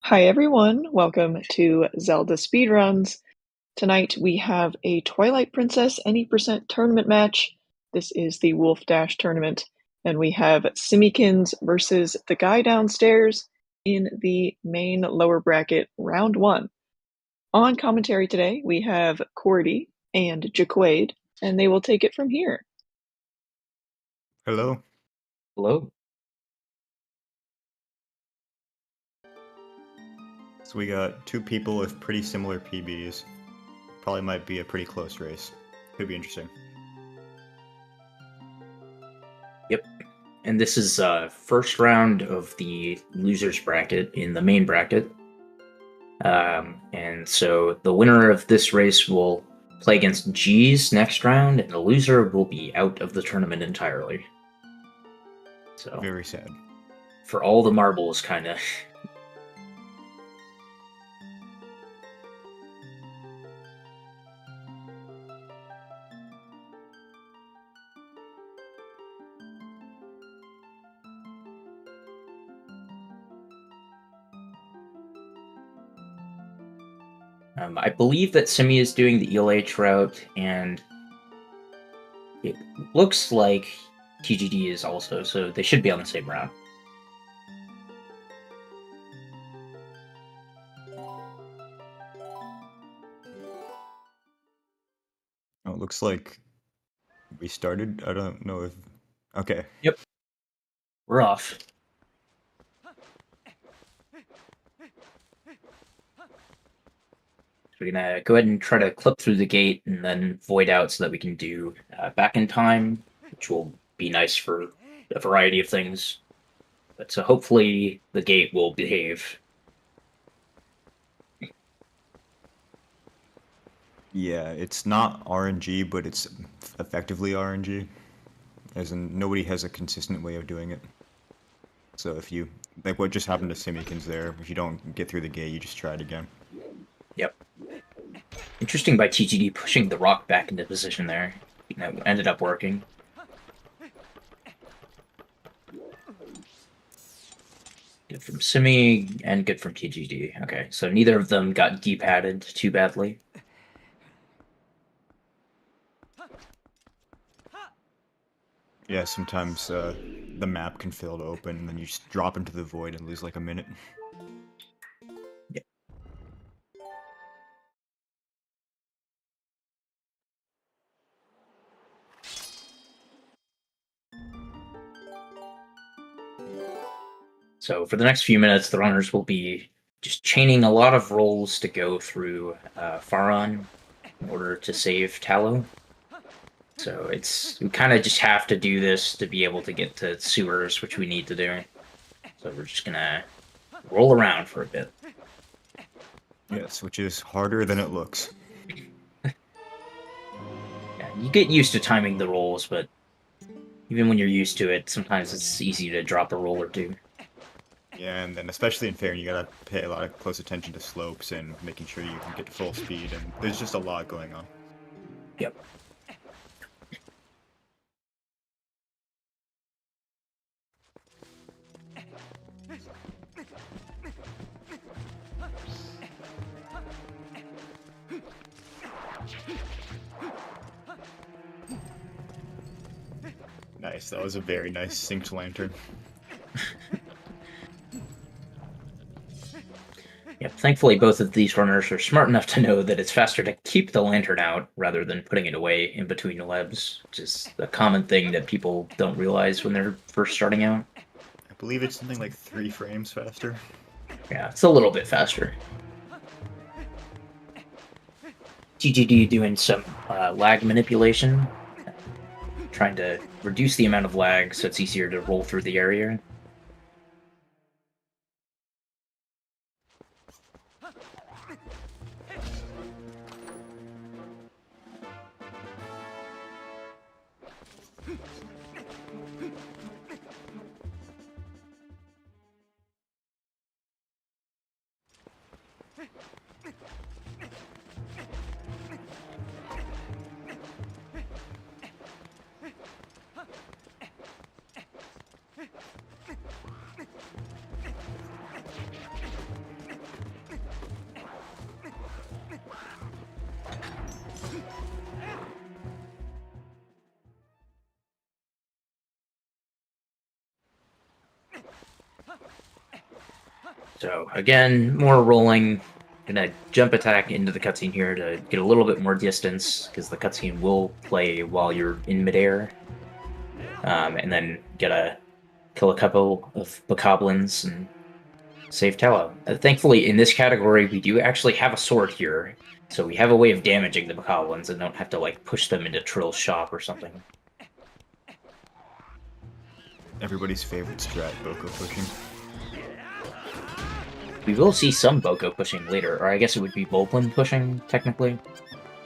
Hi everyone, welcome to Zelda Speedruns. Tonight we have a Twilight Princess any percent tournament match. This is the Wolfdash tournament, and we have Simikins versus the guy downstairs in the main lower bracket round one. On commentary today we have Cordy and Jaquaid, and they will take it from here. Hello. Hello. So we got two people with pretty similar PBs. Probably might be a pretty close race. Could be interesting. Yep. And this is first round of the losers bracket in the main bracket. And so the winner of this race will play against G's next round, and the loser will be out of the tournament entirely. So Very sad. for all the marbles, kind of. I believe that Simi is doing the ELH route, and it looks like TGD is also, so they should be on the same route. Oh, it looks like we started. I don't know if... Okay. Yep. We're off. We're gonna go ahead and try to clip through the gate and then void out so that we can do back in time, which will be nice for a variety of things. But so hopefully the gate will behave. Yeah, it's not RNG, but it's effectively RNG. As in, nobody has a consistent way of doing it. So if you... Like what just happened to Simikins there, if you don't get through the gate, you just try it again. Yep. Interesting by TGD pushing the rock back into position there. That ended up working. Good from Simi and good from TGD. Okay, so neither of them got D-padded too badly. Yeah, sometimes the map can fail to open, and then you just drop into the void and lose like a minute. Yep. So for the next few minutes, the runners will be just chaining a lot of rolls to go through Faron in order to save Tallow. So we kind of just have to do this to be able to get to sewers, which we need to do. So we're just gonna roll around for a bit. Yes, which is harder than it looks. Yeah, you get used to timing the rolls, but even when you're used to it, sometimes it's easy to drop a roll or two. Yeah, and then especially in Fair, you gotta pay a lot of close attention to slopes and making sure you can get to full speed, and there's just a lot going on. Yep. Nice, that was a very nice synced lantern. Yep, thankfully both of these runners are smart enough to know that it's faster to keep the lantern out rather than putting it away in between the webs, which is a common thing that people don't realize when they're first starting out. I believe it's something like 3 frames faster. Yeah, it's a little bit faster. TGD doing some lag manipulation, trying to reduce the amount of lag so it's easier to roll through the area. So again, more rolling. Gonna jump attack into the cutscene here to get a little bit more distance, because the cutscene will play while you're in midair. And then gotta kill a couple of bokoblins and save Tallow. Thankfully, in this category, we do actually have a sword here, so we have a way of damaging the bokoblins and don't have to like push them into Trill's shop or something. Everybody's favorite strat, Boko pushing. We will see some Boko pushing later, or I guess it would be Boblin pushing, technically.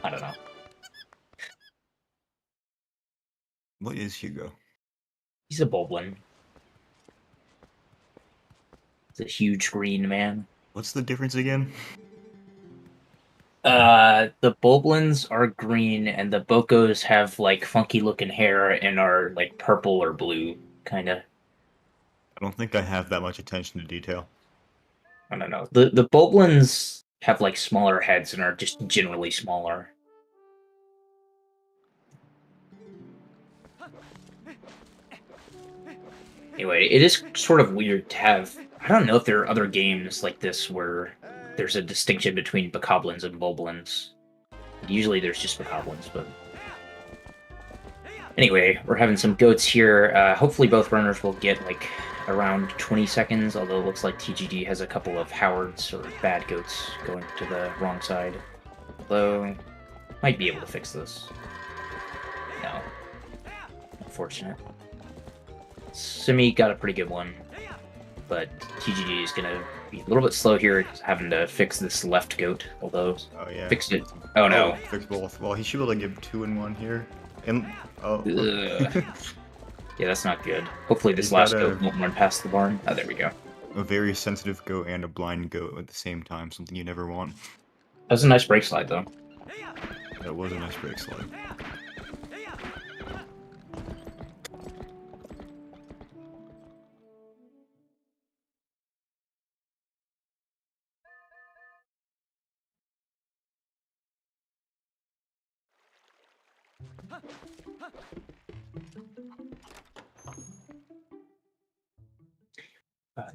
I don't know. What is Hugo? He's a Boblin. He's a huge green man. What's the difference again? The Boblins are green, and the Bokos have, like, funky-looking hair and are, like, purple or blue, kinda. I don't think I have that much attention to detail. I don't know. The Boblins have, like, smaller heads and are just generally smaller. Anyway, it is sort of weird to have... I don't know if there are other games like this where there's a distinction between bokoblins and boblins. Usually there's just bokoblins, but... Anyway, we're having some goats here. Hopefully both runners will get, like, around 20 seconds, although it looks like TGD has a couple of Howards or bad goats going to the wrong side. Although, might be able to fix this. No. Unfortunate. Simi got a pretty good one, but TGD is gonna be a little bit slow here, having to fix this left goat, although Oh yeah. fixed it. Oh no. Fix both. Well, he should be able to give 2 and 1 here. And oh. Yeah, that's not good. Hopefully this He's last got goat won't run past the barn. Oh, there we go. A very sensitive goat and a blind goat at the same time, something you never want. That was a nice brake slide, though. That was a nice break slide.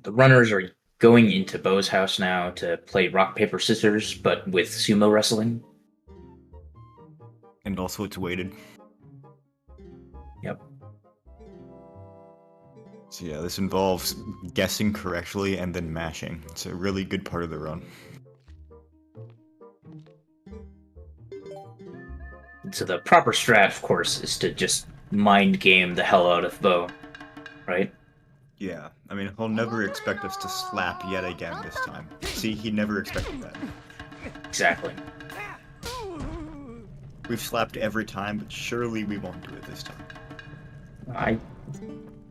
The runners are going into Bo's house now to play rock, paper, scissors, but with sumo wrestling. And also it's weighted. Yep. So yeah, this involves guessing correctly and then mashing. It's a really good part of the run. So the proper strat, of course, is to just mind game the hell out of Bo, right? Yeah, I mean, he'll never expect us to slap yet again this time. See, he never expected that. Exactly. We've slapped every time, but surely we won't do it this time.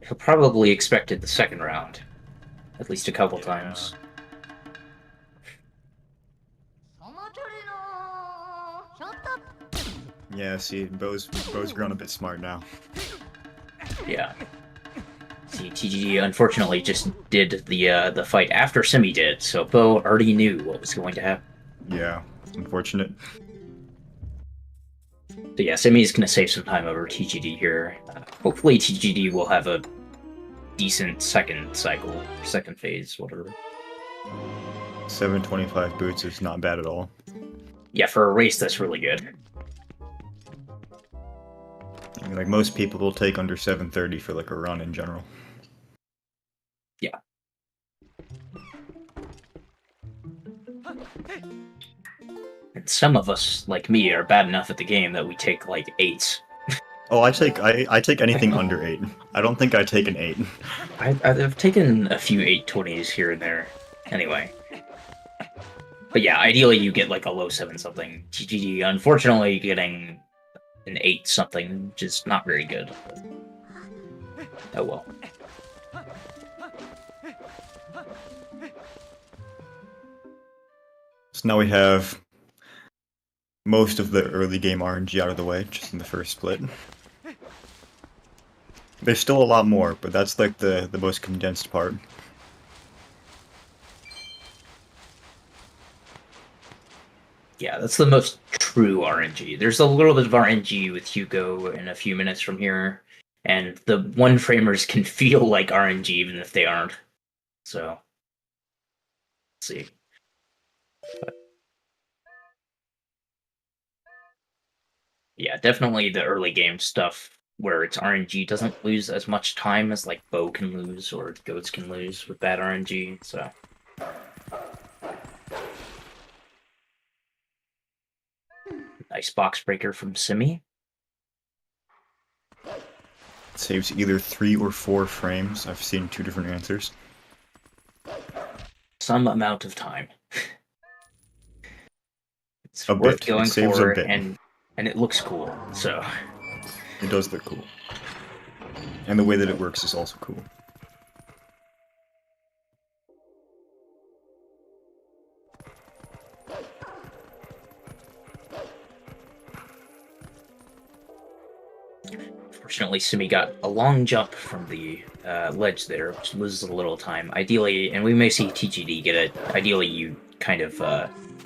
He'll probably expected the second round, at least a couple times. Yeah, see, Bo's grown a bit smart now. Yeah. See, TGD unfortunately just did the fight after Simi did, so Bo already knew what was going to happen. Yeah, unfortunate. So yeah, Simi's going to save some time over TGD here. Hopefully TGD will have a decent second cycle, second phase, whatever. 725 boots is not bad at all. Yeah, for a race, that's really good. I mean, like, most people will take under 730 for, like, a run in general. Yeah. And some of us, like me, are bad enough at the game that we take, like, 8s. Oh, I take anything under 8. I don't think I take an 8. I've taken a few 820s here and there. Anyway. But yeah, ideally you get, like, a low 7 something. TGD, unfortunately, getting an 8 something, which is not very good. Oh well. So now we have most of the early game RNG out of the way, just in the first split. There's still a lot more, but that's like the most condensed part. Yeah, that's the most true RNG. There's a little bit of RNG with Hugo in a few minutes from here, and the one-framers can feel like RNG even if they aren't. So, see. But yeah, definitely the early game stuff where it's RNG doesn't lose as much time as like Bow can lose or Goats can lose with bad RNG. So nice box breaker from Simi. It saves either 3 or 4 frames. I've seen 2 different answers. Some amount of time. It's A worth bit. going It saves for, a bit. and it looks cool. So It does look cool. And the way that it works is also cool. fortunately, Simi got a long jump from the ledge there, which loses a little time. Ideally, and we may see TGD get it. Ideally, you kind of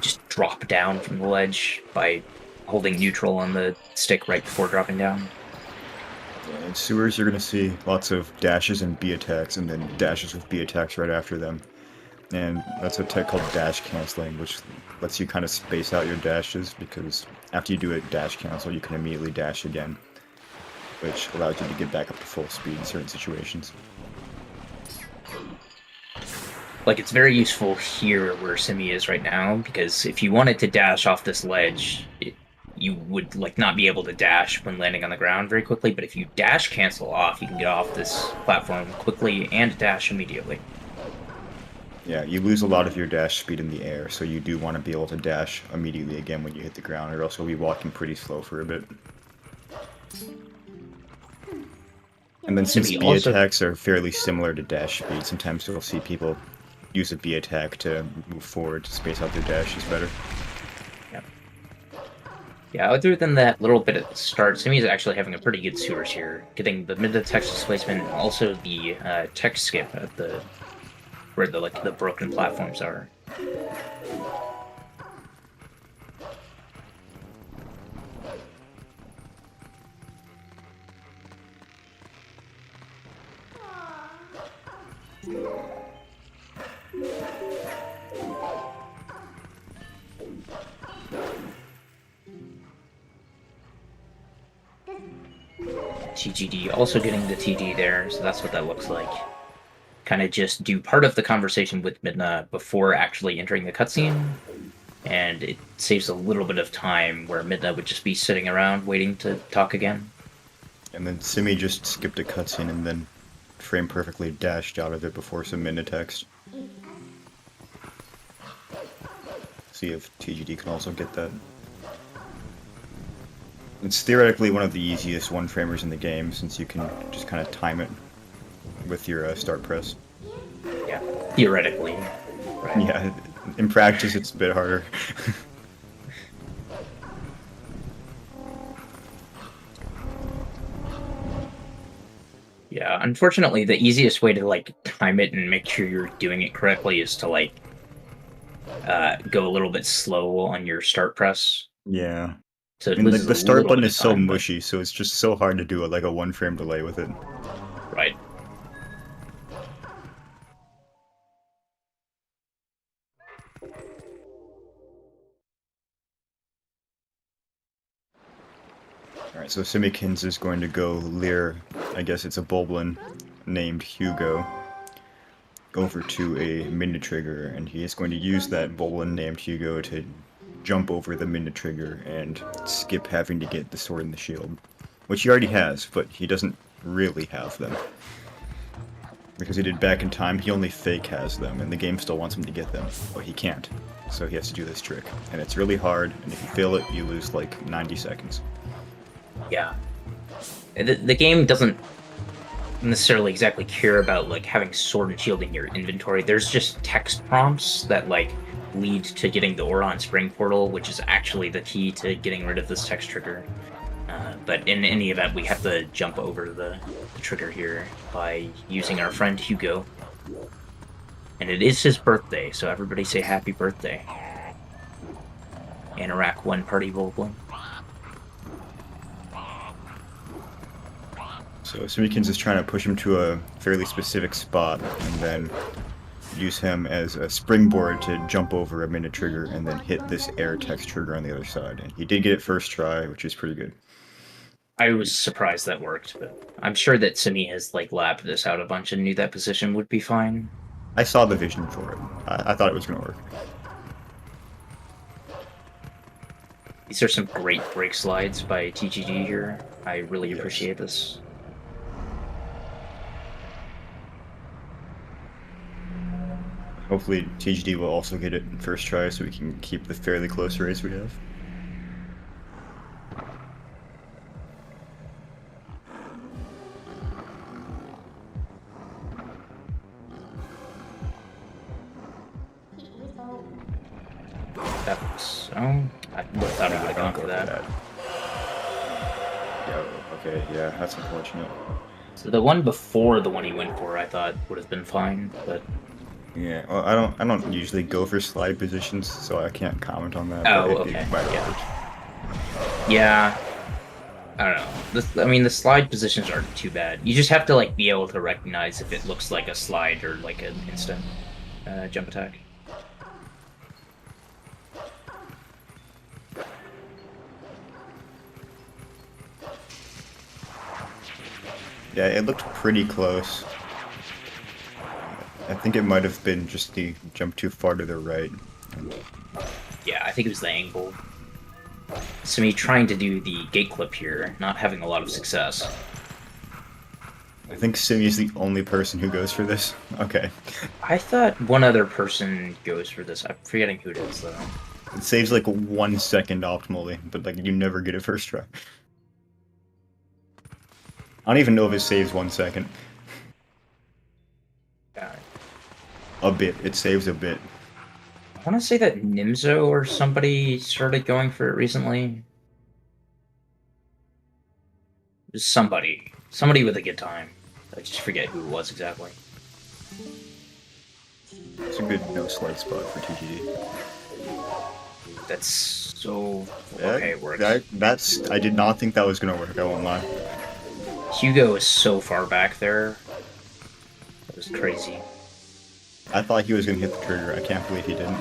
just drop down from the ledge by holding neutral on the stick right before dropping down. Yeah, in sewers, you're going to see lots of dashes and B attacks, and then dashes with B attacks right after them. And that's a tech called dash canceling, which lets you kind of space out your dashes, because after you do a dash cancel, you can immediately dash again, which allows you to get back up to full speed in certain situations. Like, it's very useful here where Simi is right now, because if you wanted to dash off this ledge, you would like not be able to dash when landing on the ground very quickly, but if you dash cancel off, you can get off this platform quickly and dash immediately. Yeah, you lose a lot of your dash speed in the air, so you do want to be able to dash immediately again when you hit the ground, or else you'll be walking pretty slow for a bit. And then since B attacks are fairly similar to dash speed, sometimes you'll see people use a B attack to move forward to space out their dashes better. Yeah, other than that little bit at the start, Simi's actually having a pretty good sewers here, getting the mid-text displacement, and also the tech skip at the where the broken platforms are. TGD also getting the TD there, so that's what that looks like. Kind of just do part of the conversation with Midna before actually entering the cutscene, and it saves a little bit of time where Midna would just be sitting around waiting to talk again. So And then Simi just skipped a cutscene and then frame perfectly dashed out of it before some Midna text. See if TGD can also get that. It's theoretically one of the easiest one-framers in the game, since you can just kind of time it with your start press. Yeah, theoretically. Right. Yeah, in practice it's a bit harder. Yeah, unfortunately, the easiest way to like time it and make sure you're doing it correctly is to like go a little bit slow on your start press. Yeah. So it And like loses the a start little button bit is of so time, but- mushy, so it's just so hard to do like a one-frame delay with it. Right. Alright, so Simikins is going to go lure, I guess it's a Bulblin named Hugo, over to a Midna trigger, and he is going to use that Bulblin named Hugo to jump over the Midna trigger and skip having to get the sword and the shield. Which he already has, but he doesn't really have them. Because he did back in time, he only fake has them, and the game still wants him to get them, but he can't. So he has to do this trick. And it's really hard, and if you fail it, you lose like 90 seconds. Yeah. The game doesn't necessarily exactly care about like having sword and shield in your inventory. There's just text prompts that like lead to getting the Oron Spring Portal, which is actually the key to getting rid of this text trigger. But in any event, we have to jump over the trigger here by using our friend Hugo. And it is his birthday, so everybody say happy birthday. Anorak One Party Volblin. So Simikins is trying to push him to a fairly specific spot, and then use him as a springboard to jump over a minute trigger and then hit this air text trigger on the other side. And he did get it first try, which is pretty good. I was surprised that worked, but I'm sure that Simi has like labbed this out a bunch and knew that position would be fine. I saw the vision for it. I thought it was going to work. These are some great break slides by TGD here. I really appreciate this. Hopefully TGD will also get it first try so we can keep the fairly close race we have. That's I thought I would have gone for that. Yeah, okay, yeah, that's unfortunate. So the one before the one he went for, I thought would have been fine, but yeah, well, I don't usually go for slide positions, so I can't comment on that. Oh, but okay. Yeah. Yeah, I don't know. I mean, the slide positions aren't too bad. You just have to like be able to recognize if it looks like a slide or like an instant jump attack. Yeah, it looked pretty close. I think it might have been just the jump too far to the right. Yeah, I think it was the angle. So me trying to do the gate clip here, not having a lot of success. I think Simi's the only person who goes for this. Okay. I thought one other person goes for this. I'm forgetting who it is, though. It saves like 1 second optimally, but like you never get it first try. I don't even know if it saves 1 second. Yeah. A bit. It saves a bit. I want to say that Nimzo or somebody started going for it recently. It was somebody with a good time. I just forget who it was exactly. It's a good no slide spot for TGD. That's so okay. It works. I did not think that was gonna work. I won't lie. Hugo is so far back there. That was crazy. I thought he was gonna hit the trigger. I can't believe he didn't.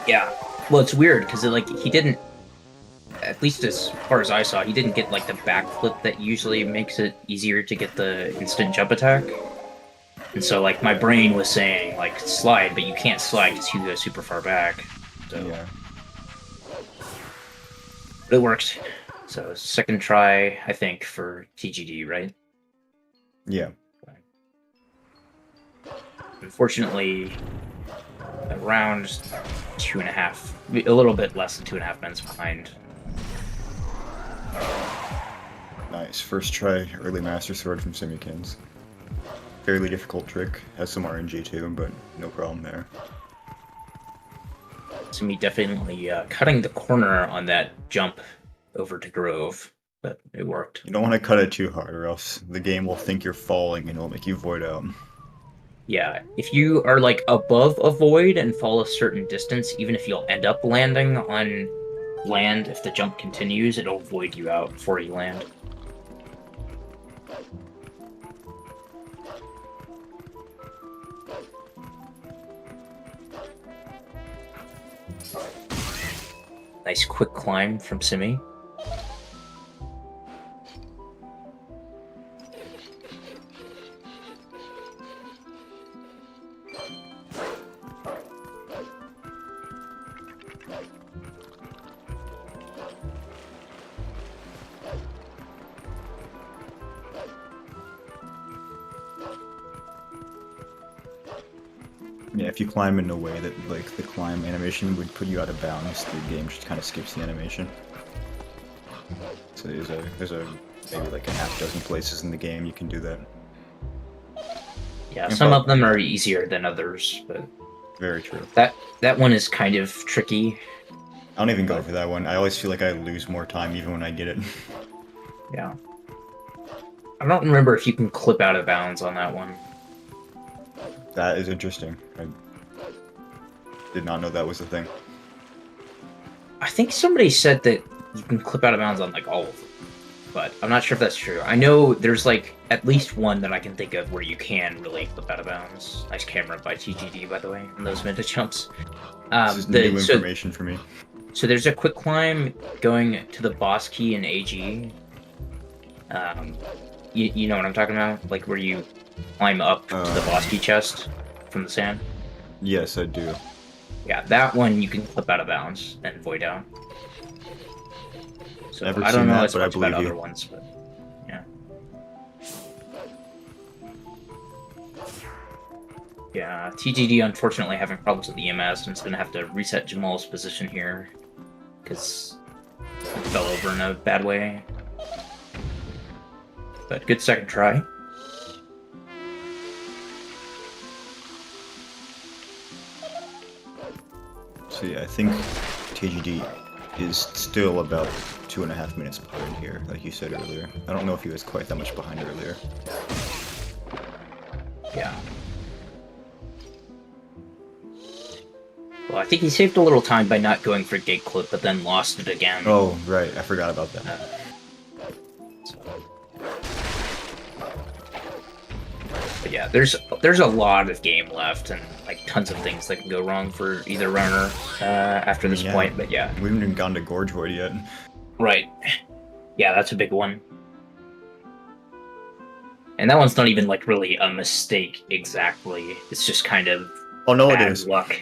Yeah. Well, it's weird because he didn't. At least as far as I saw, he didn't get like the backflip that usually makes it easier to get the instant jump attack. And so like my brain was saying like slide, but you can't slide because Hugo's super far back. So Yeah. but it worked. So second try, I think, for TGD, right? Yeah. Unfortunately, around 2.5, a little bit less than 2.5 minutes behind. Nice. First try, early master sword from Simikins. Fairly difficult trick. Has some RNG too, but no problem there. So me definitely cutting the corner on that jump over to Grove, but it worked. You don't want to cut it too hard, or else the game will think you're falling and it'll make you void out. Yeah, if you are like above a void and fall a certain distance, even if you'll end up landing on land, if the jump continues, it'll void you out before you land. Nice quick climb from Simi. Yeah, if you climb in a way that like the climb animation would put you out of bounds, the game just kind of skips the animation. So there's a maybe like a half dozen places in the game you can do that. Yeah, some of them are easier than others, but very true. That one is kind of tricky. I don't even go for that one. I always feel like I lose more time even when I get it. Yeah. I don't remember if you can clip out of bounds on that one. That is interesting. I did not know that was a thing. I think somebody said that you can clip out of bounds on like all of them. but I'm not sure if that's true. I know there's like at least one that I can think of where you can really clip out of bounds. Nice camera by TGD, by the way, on those vintage jumps. This is new information for me. So there's a quick climb going to the boss key in AG. You know what I'm talking about? Like where you climb up to the boss key chest from the sand? Yes, I do. Yeah, that one you can clip out of bounds and void out. So Never I don't seen know that, as but I much about believe other you. ones, but yeah. Yeah, TGD unfortunately having problems with EMS and it's gonna have to reset Jamal's position here because it fell over in a bad way. But good second try. So yeah, I think TGD is still about 2.5 minutes behind here, like you said earlier. I don't know if he was quite that much behind earlier. Yeah. Well, I think he saved a little time by not going for gate clip, but then lost it again. Oh, right, I forgot about that. But yeah, there's a lot of game left and like tons of things that can go wrong for either runner after this point. But yeah, we haven't even gone to Gorge Void yet. Right. Yeah, that's a big one. And that one's not even like really a mistake exactly. It's just kind of it bad is luck.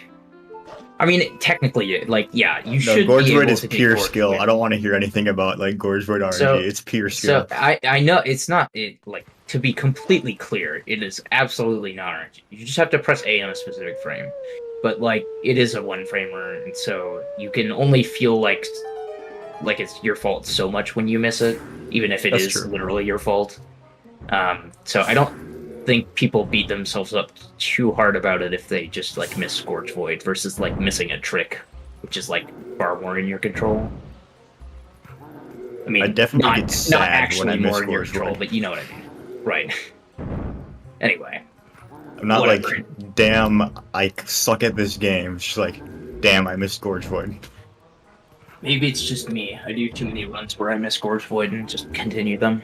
I mean, technically, like, yeah, you should Gorge be Void able is to pure get skill. Void. I don't want to hear anything about like Gorge Void RNG. It's pure skill. So I know it's not like to be completely clear, it is absolutely not RNG. You just have to press A on a specific frame. But like it is a one framer, and so you can only feel like it's your fault so much when you miss it, even if it That's is true. literally your fault. So I don't think people beat themselves up too hard about it if they just like miss Scorch Void versus like missing a trick, which is like far more in your control. I mean, I definitely get sad not actually when I miss more in your Scorch control, Void. but you know what I mean, right? Anyway, I'm not whatever. like, damn, I suck at this game. It's just like, damn, I missed Gorge Void. Maybe it's just me. I do too many runs where I miss Scorch Void and just continue them.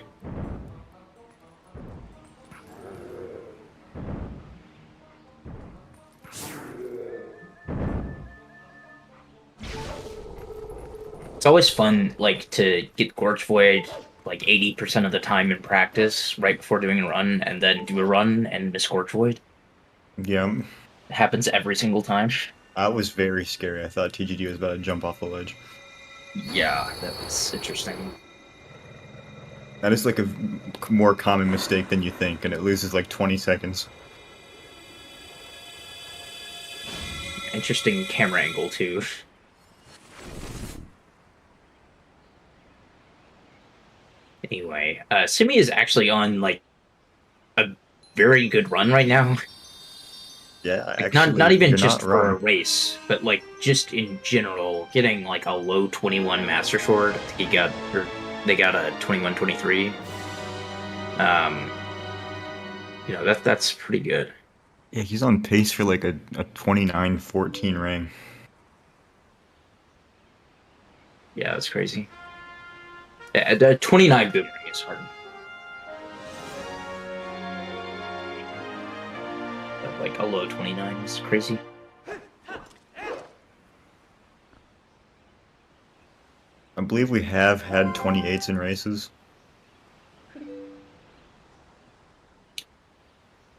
It's always fun, like, to get Gorge Void like 80% of the time in practice right before doing a run, and then do a run and miss Gorge Void. Yeah. It happens every single time. That was very scary. I thought TGD was about to jump off the ledge. Yeah, that was interesting. That is like a more common mistake than you think, and it loses like 20 seconds. Interesting camera angle, too. Anyway, Simi is actually on, like, a very good run right now. Yeah, Like, actually, not even you're just not for a wrong. race, but, like, just in general, getting, like, a low 21 Master Sword. I think they got a 21-23. You know, that's pretty good. Yeah, he's on pace for like a 29-14 ring. Yeah, that's crazy. Yeah, the 29 boom ring is hard. But, like, a low 29 is crazy. I believe we have had 28s in races.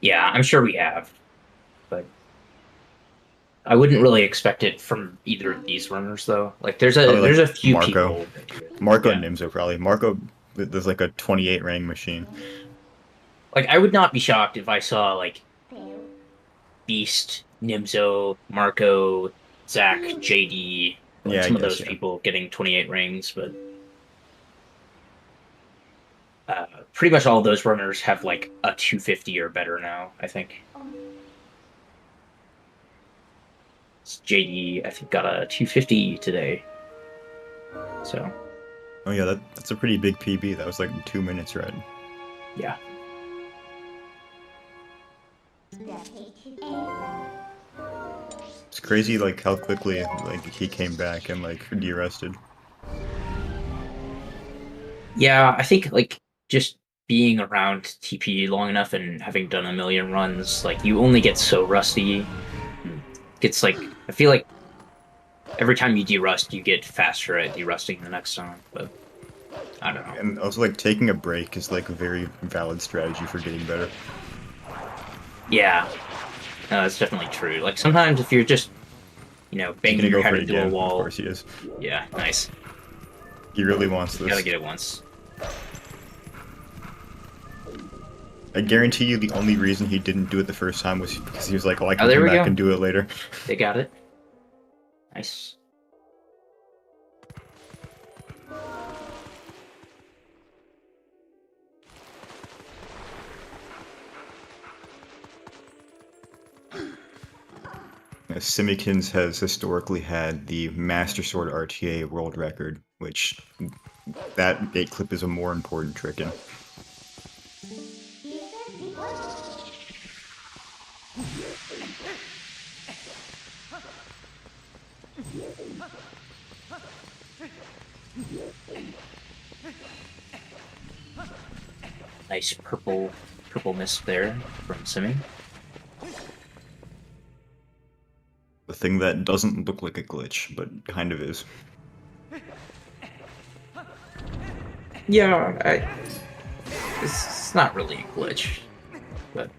Yeah, I'm sure we have, but I wouldn't really expect it from either of these runners, though. Like, there's a few Marco. people that do it. Marco Yeah. and Nimzo probably. Marco, there's like a 28 ring machine. Like, I would not be shocked if I saw, like, Beast, Nimzo, Marco, Zach, JD, like, Yeah, I some of guess, those yeah. people getting 28 rings, but pretty much all of those runners have, like, a 250 or better now, I think. JD, I think, got a 250 today. So, Oh yeah, that's a pretty big PB. That was like 2 minutes, right? yeah. It's crazy like how quickly like he came back and like de-rested. Yeah, I think like just being around TP long enough and having done a million runs, like you only get so rusty. It's like I feel like every time you derust, you get faster at derusting the next time. But I don't know. And also, like, taking a break is, like, a very valid strategy for getting better. Yeah, it's definitely true. Like sometimes if you're just, banging your head into a wall. Of course he is. Yeah, nice. He really wants this. Gotta get it once. I guarantee you the only reason he didn't do it the first time was because he was like, oh, I can there come we back go. and do it later. They got it. Nice. Simikins has historically had the Master Sword RTA world record, which that bait clip is a more important trick in. Nice purple mist there from Simi. The thing that doesn't look like a glitch, but kind of is. Yeah, it's not really a glitch, but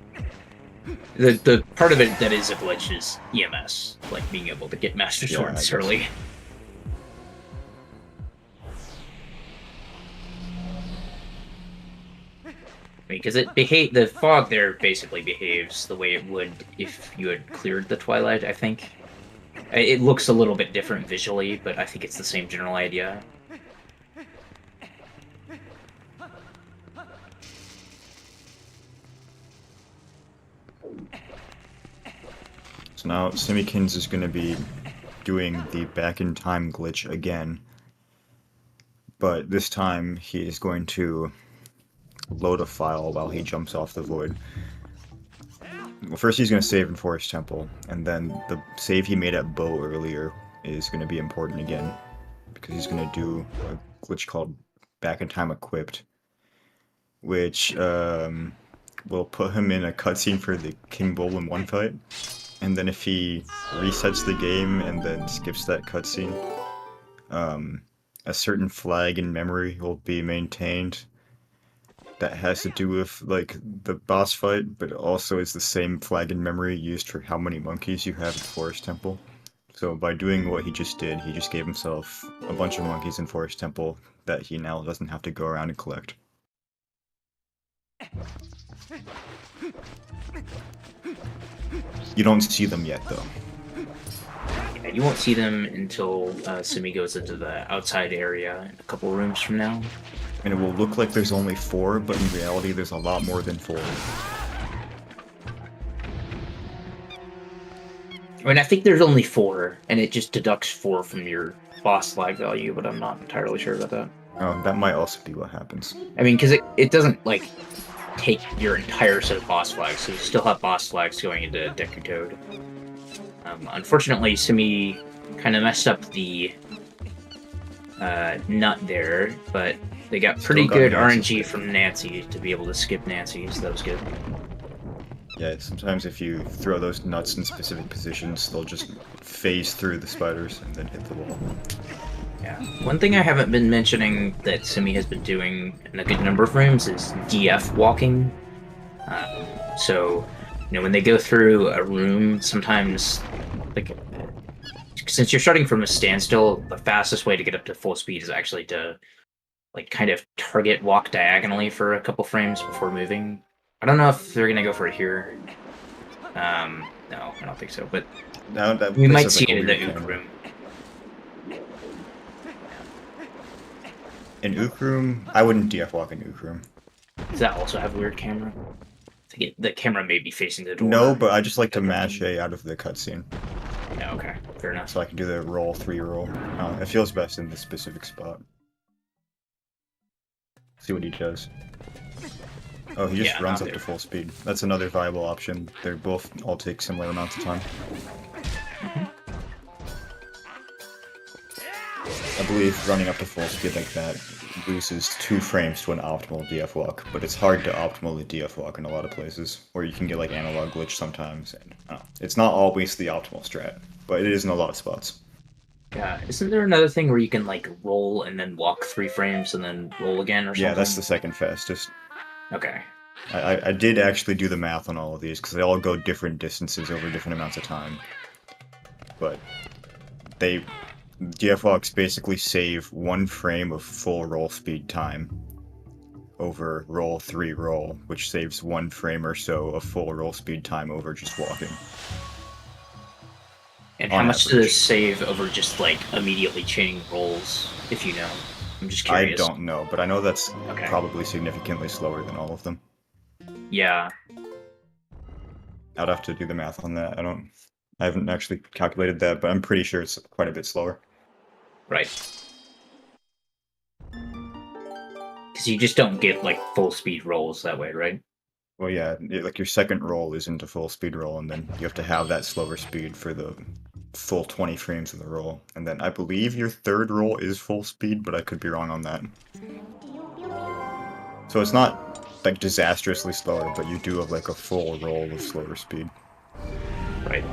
the part of it that is a glitch is EMS, like being able to get Master Swords early. Because the fog there basically behaves the way it would if you had cleared the Twilight, I think. It looks a little bit different visually, but I think it's the same general idea. So now Simikins is going to be doing the back in time glitch again, but this time he is going to load a file while he jumps off the void. Well, first he's going to save in Forest Temple, and then the save he made at Bow earlier is going to be important again, because he's going to do a glitch called Back in Time Equipped, which will put him in a cutscene for the King Bull in one fight, and then if he resets the game and then skips that cutscene, a certain flag in memory will be maintained that has to do with, like, the boss fight, but also is the same flag in memory used for how many monkeys you have at Forest Temple. So by doing what he just did, he just gave himself a bunch of monkeys in Forest Temple that he now doesn't have to go around and collect. You don't see them yet, though. Yeah, you won't see them until Simi goes into the outside area in a couple rooms from now. And it will look like there's only 4, but in reality there's a lot more than 4. I mean, I think there's only 4, and it just deducts 4 from your boss flag value, but I'm not entirely sure about that. Oh, that might also be what happens. I mean, because it doesn't, like, take your entire set of boss flags, so you still have boss flags going into Deku Toad. Unfortunately, Simi kind of messed up the nut there, but they got pretty good RNG from Nancy to be able to skip Nancy, so that was good. Yeah, sometimes if you throw those nuts in specific positions, they'll just phase through the spiders and then hit the wall. Yeah. One thing I haven't been mentioning that Simi has been doing in a good number of rooms is DF walking. So, when they go through a room, sometimes, like, since you're starting from a standstill, the fastest way to get up to full speed is actually to, like, kind of target walk diagonally for a couple frames before moving. I don't know if they're gonna go for it here. No, I don't think so, but we might see it in the Ook room. In Ook room, I wouldn't DF walk in Ook room. Does that also have a weird camera? I think the camera may be facing the door. No, but I just like to mash A out of the cutscene. Yeah, okay, fair enough. So I can do the roll 3 roll. It feels best in this specific spot. See what he does. Oh, he just runs up to full speed. That's another viable option. They both all take similar amounts of time. I believe running up to full speed like that loses 2 frames to an optimal DF walk, but it's hard to optimally DF walk in a lot of places, or you can get like analog glitch sometimes. And it's not always the optimal strat, but it is in a lot of spots. Yeah, isn't there another thing where you can like roll and then walk 3 frames and then roll again or something? Yeah, that's the second fastest. Okay. I did actually do the math on all of these because they all go different distances over different amounts of time. But DF walks basically save 1 frame of full roll speed time over roll 3 roll, which saves 1 frame or so of full roll speed time over just walking. And how much does it save over just like immediately chaining rolls, if you know? I'm just curious. I don't know, but I know that's probably significantly slower than all of them. Yeah. I'd have to do the math on that. I haven't actually calculated that, but I'm pretty sure it's quite a bit slower. Right. Because you just don't get like full speed rolls that way, right? Well, yeah, like your second roll isn't a full speed roll, and then you have to have that slower speed for the full 20 frames of the roll. And then I believe your third roll is full speed, but I could be wrong on that. So it's not like disastrously slower, but you do have like a full roll of slower speed. Right.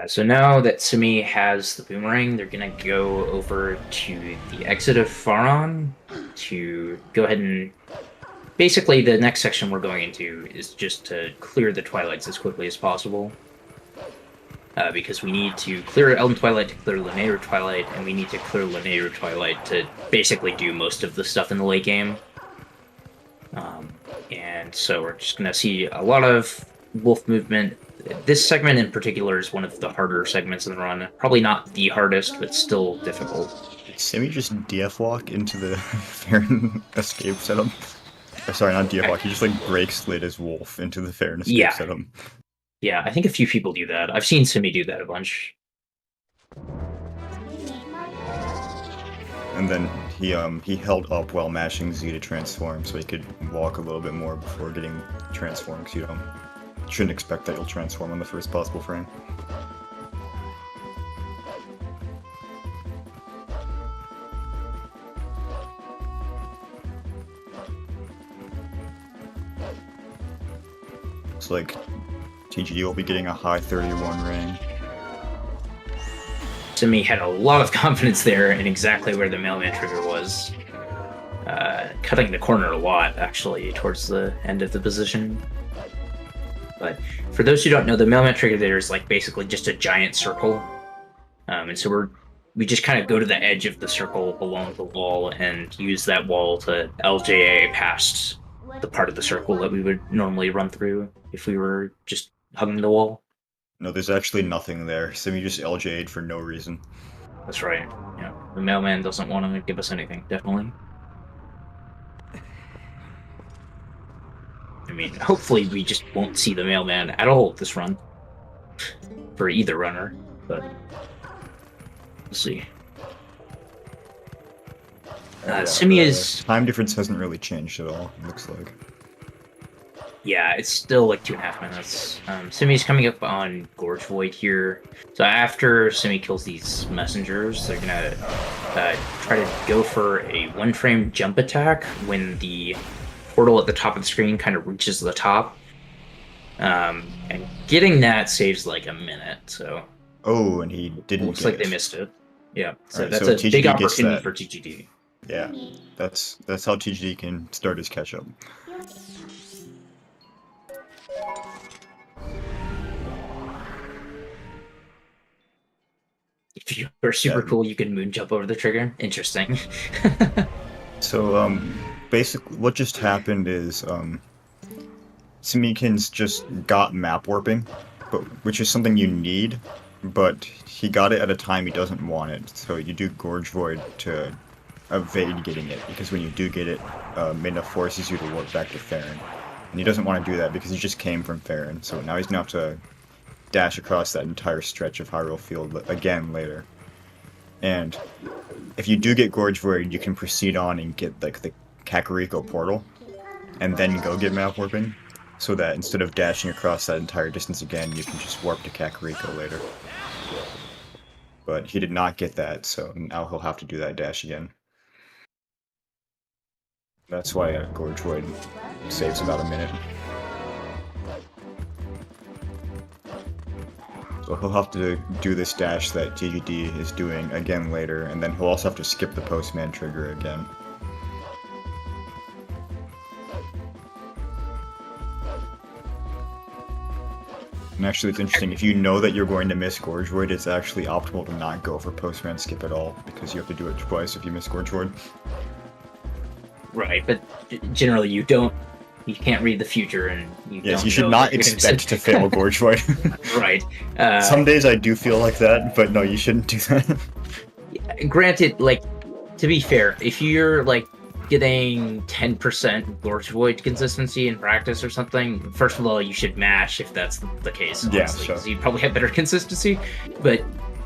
So now that Simi has the boomerang, they're gonna go over to the exit of Faron to go ahead and... Basically, the next section we're going into is just to clear the Twilights as quickly as possible. Because we need to clear Elden Twilight to clear Linear Twilight, and we need to clear Linear Twilight to basically do most of the stuff in the late game. And so we're just gonna see a lot of wolf movement. This segment in particular is one of the harder segments in the run. Probably not the hardest, but still difficult. Did Simi just DF walk into the Farron escape setup? Oh, sorry, not DF walk. He just like break slid his wolf into the Farron escape setup. Yeah, I think a few people do that. I've seen Simi do that a bunch. And then he held up while mashing Z to transform, so he could walk a little bit more before getting transformed. Because you shouldn't expect that you'll transform on the first possible frame. Looks like TGD will be getting a high 31 range. Simi had a lot of confidence there in exactly where the mailman trigger was. Cutting the corner a lot, actually, towards the end of the position. But for those who don't know, the mailman trigger there is like basically just a giant circle. And so we just kind of go to the edge of the circle along the wall and use that wall to LJA past the part of the circle that we would normally run through if we were just hugging the wall. No, there's actually nothing there. Simi just LJ'd for no reason. That's right. Yeah, the mailman doesn't want to give us anything, definitely. I mean, hopefully we just won't see the mailman at all this run. For either runner, but we'll see. Simi is... Time difference hasn't really changed at all, it looks like. Yeah, it's still like 2.5 minutes. Simi's coming up on Gorge Void here. So after Simi kills these messengers, they're gonna try to go for a 1-frame jump attack when the portal at the top of the screen kind of reaches the top. And getting that saves like a minute, so... Oh, and he didn't Looks like they missed it. Yeah, so right, that's so a TGD big opportunity for TGD. Yeah, that's how TGD can start his catch-up. If you are super cool, you can moon jump over the trigger. Interesting. So, basically, what just happened is, Simikins just got map warping, which is something you need, but he got it at a time he doesn't want it. So you do Gorge Void to evade getting it, because when you do get it, Midna forces you to warp back to Farron. And he doesn't want to do that because he just came from Farron, so now he's going to have to dash across that entire stretch of Hyrule Field again later. And if you do get Gorge Void, you can proceed on and get like the Kakariko portal, and then go get map warping, so that instead of dashing across that entire distance again, you can just warp to Kakariko later. but he did not get that, so now he'll have to do that dash again. That's why Gorge Void saves about a minute. So he'll have to do this dash that TGD is doing again later, and then he'll also have to skip the Postman trigger again. And actually, it's interesting, if you know that you're going to miss Gorge Void, it's actually optimal to not go for Postman skip at all, because you have to do it twice if you miss Gorge Void. Right, but generally you can't read the future, and you should not expect to fail Gorge Void. Right. Some days I do feel like that, but no, you shouldn't do that. Granted, like, to be fair, if you're like getting 10% Gorge Void consistency in practice or something, first of all, you should mash if that's the case. Honestly, yeah, sure. You probably have better consistency, but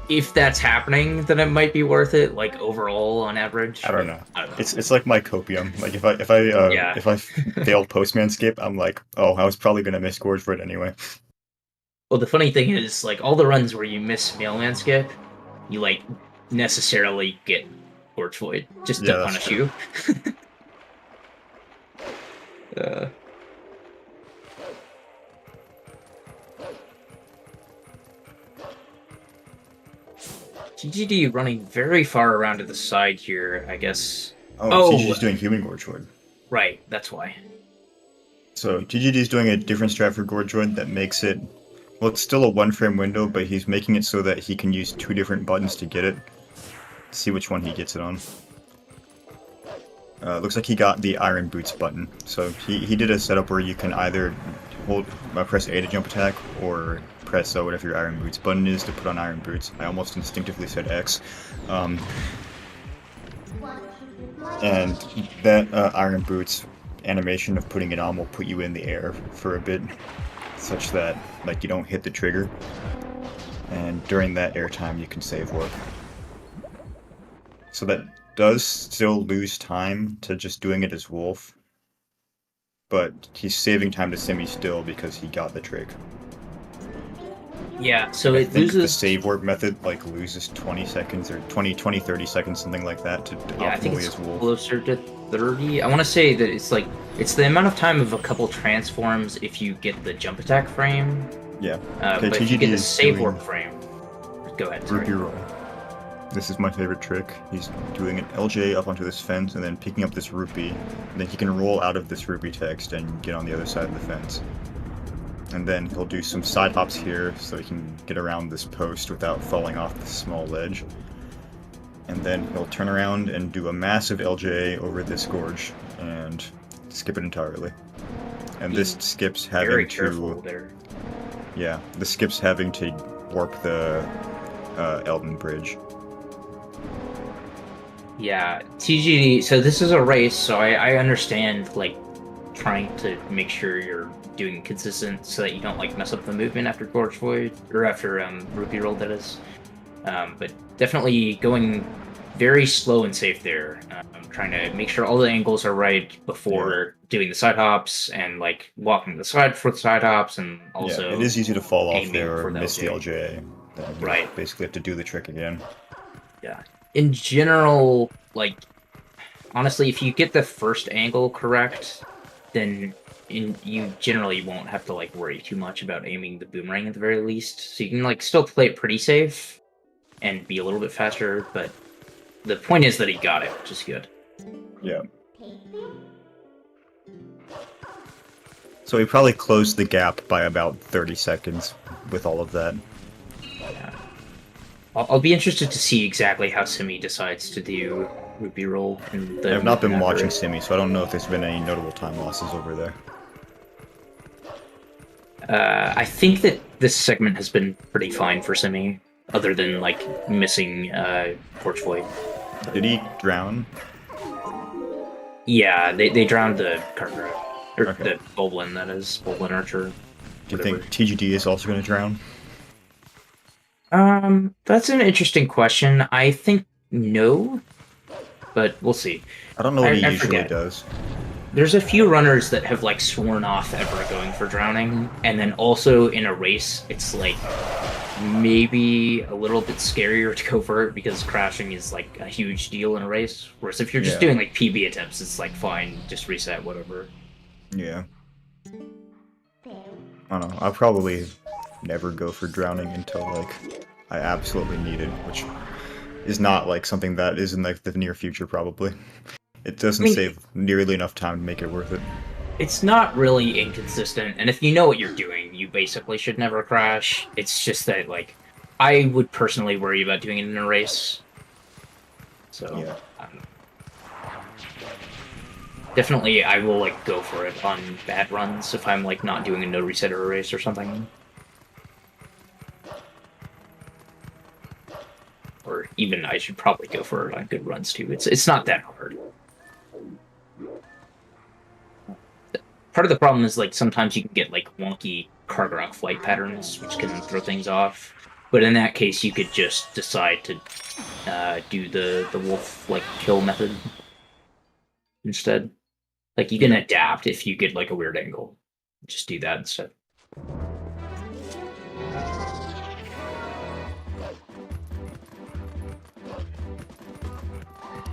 if that's happening, then it might be worth it. Like overall, on average, I don't know. It's like my copium. Like if I failed Postman skip, I'm like, oh, I was probably gonna miss Gorge Void anyway. Well, the funny thing is, like, all the runs where you miss Mailman skip, you like necessarily get Gorge Void just to punish you. TGD running very far around to the side here, I guess. Oh, TGD's doing human Gorge Void. Right, that's why. So TGD's doing a different strat for Gorge Void that makes it... Well, it's still a one-frame window, but he's making it so that he can use 2 different buttons to get it. See which one he gets it on. Looks like he got the Iron Boots button. So he did a setup where you can either press A to jump attack, or press whatever your Iron Boots button is to put on Iron Boots. I almost instinctively said X. And that Iron Boots animation of putting it on will put you in the air for a bit, such that like you don't hit the trigger. And during that air time, you can save warp. So that does still lose time to just doing it as Wolf, but he's saving time to Simi still because he got the trick. Yeah, so I it think loses... the save warp method like loses 20 seconds or 30 seconds, something like that, to I think optimally it's as Wolf. closer to 30. I want to say that it's like it's the amount of time of a couple transforms if you get the jump attack frame. Yeah. Okay, but if you get the save warp frame, go ahead. Rupee roll. This is my favorite trick. He's doing an LJ up onto this fence and then picking up this rupee, and then he can roll out of this rupee text and get on the other side of the fence. And then he'll do some side hops here so he can get around this post without falling off this small ledge. And then he'll turn around and do a massive LJ over this gorge and skip it entirely. And this skips having to... Yeah, this skips having to warp the Elden Bridge. Yeah, TGD, so this is a race, so I understand, like, trying to make sure you're doing consistent so that you don't, like, mess up the movement after Gorge Void, or after Rupee Roll, that is. But definitely going very slow and safe there. Trying to make sure all the angles are right before doing the side hops, and, like, walking the side for the side hops, and also... Yeah, it is easy to fall off there or miss the LJ. Then right. Basically have to do the trick again. Yeah. In general, like, honestly, if you get the first angle correct, then you generally won't have to, like, worry too much about aiming the boomerang at the very least. So you can, like, still play it pretty safe and be a little bit faster, but the point is that he got it, which is good. Yeah. So he probably closed the gap by about 30 seconds with all of that. Yeah. I'll be interested to see exactly how Simi decides to do Rupee Roll. I've not been watching Simi, so I don't know if there's been any notable time losses over there. I think that this segment has been pretty fine for Simi, other than, like, missing Gorge Void. Did he drown? Yeah, they drowned the Cartera. Or the Boblin, that is. Boblin Archer. Do you think TGD is also going to drown? That's an interesting question. I think no, but we'll see. I don't know what he usually does. there's a few runners that have like sworn off ever going for drowning, and then also in a race, it's like maybe a little bit scarier to go for it because crashing is like a huge deal in a race. Whereas if you're just doing like PB attempts, it's like fine, just reset, whatever. Yeah. I don't know. I'll probably never go for drowning until like I absolutely need it, which is not like something that is in like the near future probably. It doesn't save nearly enough time to make it worth it. It's not really inconsistent, and if you know what you're doing, you basically should never crash. It's just that, like, I would personally worry about doing it in a race. So, yeah. Definitely, I will, like, go for it on bad runs if I'm, like, not doing a no reset or a race or something. Or even I should probably go for it on good runs, too. It's not that hard. Part of the problem is, like, sometimes you can get, like, wonky Cargarok flight patterns, which can throw things off. But in that case, you could just decide to do the wolf, like, kill method instead. Like, you can adapt if you get, like, a weird angle. Just do that instead.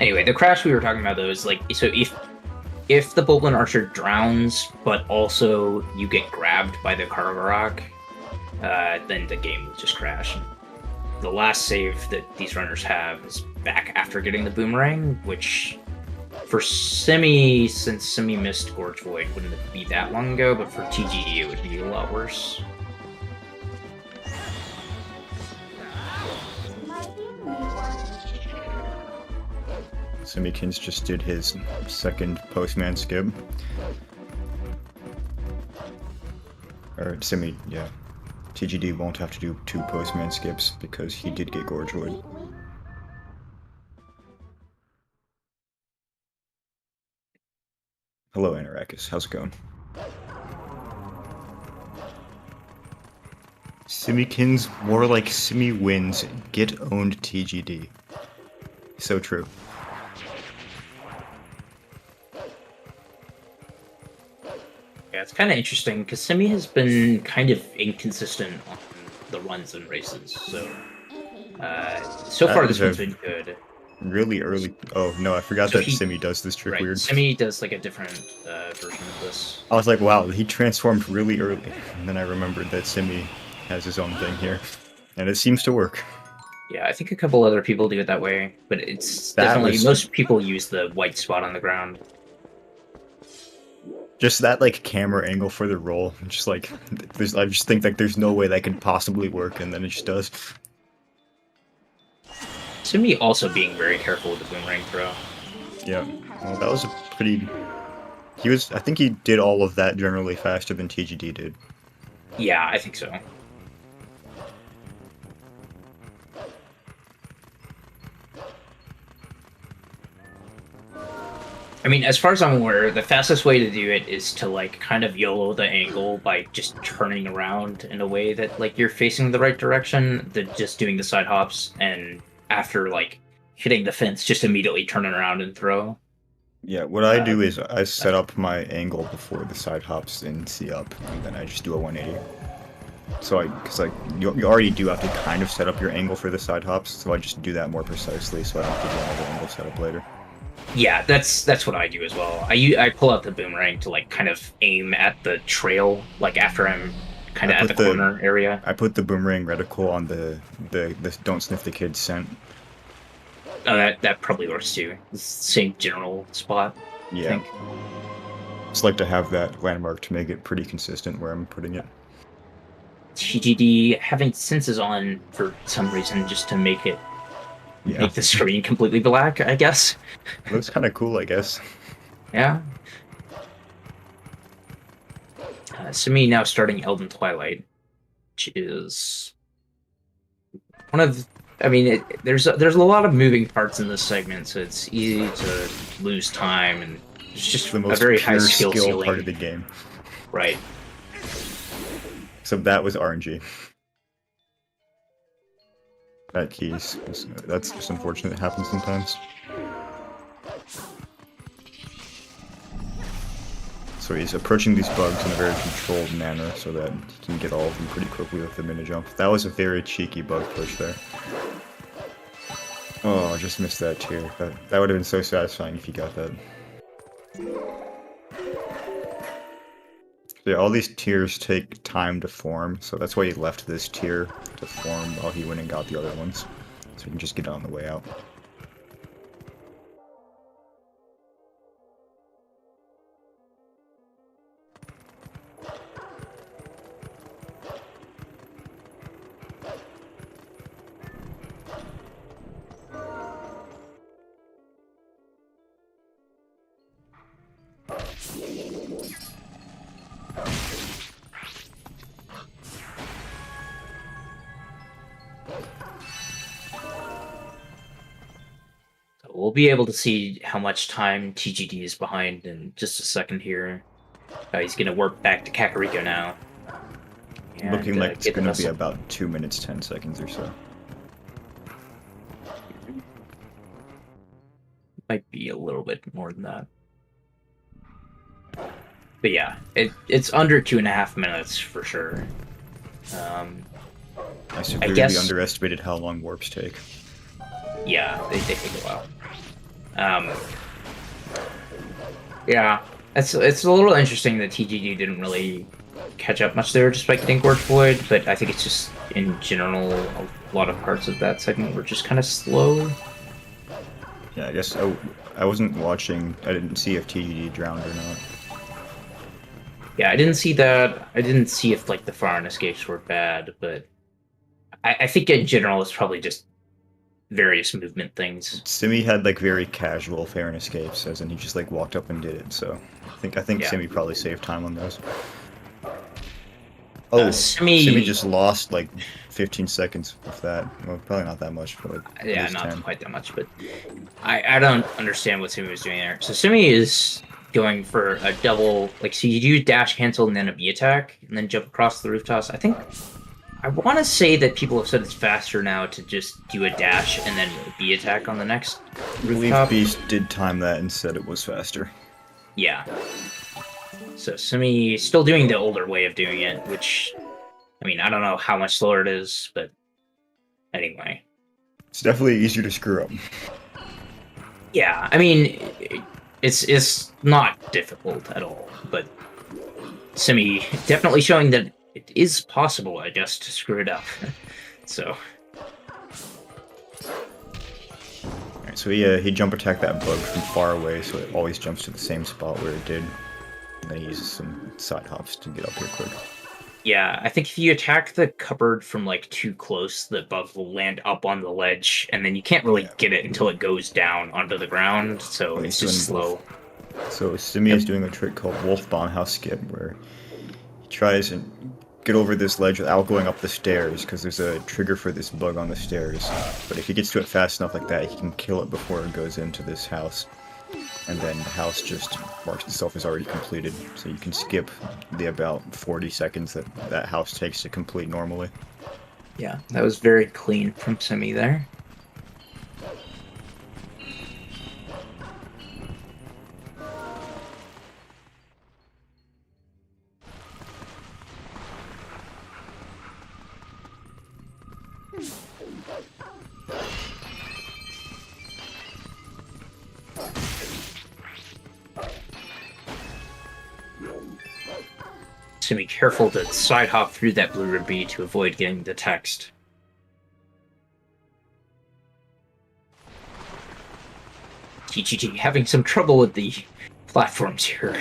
Anyway, the crash we were talking about, though, is, like, so if the Boltland Archer drowns, but also you get grabbed by the Cargarok, then the game will just crash. The last save that these runners have is back after getting the boomerang, which for Simi, since Simi missed Gorge Void, wouldn't be that long ago, but for TGD it would be a lot worse. Simikins just did his second postman skip. Or Simi, yeah. TGD won't have to do 2 postman skips because he did get Gorge Void. Hello, Anarakis. How's it going? Simikins, more like Simi wins, get owned TGD. So true. Yeah, it's kind of interesting because Simi has been kind of inconsistent on the runs and races, so so far this one's been good. Really early. Oh no, I forgot that Simi does this trick weird. Simi does like a different version of this. I was like, wow, he transformed really early, and then I remembered that Simi has his own thing here, and it seems to work. Yeah, I think a couple other people do it that way, but it's definitely most people use the white spot on the ground. Just that like camera angle for the roll, just like I just think like there's no way that could possibly work, and then it just does. Simi also being very careful with the boomerang throw. Yeah, well, that was a pretty. I think he did all of that generally faster than TGD did. Yeah, I think so. I mean, as far as I'm aware, the fastest way to do it is to, like, kind of YOLO the angle by just turning around in a way that, like, you're facing the right direction, than just doing the side hops, and after, like, hitting the fence, just immediately turning around and throw. Yeah, what I do is I set up my angle before the side hops in C up, and then I just do a 180. So because like, you already do have to kind of set up your angle for the side hops, so I just do that more precisely, so I don't have to do another angle setup later. Yeah, that's what I do as well. I pull out the boomerang to, like, kind of aim at the trail, like, after I'm kind of at the corner area. I put the boomerang reticle on the Don't Sniff the Kid scent. Oh, that probably works too. It's the same general spot. Yeah. I think. Just like to have that landmark to make it pretty consistent where I'm putting it. TGD having senses on for some reason just to make it make the screen completely black, I guess. It looks kind of cool, I guess. Yeah. Simi now starting Elden Twilight, which is one of. I mean, there's a lot of moving parts in this segment, so it's easy to lose time, and it's just the most a very pure high skill ceiling. part of the game. Right. So that was RNG. That keys. That's just unfortunate. It happens sometimes. So he's approaching these bugs in a very controlled manner so that he can get all of them pretty quickly with the mini jump. That was a very cheeky bug push there. Oh, I just missed that tier. That would have been so satisfying if he got that. Yeah, all these tiers take time to form, so that's why he left this tier to form while he went and got the other ones. So he can just get on the way out. We'll be able to see how much time TGD is behind in just a second here. He's going to warp back to Kakariko now. And, looking like it's going to be about 2 minutes 10 seconds or so. Might be a little bit more than that. But yeah, it's under 2.5 minutes for sure. I severely underestimated how long warps take. Yeah, they take a while. Yeah, it's a little interesting that TGD didn't really catch up much there despite getting Gorge Void, but I think it's just, in general, a lot of parts of that segment were just kind of slow. Yeah, I guess I wasn't watching. I didn't see if TGD drowned or not. Yeah, I didn't see that. I didn't see if, like, the foreign escapes were bad, but I think in general it's probably just various movement things. Simi had like very casual fair and escapes, as in he just like walked up and did it. So I think Simi probably saved time on those. Oh, Simi just lost like 15 seconds with that. Well, probably not that much, but like yeah, not 10. Quite that much. But I don't understand what Simi was doing there. So Simi is going for a double, like, so you do dash cancel and then a B attack and then jump across the roof toss. I want to say that people have said it's faster now to just do a dash and then a B attack on the next rooftop. Beast did time that and said it was faster. Yeah. So Simi still doing the older way of doing it, which, I mean, I don't know how much slower it is, but anyway. It's definitely easier to screw up. Yeah, I mean, it's not difficult at all, but Simi definitely showing that it is possible, I guess, to screw it up. So. Alright, so he jump attacked that bug from far away, so it always jumps to the same spot where it did. And then he uses some side hops to get up here quick. Yeah, I think if you attack the cupboard from like too close, the bug will land up on the ledge, and then you can't really get it until it goes down onto the ground, so it's just slow. So Simi is doing a trick called Wolf Bomb House Skip, where he tries and get over this ledge without going up the stairs, because there's a trigger for this bug on the stairs. But if he gets to it fast enough like that, he can kill it before it goes into this house. And then the house just marks itself as already completed, so you can skip the about 40 seconds that house takes to complete normally. Yeah, that was very clean from Simi there. So be careful to side hop through that blue ruby to avoid getting the text. TGT having some trouble with the platforms here.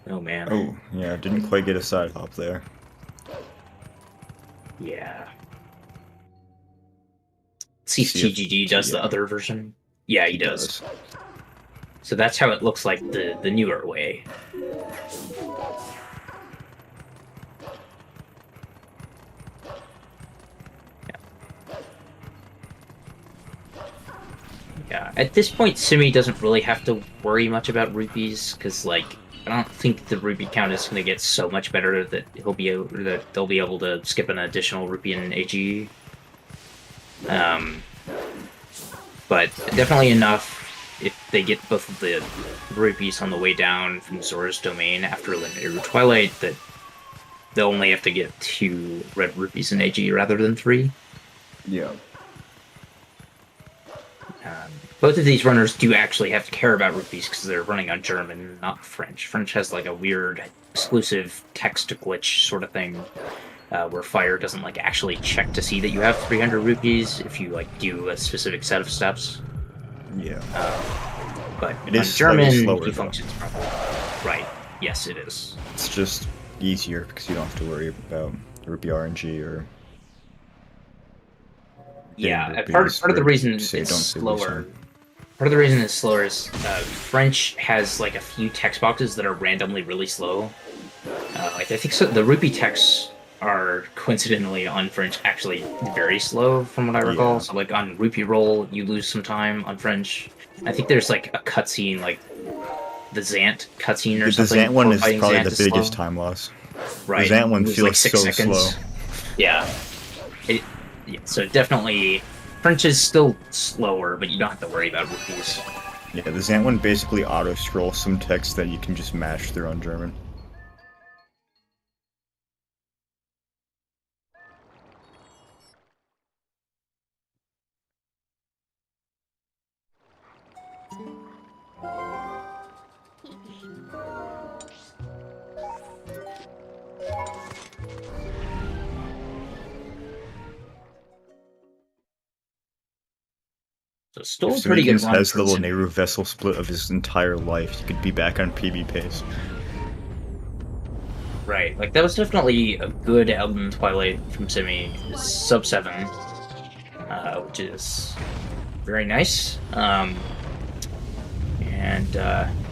Oh man. Oh, yeah, didn't quite get a side hop there. Yeah. See if TGD does the other version. Yeah, he does. So that's how it looks like the newer way. Yeah, at this point, Simi doesn't really have to worry much about rupees, because, like, I don't think the rupee count is going to get so much better that they'll be able to skip an additional rupee in AG. But definitely enough if they get both of the rupees on the way down from Zora's domain after Linear Twilight, that they'll only have to get 2 red rupees in AG rather than 3. Yeah. Both of these runners do actually have to care about rupees because they're running on German, not French. French has like a weird exclusive text glitch sort of thing, where Fire doesn't like actually check to see that you have 300 rupees if you like do a specific set of steps. Yeah. But it is on German, slower, he though. functions properly. Right. Yes, it is. It's just easier because you don't have to worry about rupee RNG or. Yeah, part of the reason it's slower. Part of the reason it's slower is French has like a few text boxes that are randomly really slow. Like I think so. The rupee texts are coincidentally on French actually very slow, from what I recall. Yeah. So like on rupee roll, you lose some time on French. I think there's like a cutscene, like the Zant cutscene or something. The Zant one is fighting probably Zant the is biggest slow. time loss. Right. The Zant one It was feels like 6 so seconds. slow. Yeah. Yeah. So definitely, French is still slower, but you don't have to worry about rupees. Yeah, the Zant one basically auto-scrolls some text that you can just mash through on German. So still If a pretty good Simikins run has for the little Sim. Nehru vessel split of his entire life, he could be back on PB pace. Right, like that was definitely a good Elden Twilight from Simi. It's sub 7, which is very nice.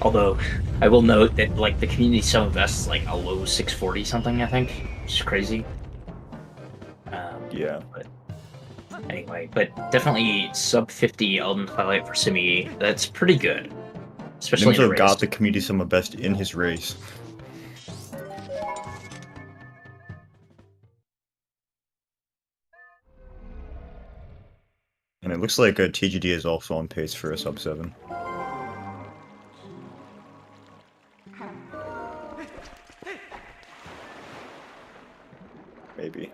Although I will note that like the community sub best is like a low 640 something, I think, which is crazy. Yeah. But anyway, but definitely sub 50 Elden Twilight for Simi. That's pretty good, especially in a Nimzo race. got the community summer best in his race. And it looks like TGD is also on pace for a sub 7. Maybe.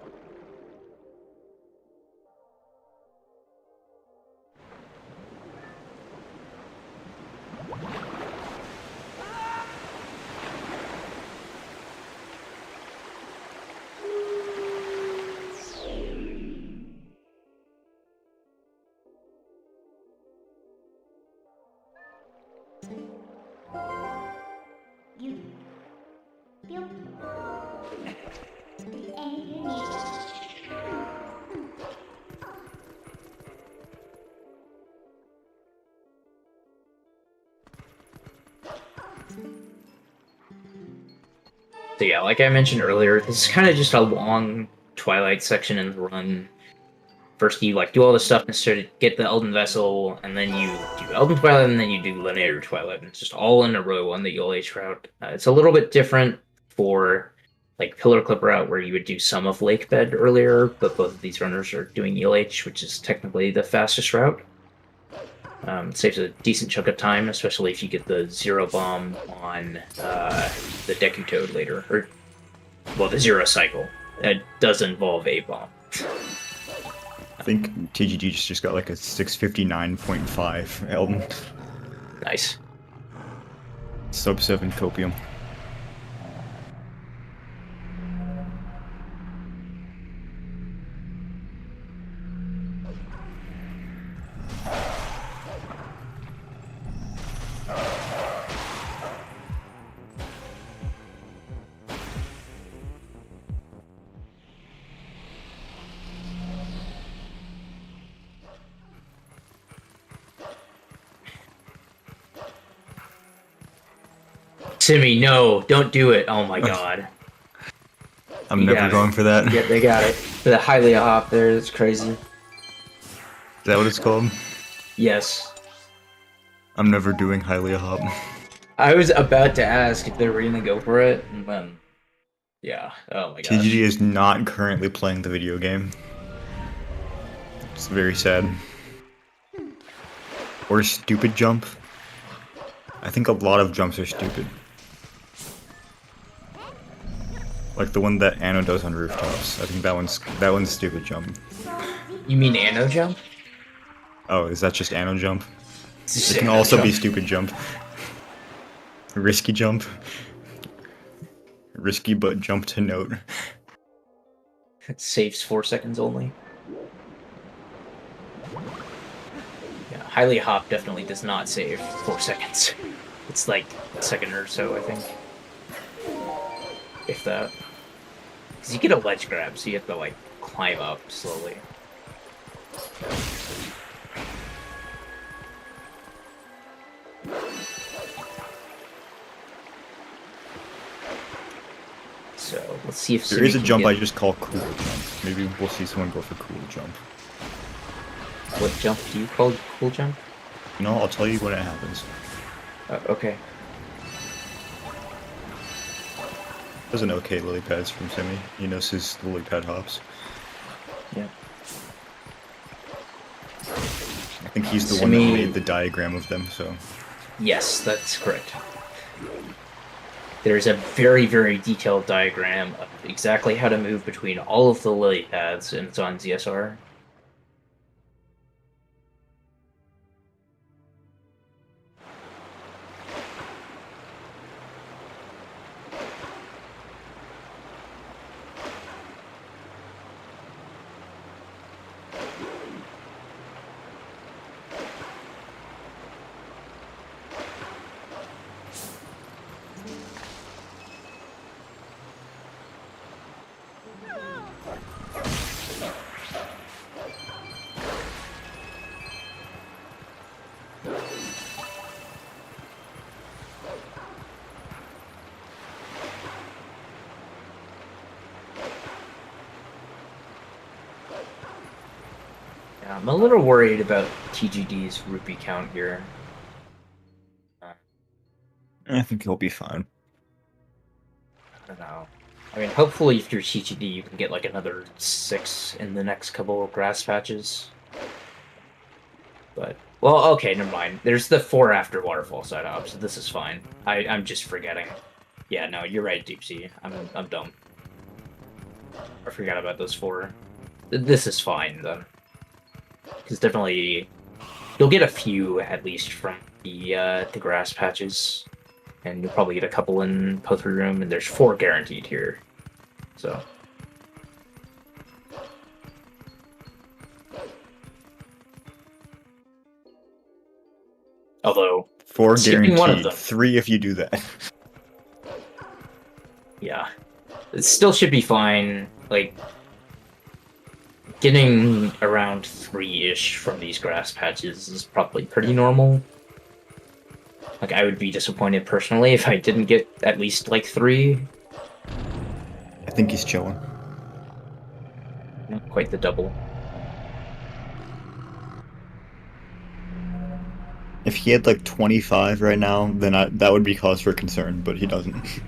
So yeah, like I mentioned earlier, this is kind of just a long Twilight section in the run. First, you like do all this stuff necessary to get the Elden Vessel, and then you do Elden Twilight, and then you do Linear Twilight. And it's just all in a row on the ELH route. It's a little bit different for like Pillar Clip route, where you would do some of Lake Bed earlier, but both of these runners are doing ELH, which is technically the fastest route. It saves a decent chunk of time, especially if you get the Zero Bomb on the Deku Toad later. Or, well, the Zero Cycle. It does involve a bomb. I think TGD just got like a 659.5 Elden. Nice. Sub 7 Copium. Simi, no, don't do it. Oh my god. I'm never going for that. Yeah, they got it. For the Hylia hop there, it's crazy. Is that what it's called? Yes. I'm never doing Hylia Hop. I was about to ask if they were gonna go for it, and then... Yeah, oh my gosh. TGD is not currently playing the video game. It's very sad. Or Stupid Jump. I think a lot of jumps are stupid. Like the one that Anno does on rooftops. I think that one's stupid jump. You mean Anno jump? Oh, is that just Anno jump? It's It can Anno also be jump. stupid jump. Risky jump. Risky but jump to note. It saves 4 seconds only. Yeah, highly hop definitely does not save 4 seconds. It's like a second or so, I think. If that. Because you get a ledge grab, so you have to like climb up slowly. So let's see if There is a jump I just call cool jump. Maybe we'll see someone go for cool jump. What jump do you call cool jump? No, I'll tell you when it happens. Okay. There's an okay lily pads from Simi. He knows his lily pad hops. Yeah. I think he's the one that made the diagram of them, so... Yes, that's correct. There's a very, very detailed diagram of exactly how to move between all of the lily pads, and it's on ZSR. Yeah, I'm a little worried about TGD's rupee count here. I think he'll be fine. I don't know. I mean, hopefully if you're TGD, you can get like another 6 in the next couple of grass patches. But, well, okay, never mind. There's the 4 after waterfall side op, so this is fine. I'm just forgetting. Yeah, no, you're right, Deepsea. I'm dumb. I forgot about those 4. This is fine, then. Because definitely, you'll get a few, at least, from the grass patches. And you'll probably get a couple in Poetry Room, and there's 4 guaranteed here. So. Although, 4 guaranteed. One of them, 3 if you do that. Yeah. It still should be fine. Like, getting around 3-ish from these grass patches is probably pretty normal. Like, I would be disappointed personally if I didn't get at least, like, 3. I think he's chilling. Not quite the double. If he had, like, 25 right now, then that would be cause for concern, but he doesn't.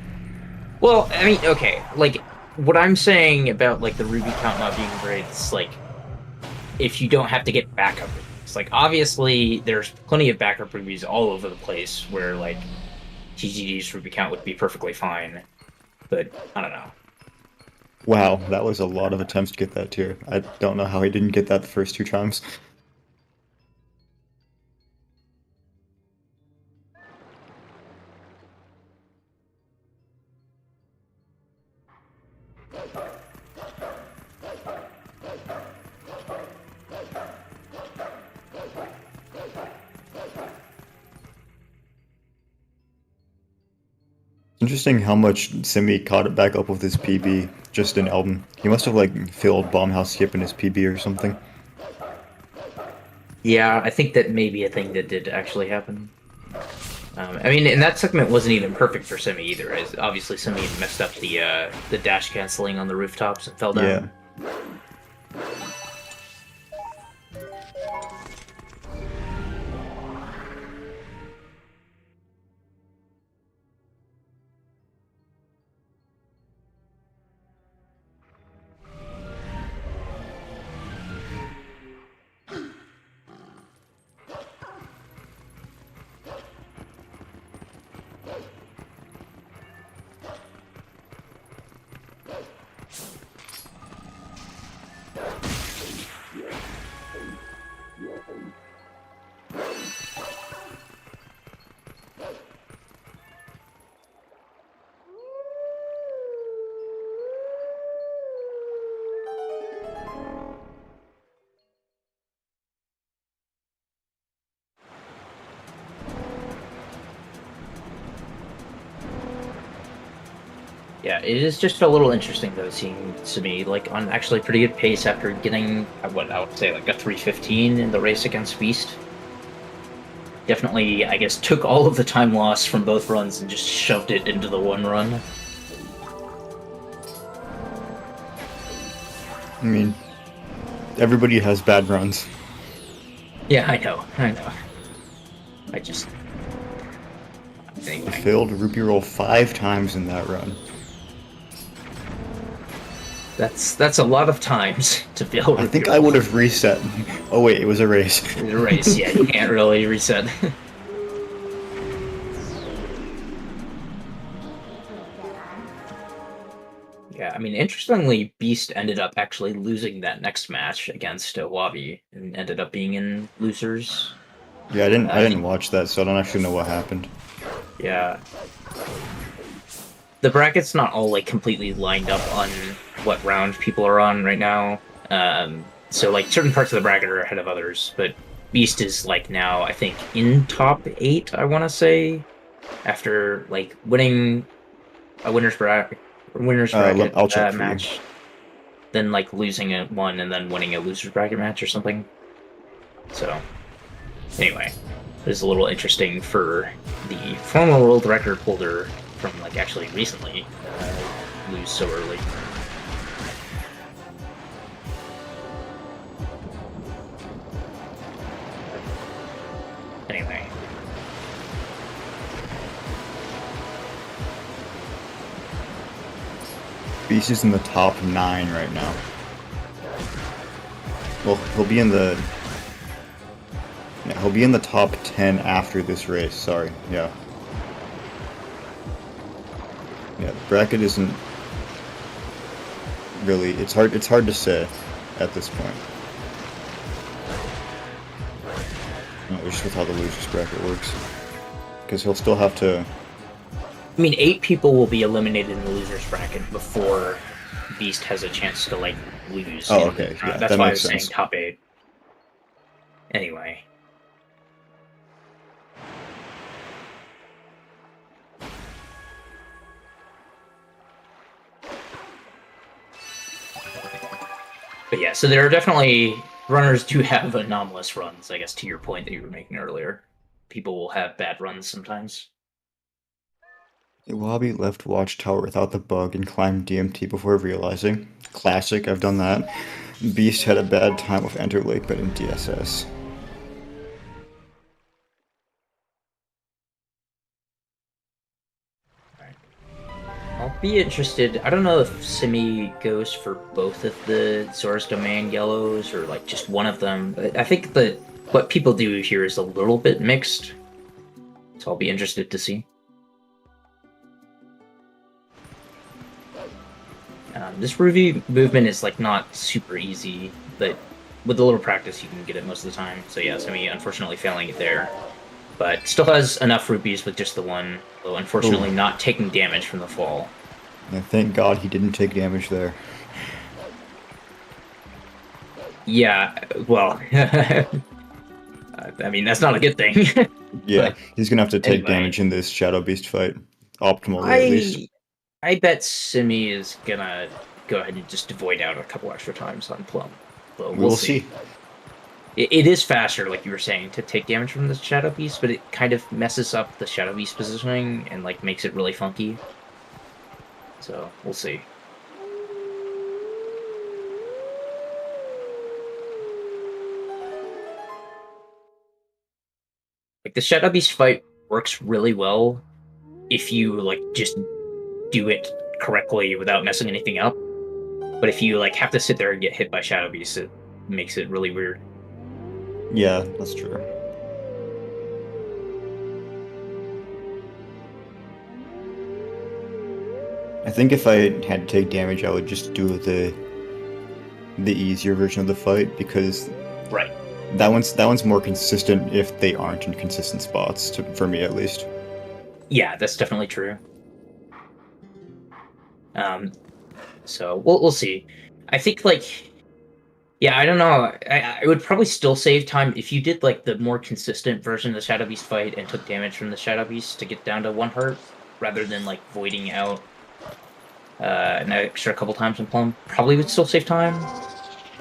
Well, I mean, okay, like, what I'm saying about, like, the ruby count not being great is, like, if you don't have to get backup rubies. Like, obviously, there's plenty of backup rubies all over the place where, like, TGD's ruby count would be perfectly fine. But, I don't know. Wow, that was a lot of attempts to get that tier. I don't know how he didn't get that the first 2 times. Interesting how much Simi caught it back up with his PB just in Elben. He must have like filled Bombhouse Skip in his PB or something. Yeah, I think that may be a thing that did actually happen. I mean, and that segment wasn't even perfect for Simi either. As obviously, Simi messed up the dash canceling on the rooftops and fell down. Yeah. Yeah, it is just a little interesting though, seeing Simi like on actually pretty good pace after getting what I would say like a 3:15 in the race against Beast. Definitely, I guess, took all of the time lost from both runs and just shoved it into the one run. I mean, everybody has bad runs. Yeah, I know. I just... Anyway. I failed rupee roll 5 times in that run. That's a lot of times to fail. I think I would have reset. Oh wait, it was a race. It was a race, yeah, you can't really reset. Yeah, I mean, interestingly, Beast ended up actually losing that next match against Wabi, and ended up being in losers. Yeah, I didn't watch that, so I don't actually know what happened. Yeah. The bracket's not all, like, completely lined up on what round people are on right now. So, like, certain parts of the bracket are ahead of others, but Beast is, like, now, I think, in top 8, I want to say, after, like, winning a winner's bracket I'll check for match, you. then, like, losing one and then winning a loser's bracket match or something. So, anyway, it was a little interesting for the former world record holder from, like, actually recently lose so early. Anyway. Beast is in the top 9 right now. Well, he'll be in the... Yeah, he'll be in the top 10 after this race, sorry, yeah. Yeah, the bracket isn't really... It's hard to say at this point. No, just with how the losers bracket works. Because he'll still have to... I mean, 8 people will be eliminated in the losers bracket before Beast has a chance to, like, lose. Oh, okay, yeah, that's that why I makes was saying sense. top 8. Anyway. But yeah, so there are definitely... Runners do have anomalous runs, I guess, to your point that you were making earlier. People will have bad runs sometimes. Wabi left Watchtower without the bug and climbed DMT before realizing. Classic, I've done that. Beast had a bad time with Enter Lake, but in DSS. I'll be interested. I don't know if Simi goes for both of the Zora's Domain yellows or like just one of them. I think that what people do here is a little bit mixed. So I'll be interested to see. This review movement is like not super easy, but with a little practice you can get it most of the time. So yeah, Simi unfortunately failing it there. But still has enough rupees with just the one, though unfortunately not taking damage from the fall. And thank God he didn't take damage there. Yeah, well, I mean, that's not a good thing. Yeah, But he's gonna have to take anyway. damage in this Shadow Beast fight. Optimally, at least. I bet Simi is gonna go ahead and just void out a couple extra times on Plum. But we'll see. It is faster, like you were saying, to take damage from the Shadow Beast, but it kind of messes up the Shadow Beast positioning and like makes it really funky. So we'll see. Like the Shadow Beast fight works really well if you like just do it correctly without messing anything up. But if you like have to sit there and get hit by Shadow Beast, it makes it really weird. Yeah, that's true. I think if I had to take damage, I would just do the easier version of the fight because Right. that one's more consistent if they aren't in consistent spots, for me at least. Yeah, that's definitely true. So we'll see. I think like, yeah, I don't know. I would probably still save time if you did like the more consistent version of the Shadow Beast fight and took damage from the Shadow Beast to get down to 1 heart, rather than like voiding out an extra couple times on Plum, probably would still save time,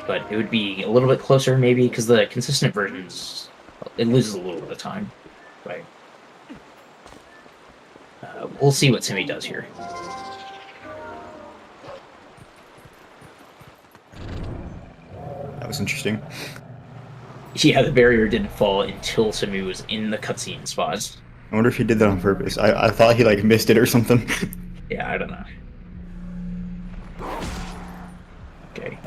but it would be a little bit closer maybe, because the consistent versions, it loses a little bit of time. Right. We'll see what Simi does here. That was interesting. Yeah, the barrier didn't fall until Simi was in the cutscene spot. I wonder if he did that on purpose. I thought he like missed it or something. Yeah, I don't know. Okay.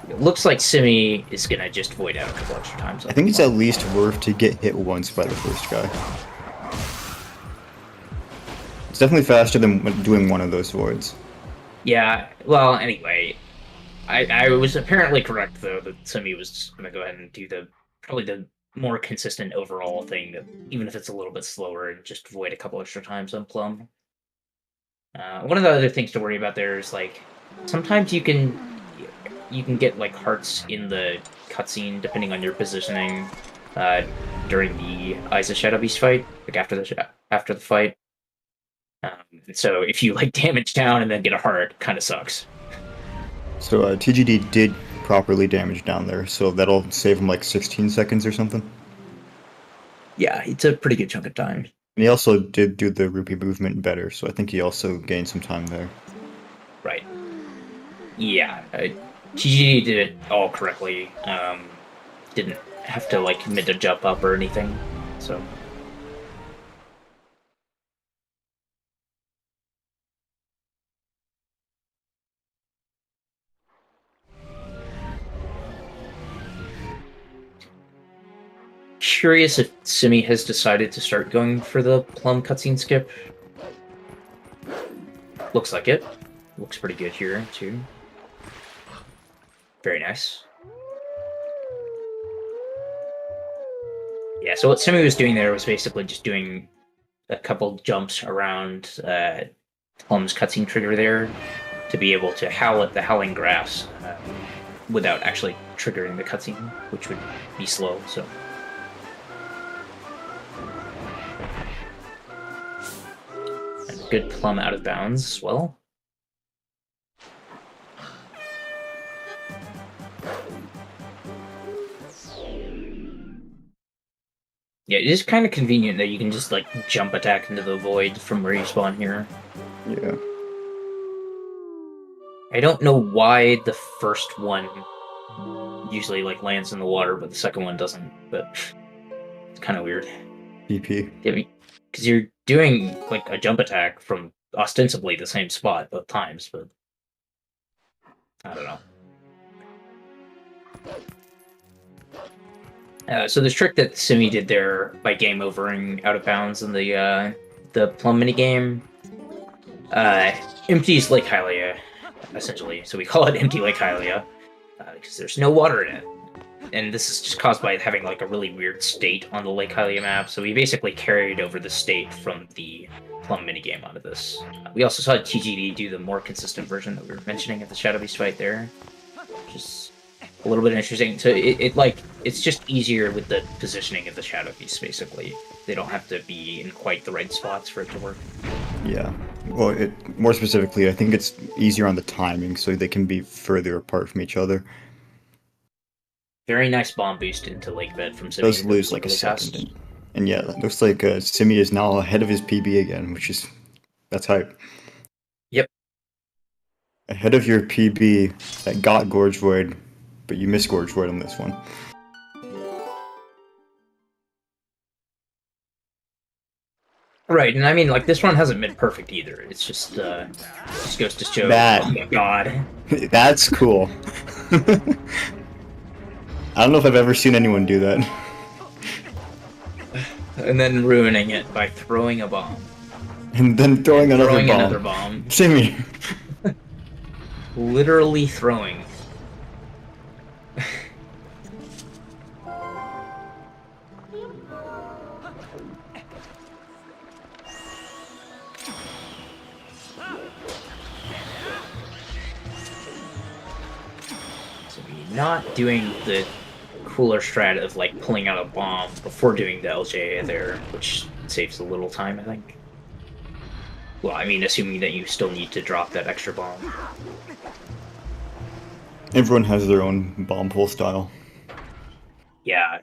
It looks like Simi is gonna just void out a couple extra times. I think it's at least worth to get hit once by the first guy. It's definitely faster than doing one of those voids. Yeah, well, anyway, I was apparently correct, though, that Simi was just going to go ahead and do probably the more consistent overall thing, that even if it's a little bit slower, and just void a couple extra times on Plum. One of the other things to worry about there is, like, sometimes you can get, like, hearts in the cutscene, depending on your positioning, during the Eyes of Shadow Beast fight, like, after the fight. So if you, like, damage down and then get a heart, it kind of sucks. So TGD did properly damage down there, so that'll save him like 16 seconds or something. Yeah, it's a pretty good chunk of time. And he also did do the rupee movement better, so I think he also gained some time there. Right. Yeah, TGD did it all correctly. Didn't have to, like, mid to jump up or anything, so... Curious if Simi has decided to start going for the Plum cutscene skip. Looks like it. Looks pretty good here, too. Very nice. Yeah, so what Simi was doing there was basically just doing a couple jumps around Plum's cutscene trigger there to be able to howl at the howling grass without actually triggering the cutscene, which would be slow, so... Good Plum out of bounds as well. Yeah, it is kind of convenient that you can just, like, jump attack into the void from where you spawn here. Yeah. I don't know why the first one usually, like, lands in the water, but the second one doesn't, but it's kind of weird. PP. Yeah, because you're doing, like, a jump attack from ostensibly the same spot both times, but I don't know. So this trick that Simi did there by game overing out of bounds in the Plum minigame empties Lake Hylia, essentially. So we call it Empty Lake Hylia because there's no water in it. And this is just caused by having, like, a really weird state on the Lake Hylia map, so we basically carried over the state from the Plum minigame onto this. We also saw TGD do the more consistent version that we were mentioning at the Shadow Beast fight there, which is a little bit interesting. So it's just easier with the positioning of the Shadow Beasts, basically. They don't have to be in quite the right spots for it to work. Yeah. Well, more specifically, I think it's easier on the timing, so they can be further apart from each other. Very nice bomb boost into Lake Bed from Simi. Does lose like a second. And yeah, it looks like Simi is now ahead of his PB again, that's hype. Yep. Ahead of your PB that got Gorge Void, but you missed Gorge Void on this one. Right, and I mean, like, this one hasn't been perfect either. It's just goes to show. That, oh my god. That's cool. I don't know if I've ever seen anyone do that. And then ruining it by throwing a bomb. And then throwing another bomb. Simi. Literally throwing. So we're not doing the cooler strat of, like, pulling out a bomb before doing the LJ there, which saves a little time, I think. Well, I mean, assuming that you still need to drop that extra bomb. Everyone has their own bomb pull style. Yeah.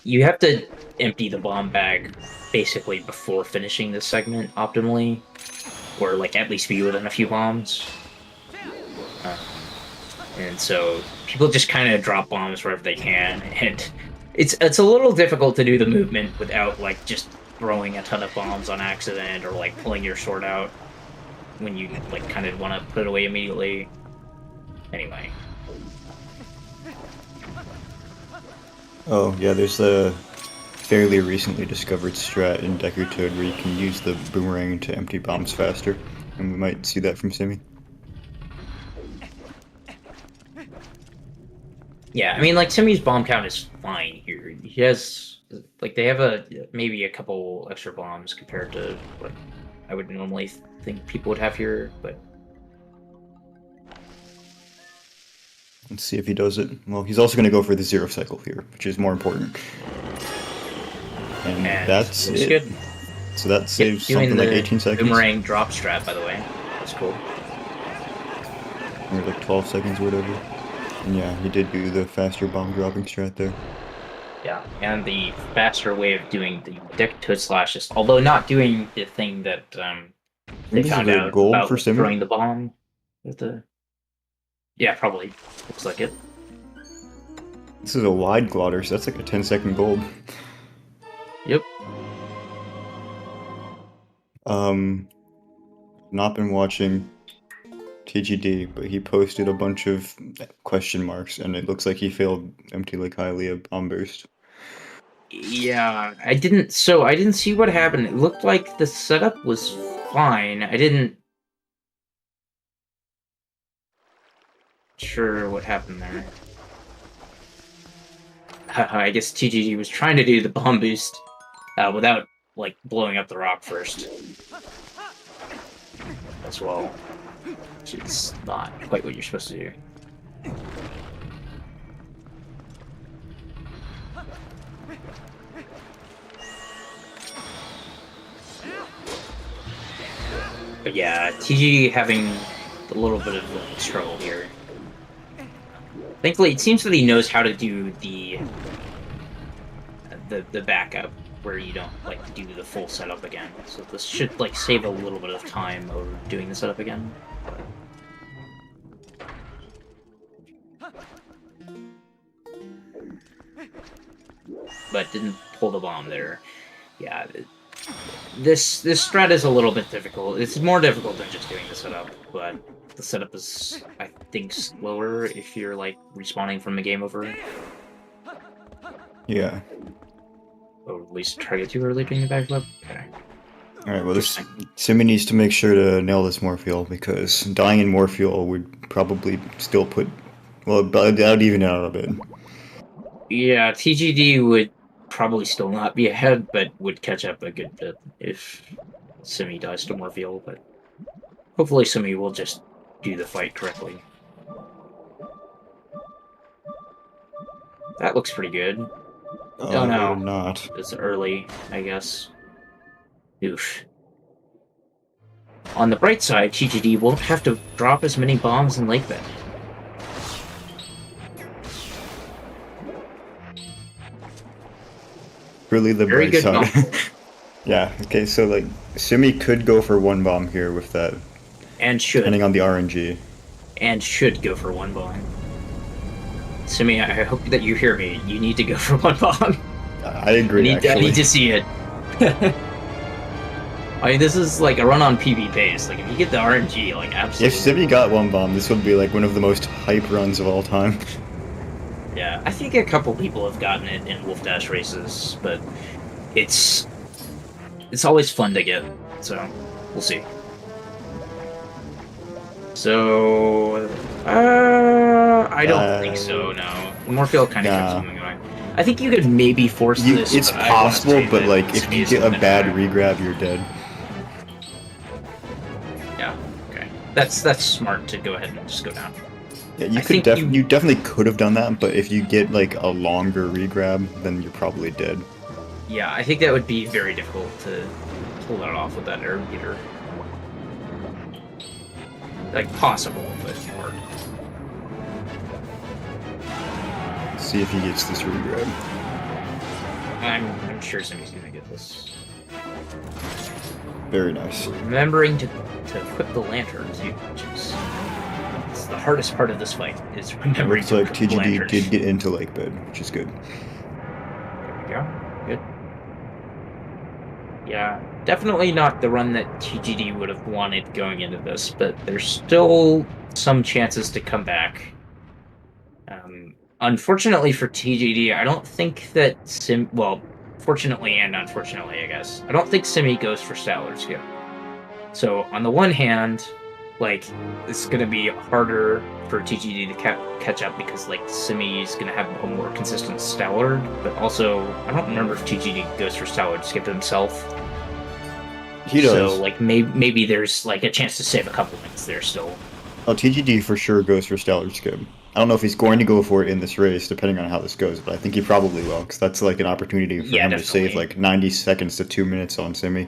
You have to empty the bomb bag basically before finishing this segment optimally. Or, like, at least be within a few bombs. And so people just kind of drop bombs wherever they can, and it's a little difficult to do the movement without, like, just throwing a ton of bombs on accident or, like, pulling your sword out when you, like, kind of want to put it away immediately. Anyway. Oh, yeah, there's a fairly recently discovered strat in Deku Toad where you can use the boomerang to empty bombs faster, and we might see that from Simi. Yeah, I mean, like, Simi's bomb count is fine here. He has, like, they have maybe a couple extra bombs compared to what I would normally think people would have here, but... Let's see if he does it. Well, he's also going to go for the 0 cycle here, which is more important. And that's it. Good. So that saves something like 18 seconds. Boomerang drop strat, by the way. That's cool. Or like 12 seconds or whatever. And yeah, he did do the faster bomb dropping strat there. Yeah, and the faster way of doing the deck to slashes, although not doing the thing that they found out gold about for Simi? throwing the bomb with the... Yeah, probably. Looks like it. This is a wide glotter, so that's like a 10-second gold. Yep. Not been watching TGD, but he posted a bunch of question marks, and it looks like he failed Empty Lake Hylia bomb burst. Yeah, I didn't see what happened. It looked like the setup was fine. I didn't... Sure what happened there. I guess TGD was trying to do the bomb boost without, like, blowing up the rock first. As well. Which is not quite what you're supposed to do. But yeah, TGD having a little bit of struggle here. Thankfully, it seems that he knows how to do the backup, where you don't, like, do the full setup again. So this should, like, save a little bit of time over doing the setup again. But didn't pull the bomb there. Yeah, this strat is a little bit difficult. It's more difficult than just doing the setup, but the setup is, I think, slower if you're, like, respawning from the game over. Yeah. Or at least try to get too early during the backflip. Okay. Alright, well, Simi needs to make sure to nail this Morpheal, because dying in Morpheal would probably still put... Well, that would even it out a bit. Yeah, TGD would probably still not be ahead, but would catch up a good bit if Simi dies to Morpheal, but hopefully Simi will just do the fight correctly. That looks pretty good. Oh no, not. It's early, I guess. Oof. On the bright side, TGD won't have to drop as many bombs in Lake Bend. Really the Very bright good side. Yeah, okay, so, like, Simi could go for one bomb here with that. And should. Depending on the RNG. And should go for one bomb. Simi, I hope that you hear me. You need to go for one bomb. I agree, I need to see it. I mean, this is like a run on PB pace. Like, if you get the RNG, like, absolutely. If Simi got one bomb, this would be, like, one of the most hype runs of all time. Yeah, I think a couple people have gotten it in Wolfdash races, but it's always fun to get, so we'll see. So, I don't think so, no. Morpheal kind of kept something going. I think you could maybe force this. It's possible, but, like, if you get a bad regrab, you're dead. Yeah, okay. That's smart to go ahead and just go down. Yeah, you definitely could have done that, but if you get, like, a longer regrab, then you're probably dead. Yeah, I think that would be very difficult to pull that off with that air beater. like possible, but hard. See if he gets this regrab. I'm sure Simi's gonna get this. Very nice. Remembering to equip the lantern too, which is it's the hardest part of this fight. Is remembering Looks to like equip the TGD lantern. did get into lake bed, which is good. There we go. Good. Yeah, definitely not the run that TGD would have wanted going into this, but there's still some chances to come back. Unfortunately for TGD, I don't think that fortunately and unfortunately, I guess, I don't think Simi goes for Stallard Skip. So on the one hand, like, it's gonna be harder for TGD to catch up because like Simi's gonna have a more consistent Stallard, but also I don't remember if TGD goes for Stallard Skip himself. He does. So like maybe there's like a chance to save a couple minutes there still. Oh, TGD for sure goes for Stallard Skip. I don't know if he's going to go for it in this race, depending on how this goes, but I think he probably will, because that's like an opportunity for him definitely. to save like 90 seconds to 2 minutes on Simi.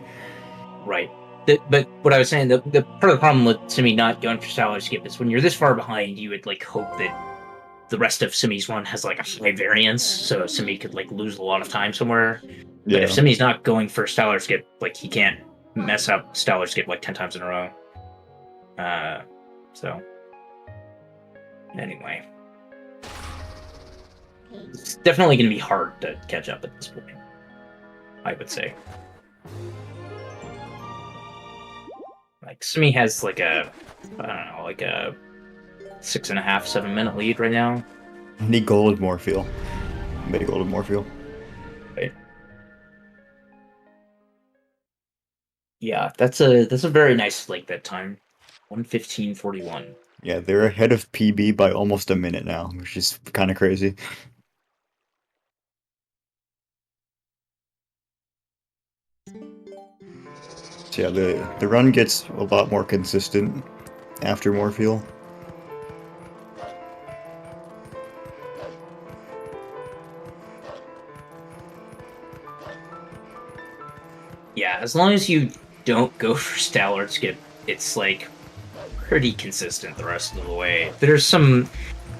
Right. But what I was saying, the part of the problem with Simi not going for Stallard Skip is when you're this far behind, you would like hope that the rest of Simi's run has like a high variance, so Simi could like lose a lot of time somewhere. But if Simi's not going for Stallard Skip, like he can't mess up Stallard Skip like 10 times in a row. So anyway, it's definitely going to be hard to catch up at this point, I would say. Like Simi has like a, I don't know, like a 6.5, 7 minute lead right now. I need gold and Morpheal. Maybe gold and Morpheal. Right. Yeah, that's a very nice lake that time. 1:15:41. Yeah, they're ahead of PB by almost a minute now, which is kind of crazy. So yeah, the run gets a lot more consistent after Morpheal. Yeah, as long as you don't go for Stallard Skip, it's like pretty consistent the rest of the way. There's some,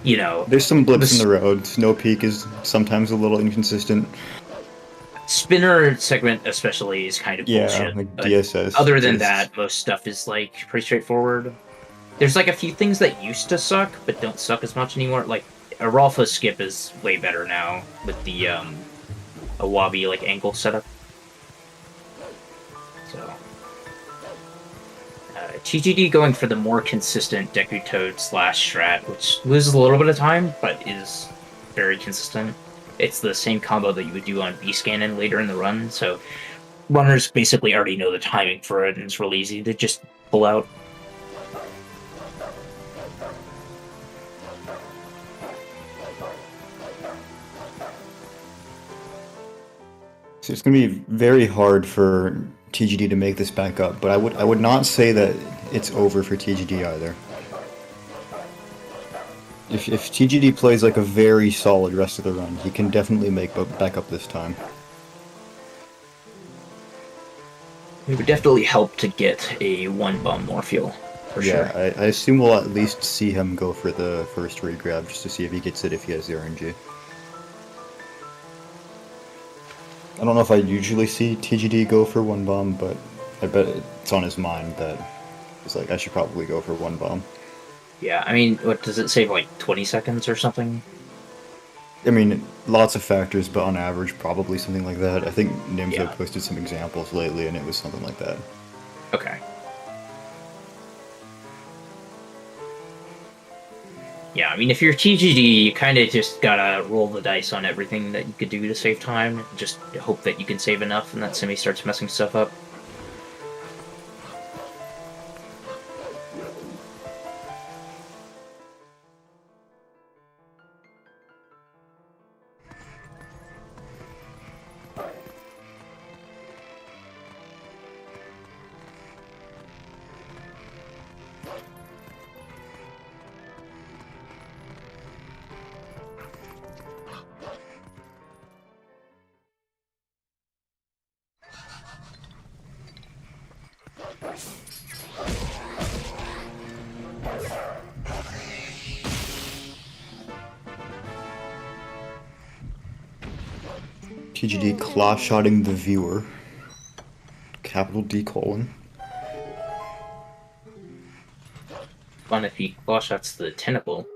you know... There's some blips in the road. Snow Peak is sometimes a little inconsistent. Spinner segment especially is kind of bullshit. Like DSS. Other than that, most stuff is like pretty straightforward. There's like a few things that used to suck, but don't suck as much anymore. Like Aralfa Skip is way better now with the Awabi like ankle setup. So TGD going for the more consistent Deku Toad / strat, which loses a little bit of time, but is very consistent. It's the same combo that you would do on B-Scannon later in the run, so runners basically already know the timing for it, and it's really easy to just pull out. So it's going to be very hard for TGD to make this back up, but I would not say that it's over for TGD either. If TGD plays like a very solid rest of the run, he can definitely make back up this time. It would definitely help to get a one-bomb Morpheal, for sure. Yeah, I assume we'll at least see him go for the first regrab, just to see if he gets it if he has the RNG. I don't know if I usually see TGD go for one bomb, but I bet it's on his mind that it's like, I should probably go for one bomb. Yeah, I mean, what does it save, like 20 seconds or something? I mean, lots of factors, but on average, probably something like that. I think Nimzo Yeah. posted some examples lately, and it was something like that. Okay. Yeah, I mean, if you're TGD, you kind of just gotta roll the dice on everything that you could do to save time. Just hope that you can save enough and that Simi starts messing stuff up. TGD claw-shotting the viewer. Capital D colon. Fun if he claw shots the tentacle.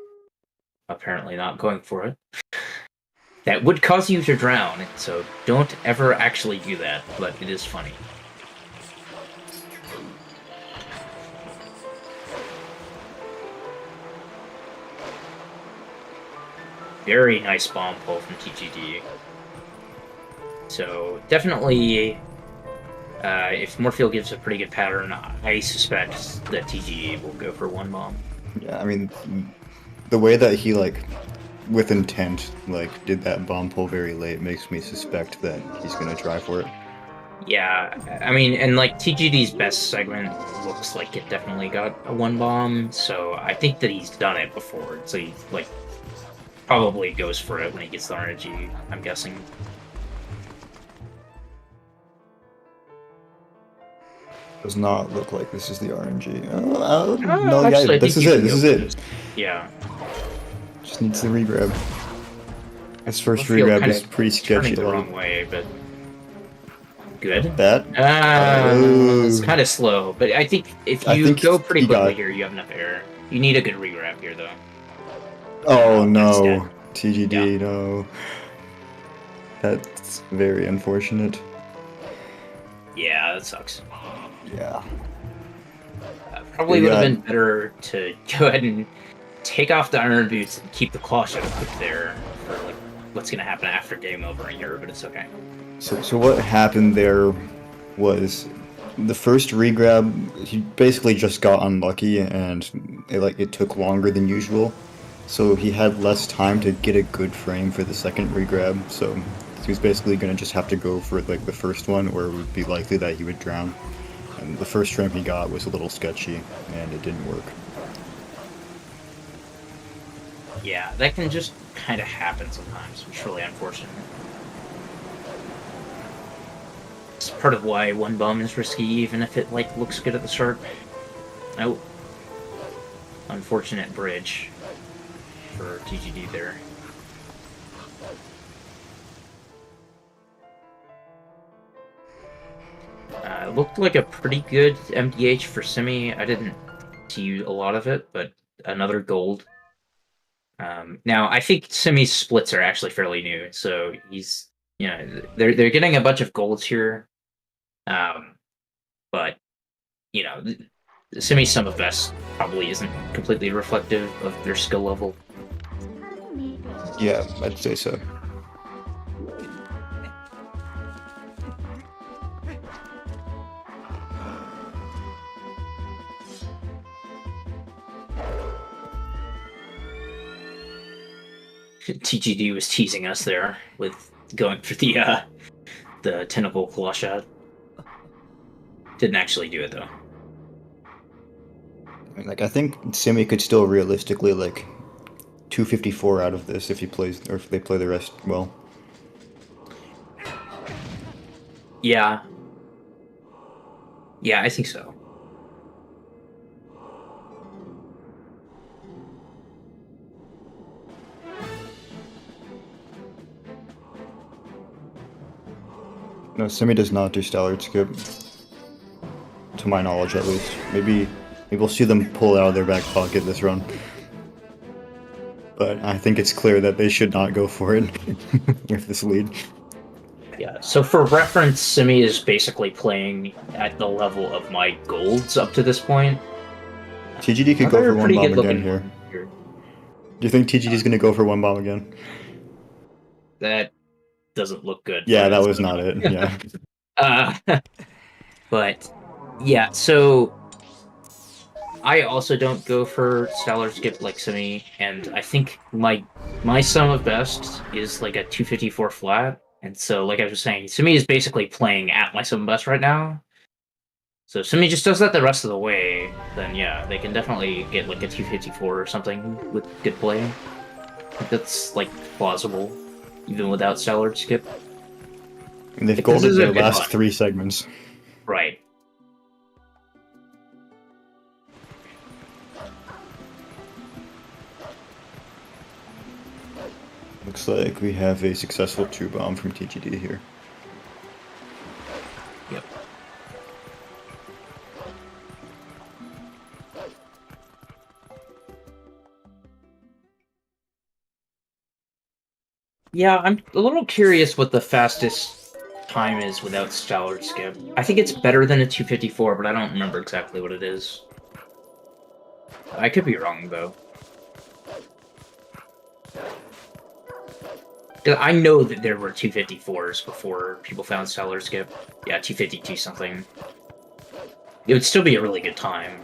Apparently not going for it. That would cause you to drown, so don't ever actually do that, but it is funny. Very nice bomb pull from TGD. So definitely, if Morpheal gives a pretty good pattern, I suspect that TGD will go for one bomb. Yeah, I mean, the way that he, like, with intent, like, did that bomb pull very late makes me suspect that he's gonna try for it. Yeah, I mean, and like TGD's best segment looks like it definitely got a one bomb, so I think that he's done it before, so he, like, probably goes for it when he gets the RNG, I'm guessing. Does not look like this is the RNG. No, actually, yeah, this is it. This is it. Yeah. Just needs the regrab. His first Morpheal regrab kind is of pretty sketchy. turning the wrong way, but good. That? It's kind of slow, but I think if you go pretty quickly here, you have enough air. You need a good regrab here, though. Oh no, instead. TGD, no. That's very unfortunate. Yeah, that sucks. Yeah. Probably would have been better to go ahead and take off the iron boots and keep the claw shot equipped there for like what's gonna happen after game over here, but it's okay. So what happened there was the first regrab, he basically just got unlucky and it took longer than usual. So he had less time to get a good frame for the second regrab, so he was basically gonna just have to go for like the first one, or it would be likely that he would drown. And the first frame he got was a little sketchy, and it didn't work. Yeah, that can just kind of happen sometimes, which is really unfortunate. It's part of why one bomb is risky, even if it like looks good at the start. Oh, unfortunate bridge for TGD there. It looked like a pretty good MDH for Simi. I didn't see a lot of it, but another gold. Now, I think Simi's splits are actually fairly new, so he's, you know, they're getting a bunch of golds here. But, you know, Simi's sum of best probably isn't completely reflective of their skill level. Yeah, I'd say so. TGD was teasing us there with going for the tentacle claw shot. Didn't actually do it though. Like, I think Simi could still realistically, like, 254 out of this if he plays, or if they play the rest well. Yeah. Yeah, I think so. No, Simi does not do Stallard skip. To my knowledge, at least. Maybe we'll see them pull out of their back pocket this run. But I think it's clear that they should not go for it with this lead. Yeah, so for reference, Simi is basically playing at the level of my golds up to this point. TGD could go for one bomb again here. Do you think TGD's gonna go for one bomb again? That doesn't look good. Yeah, that was not it. Yeah. But yeah, so I also don't go for Stellar Skip like Simi, and I think my sum of best is like a 254 flat. And so, like I was saying, Simi is basically playing at my sum of best right now. So if Simi just does that the rest of the way, then yeah, they can definitely get like a 254 or something with good play. I think that's like plausible, even without Stellar Skip. And they've golded their last 3 segments. Right. Looks like we have a successful 2-bomb from TGD here. Yep. Yeah, I'm a little curious what the fastest time is without Stellar Skip. I think it's better than a 254, but I don't remember exactly what it is. I could be wrong, though. I know that there were 254s before people found Stellar Skip. Yeah, 252 something. It would still be a really good time.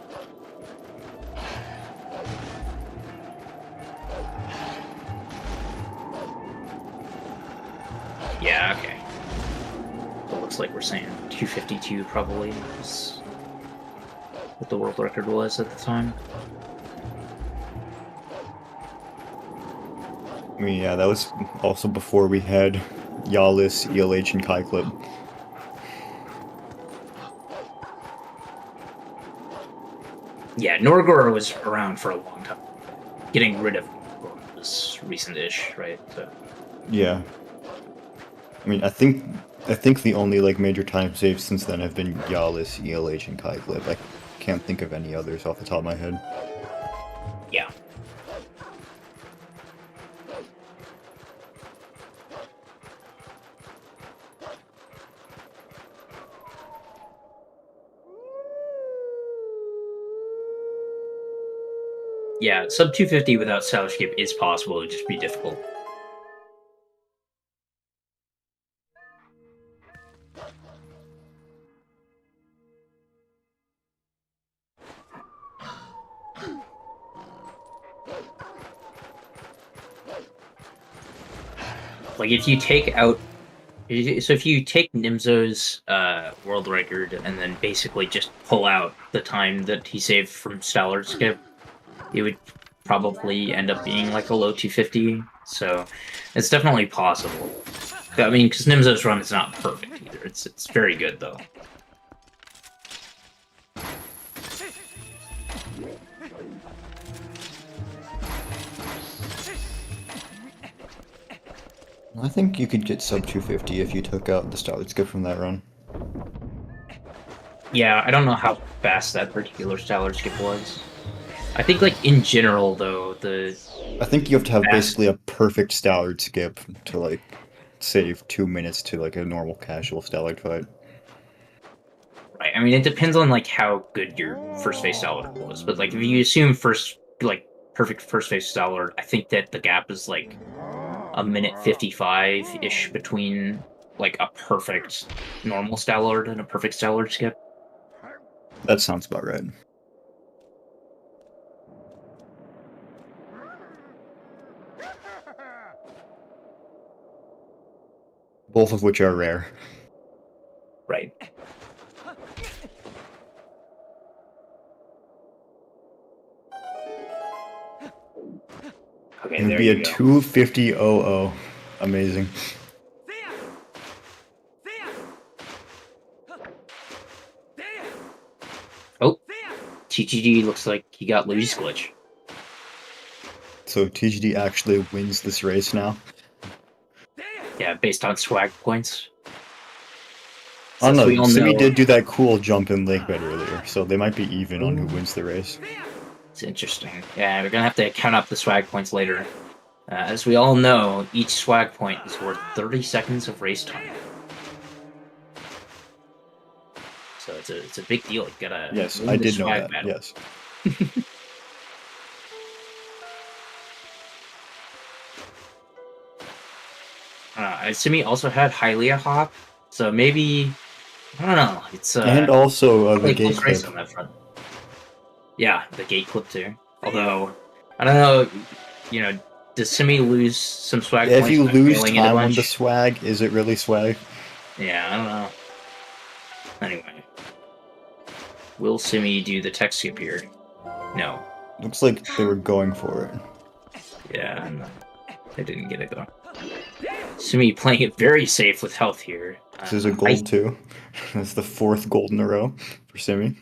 Yeah, okay. It looks like we're saying 252 probably is what the world record was at the time. I mean, yeah, that was also before we had Yalis, ELH, and Kai Clip. Yeah, Norgor was around for a long time. Getting rid of Norgor was recent-ish, right? So. Yeah. I mean, I think the only like major time saves since then have been Yalis, ELH, and Kai Clip. I can't think of any others off the top of my head. Yeah. Yeah, sub 250 without Stellar Skip is possible, it would just be difficult. Like, if you take out... So if you take Nimzo's world record and then basically just pull out the time that he saved from Stellar Skip, it would probably end up being like a low 250, so it's definitely possible. I mean, because Nimzo's run is not perfect either. It's very good, though. I think you could get sub 250 if you took out the Stellar Skip from that run. Yeah, I don't know how fast that particular Stellar Skip was. I think, like, in general, though, I think you have to have basically a perfect Stellar Skip to, like, save 2 minutes to, like, a normal casual Stellar fight. Right, I mean, it depends on, like, how good your first phase Stellar was, but, like, if you assume perfect first phase Stellar, I think that the gap is, like, a minute 55-ish between, like, a perfect normal Stellar and a perfect Stellar Skip. That sounds about right. Both of which are rare. Right. Okay, It would there be you a go. 250-00. Amazing. Oh, TGD looks like he got Luigi's glitch. So TGD actually wins this race now? Yeah, based on swag points. I don't Since know, we all Simi know- did do that cool jump in Lakebed earlier, so they might be even on who wins the race. It's interesting. Yeah, we're gonna have to count up the swag points later. As we all know, each swag point is worth 30 seconds of race time. So it's a big deal. You gotta Yes, win I the did know swag that, battle. yes. Simi also had Hylia Hop, so maybe I don't know. It's And also the probably gate close race clip. on that front. Yeah, the gate clip too. Although I don't know, you know, does Simi lose some swag Yeah, points? if you by lose failing it a time on bunch? the swag, is it really swag? Yeah, I don't know. Anyway, will Simi do the tech skip here? No. Looks like they were going for it. Yeah, I didn't get it though. Simi playing it very safe with health here. This is a gold too. That's the 4th gold in a row for Simi.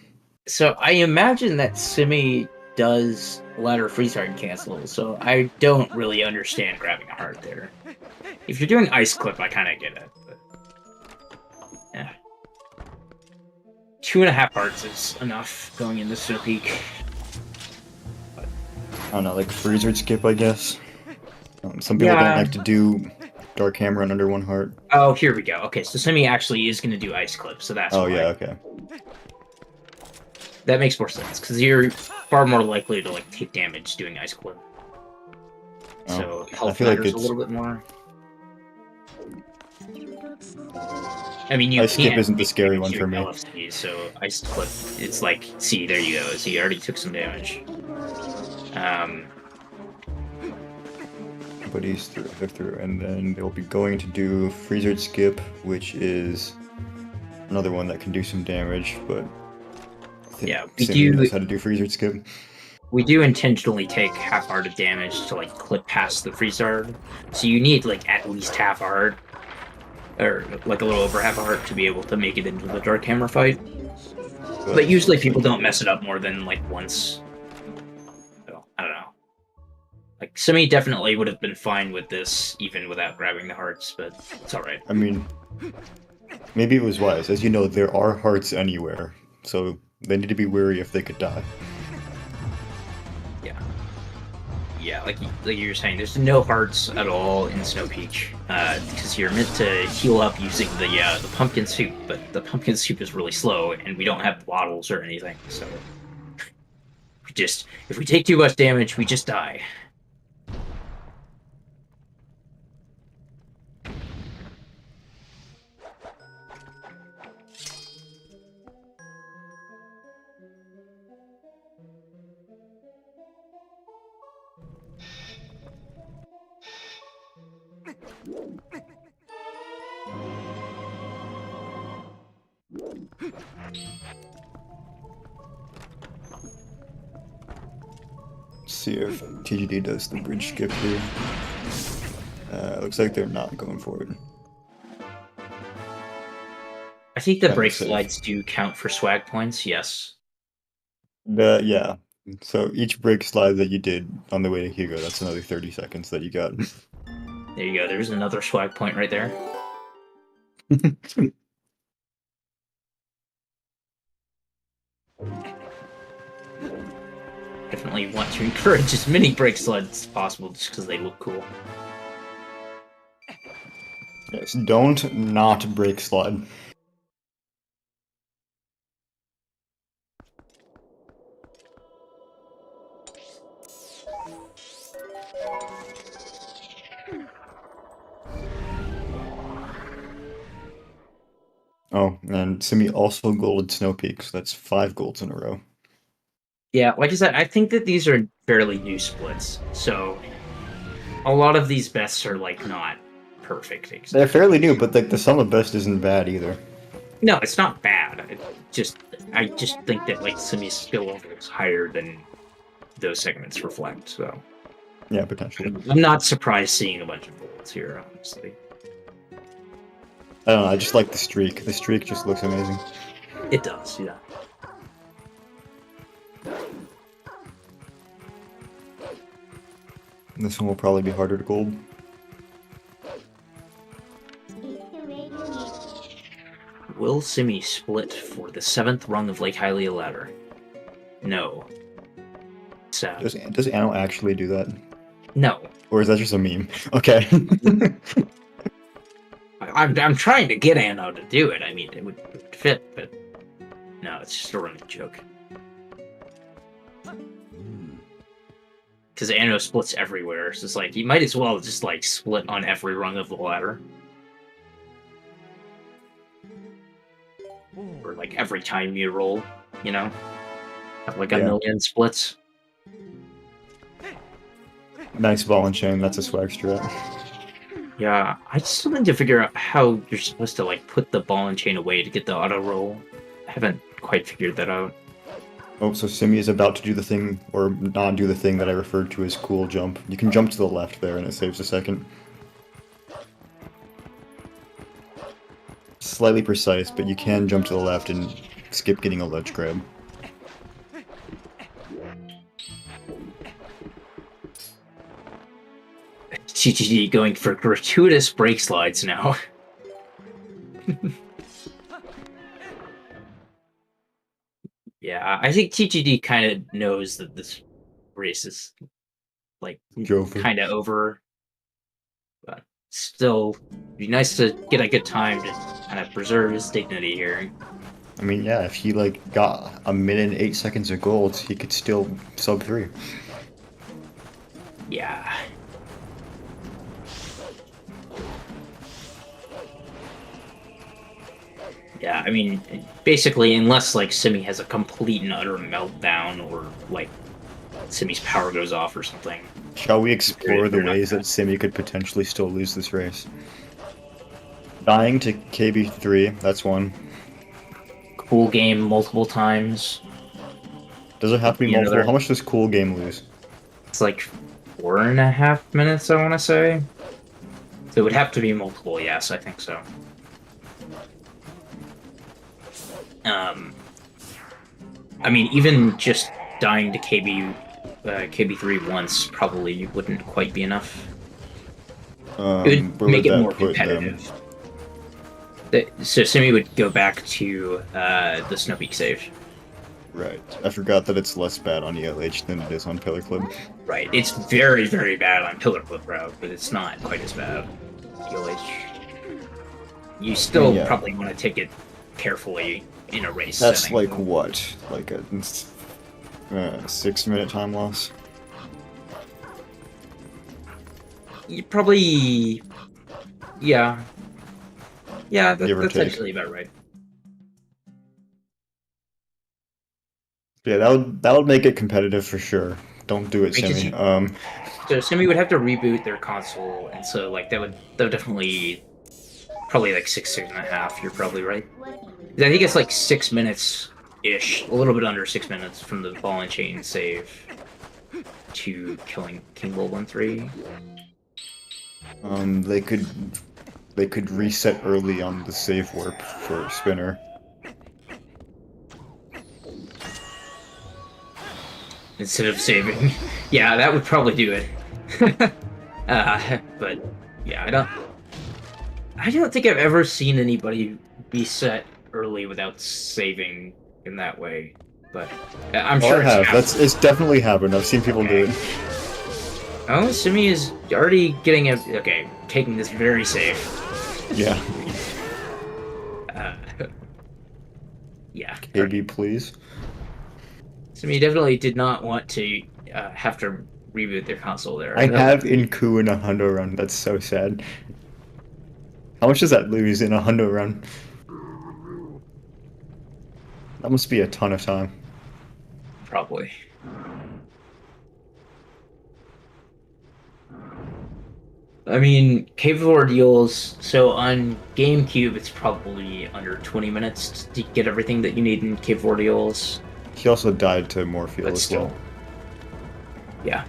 So I imagine that Simi does ladder freeze hard cancel, so I don't really understand grabbing a heart there. If you're doing ice clip, I kind of get it. But, yeah. 2.5 hearts is enough going into Snow Peak. I don't know, like freezer skip, I guess. Some people don't like to do Dark Hammer on under 1 heart. Oh, here we go. Okay, so Simi actually is going to do ice clip, so that's why. Yeah, okay. That makes more sense, because you're far more likely to like take damage doing ice clip. So health matters a little bit more. I mean, you ice skip isn't the scary one for me. LFC, so ice clip, it's like, see, there you go. So you already took some damage. But he's through, and then they'll be going to do freezer skip, which is another one that can do some damage, but yeah, Simi knows how to do freezer skip. We do intentionally take half heart of damage to like clip past the freeze hard, so you need like at least half a heart, or like a little over half a heart to be able to make it into the Dark Hammer fight. But usually people don't mess it up more than like once. So, I don't know. Like, Simi definitely would have been fine with this, even without grabbing the hearts, but it's alright. I mean, maybe it was wise. As you know, there are hearts anywhere, so they need to be wary if they could die. Yeah. Yeah, like you were saying, there's no hearts at all in Snow Peak, because you're meant to heal up using the pumpkin soup, but the pumpkin soup is really slow, and we don't have bottles or anything, so... if we take too much damage, we just die. Let's see if TGD does the bridge skip here. Looks like they're not going for it. I think the break slides do count for swag points, yes. Yeah. So each break slide that you did on the way to Hugo, that's another 30 seconds that you got. There you go, there's another swag point right there. Definitely want to encourage as many break slides as possible just because they look cool. Yes, don't not break slide. Oh, and Simi also golded Snow Peak, so that's 5 golds in a row. Yeah, like I said, I think that these are fairly new splits, so a lot of these bests are like not perfect. They're fairly new, but like the sum of best isn't bad either. No, it's not bad. I just think that like Simi's skill level is higher than those segments reflect. So yeah, potentially. I'm not surprised seeing a bunch of golds here, honestly. I don't know. I just like the streak. The streak just looks amazing. It does, yeah. This one will probably be harder to gold. Will Simi split for the 7th rung of Lake Hylia ladder? No. Sad. Does Anno actually do that? No. Or is that just a meme? Okay. I'm trying to get Anno to do it. I mean, it would fit, but no, it's just a running joke. Because Anno splits everywhere, so it's like, you might as well just, like, split on every rung of the ladder. Or, like, every time you roll, you know? Have, like, a million splits. Nice ball and chain, that's a swag strat. Yeah, I still need to figure out how you're supposed to, like, put the ball and chain away to get the auto roll. I haven't quite figured that out. Oh, so Simi is about to do the thing, or not do the thing that I referred to as cool jump. You can jump to the left there and it saves a second. Slightly precise, but you can jump to the left and skip getting a ledge grab. TTD going for gratuitous brake slides now. Yeah, I think TTD kind of knows that this race is like kind of over, but still, it'd be nice to get a good time to kind of preserve his dignity here. I mean, yeah, if he like got 1:08 of gold, he could still sub 3. Yeah. Yeah, I mean, basically, unless like Simi has a complete and utter meltdown, or like Simi's power goes off or something. Shall we explore the ways that Simi could potentially still lose this race? Dying to KB3, that's one. Cool game multiple times. Does it have to be multiple? How much does cool game lose? It's like 4.5 minutes, I want to say. So it would have to be multiple, yes, I think so. I mean, even just dying to KB3 once probably wouldn't quite be enough. It would make it more competitive. So Simi would go back to the Snow Peak save. Right. I forgot that it's less bad on ELH than it is on Pillar Clip. Right. It's very, very bad on Pillar Clip route, but it's not quite as bad. ELH. You still probably want to take it carefully in a race That's setting. like what? Like a 6-minute time loss? You probably... Yeah. Yeah, that's actually about right. Yeah, that would make it competitive for sure. Don't do it, Simi. So Simi would have to reboot their console, and so like that would definitely probably like 6.5. You're probably right. I think it's like 6 minutes ish, a little bit under 6 minutes from the ball and chain save to killing King Bull 1-3. They could reset early on the save warp for Spinner. Instead of saving. Yeah, that would probably do it. But yeah, I don't think I've ever seen anybody reset early without saving in that way. But I'm sure I have. It's definitely happened. I've seen people do it. Oh, Simi is already getting taking this very safe. Yeah. Yeah. KB, please. Simi definitely did not want to have to reboot their console there. I have Inku in a Hundo run. That's so sad. How much does that lose in a Hundo run? That must be a ton of time. Probably. I mean, Cave of Ordeals, so on GameCube, it's probably under 20 minutes to get everything that you need in Cave of Ordeals. He also died to Morpheal as well. Yeah.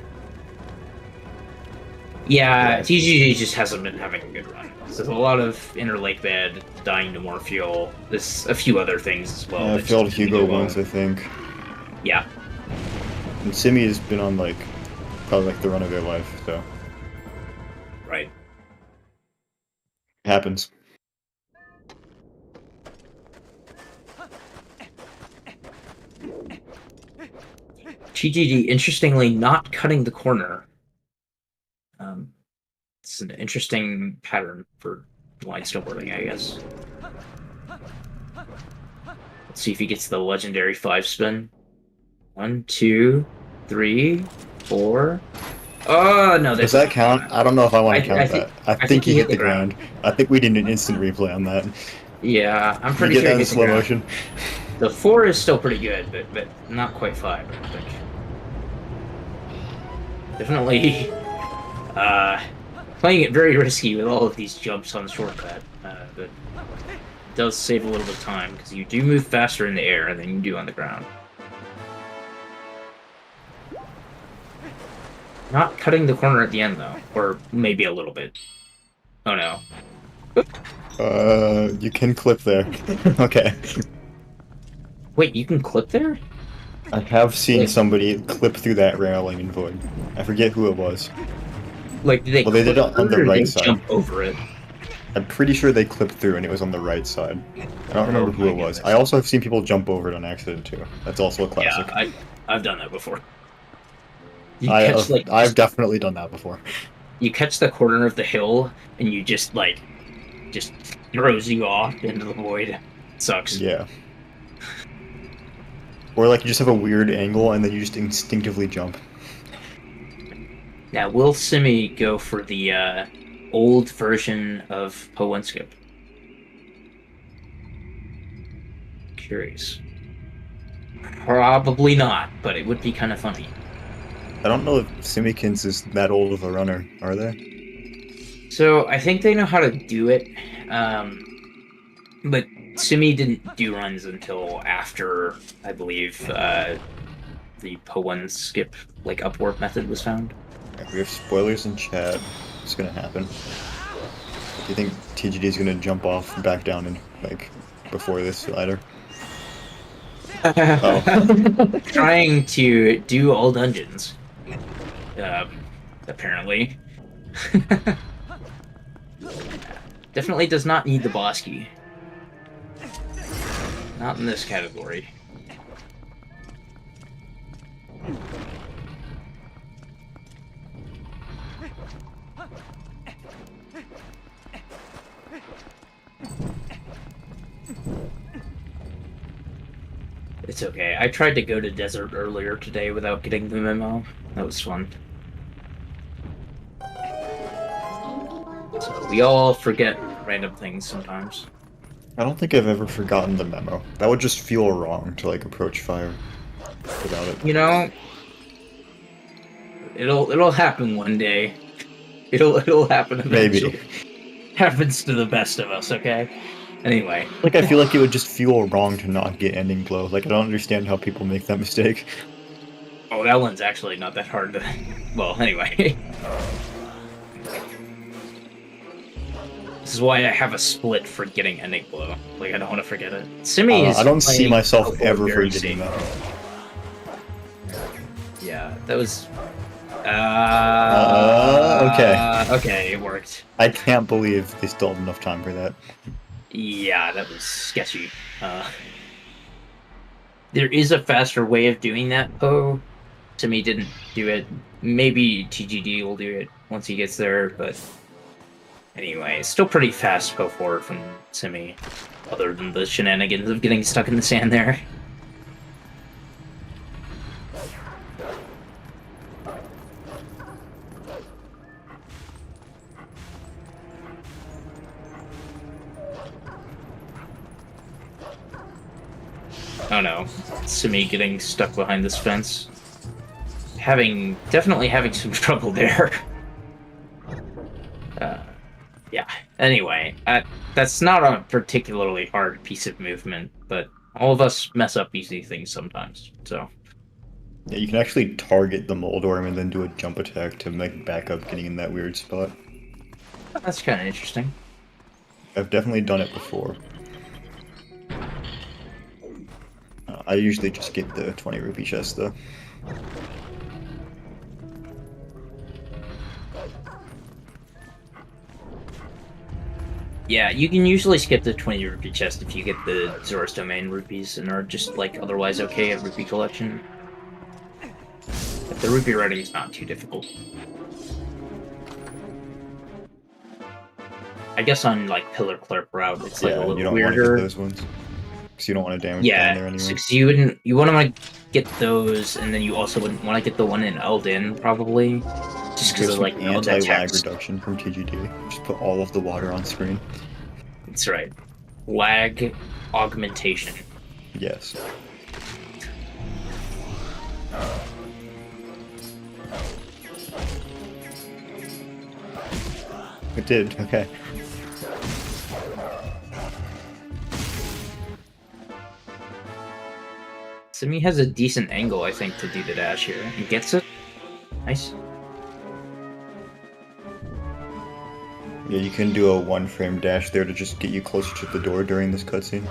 Yeah, TGG just hasn't been having a good run. So there's a lot of Inner Lake Bed, dying to Morpheal. There's a few other things as well. Yeah, I failed Hugo once, I think. Yeah. And Simi has been on, like, probably like the run of their life, so. Right. It happens. TGG, interestingly, not cutting the corner. It's an interesting pattern for line snowboarding, I guess. Let's see if he gets the legendary 5-spin. 1, 2, 3, 4. Oh, no. Does that count? I don't know if I want to count that. I think he hit the ground. I think we did an instant replay on that. Yeah, I'm pretty sure he hit that in slow motion. The 4 is still pretty good, but not quite 5, I don't think. Definitely playing it very risky with all of these jumps on shortcut, but it does save a little bit of time, because you do move faster in the air than you do on the ground. Not cutting the corner at the end, though. Or maybe a little bit. Oh, no. You can clip there. Okay. Wait, you can clip there? I have seen somebody clip through that railing in Void. I forget who it was. Like, did they Well, they did clip it on through the or did right they side. jump over it? I'm pretty sure they clipped through and it was on the right side. I don't remember who my it was. goodness. I also have seen people jump over it on accident too. That's also a classic. Yeah, I've done that before. You catch like I've definitely done that before. you catch the corner of the hill and you just throws you off into the void. It sucks. Yeah. Or like you just have a weird angle and then you just instinctively jump. Now, will Simi go for the old version of Poe and Skip? Curious. Probably not, but it would be kind of funny. I don't know if Simikins is that old of a runner, are they? So I think they know how to do it, but Simi didn't do runs until after, I believe, the Poe and Skip like upwarp method was found. We have spoilers in chat. What's gonna happen? Do you think TGD is gonna jump off and back down and like before this slider? Oh. Trying to do all dungeons. Apparently. Definitely does not need the boss key. Not in this category. It's okay. I tried to go to desert earlier today without getting the memo. That was fun. So we all forget random things sometimes. I don't think I've ever forgotten the memo. That would just feel wrong to like approach fire without it. You know, it'll happen one day. It'll happen eventually. Maybe. Happens to the best of us, okay? Anyway. Like I feel like it would just feel wrong to not get ending glow. Like I don't understand how people make that mistake. Oh, that one's actually not that hard to... Well, anyway. This is why I have a split for getting ending glow. Like, I don't want to forget it. Simi is I don't see playing myself Pokemon ever very forgetting safe. that. Yeah, that was... Okay. Okay, it worked. I can't believe they still had enough time for that. Yeah, that was sketchy. There is a faster way of doing that, Poe. Simi didn't do it. Maybe TGD will do it once he gets there, but... Anyway, still pretty fast Poe forward from Simi, other than the shenanigans of getting stuck in the sand there. Oh no, Simi getting stuck behind this fence. Definitely having some trouble there. Yeah, anyway, that's not a particularly hard piece of movement, but all of us mess up easy things sometimes, so... Yeah, you can actually target the Moldorm and then do a jump attack to make back up getting in that weird spot. That's kind of interesting. I've definitely done it before. I usually just get the 20 rupee chest though. Yeah, you can usually skip the 20 rupee chest if you get the Zora's Domain rupees and are just, like, otherwise okay at rupee collection. But the rupee writing is not too difficult. I guess on, like, Pillar Clerk route, it's, like, a little you don't weirder. want to get those ones. Because you don't want to damage down there anyway. So you wouldn't want to get those, and then you also wouldn't want to get the one in Eldin, probably. Just because of, like, anti-lag reduction from TGD. Just put all of the water on screen. That's right. Lag augmentation. Yes. It did, okay. Simi has a decent angle, I think, to do the dash here. He gets it. Nice. Yeah, you can do a one-frame dash there to just get you closer to the door during this cutscene.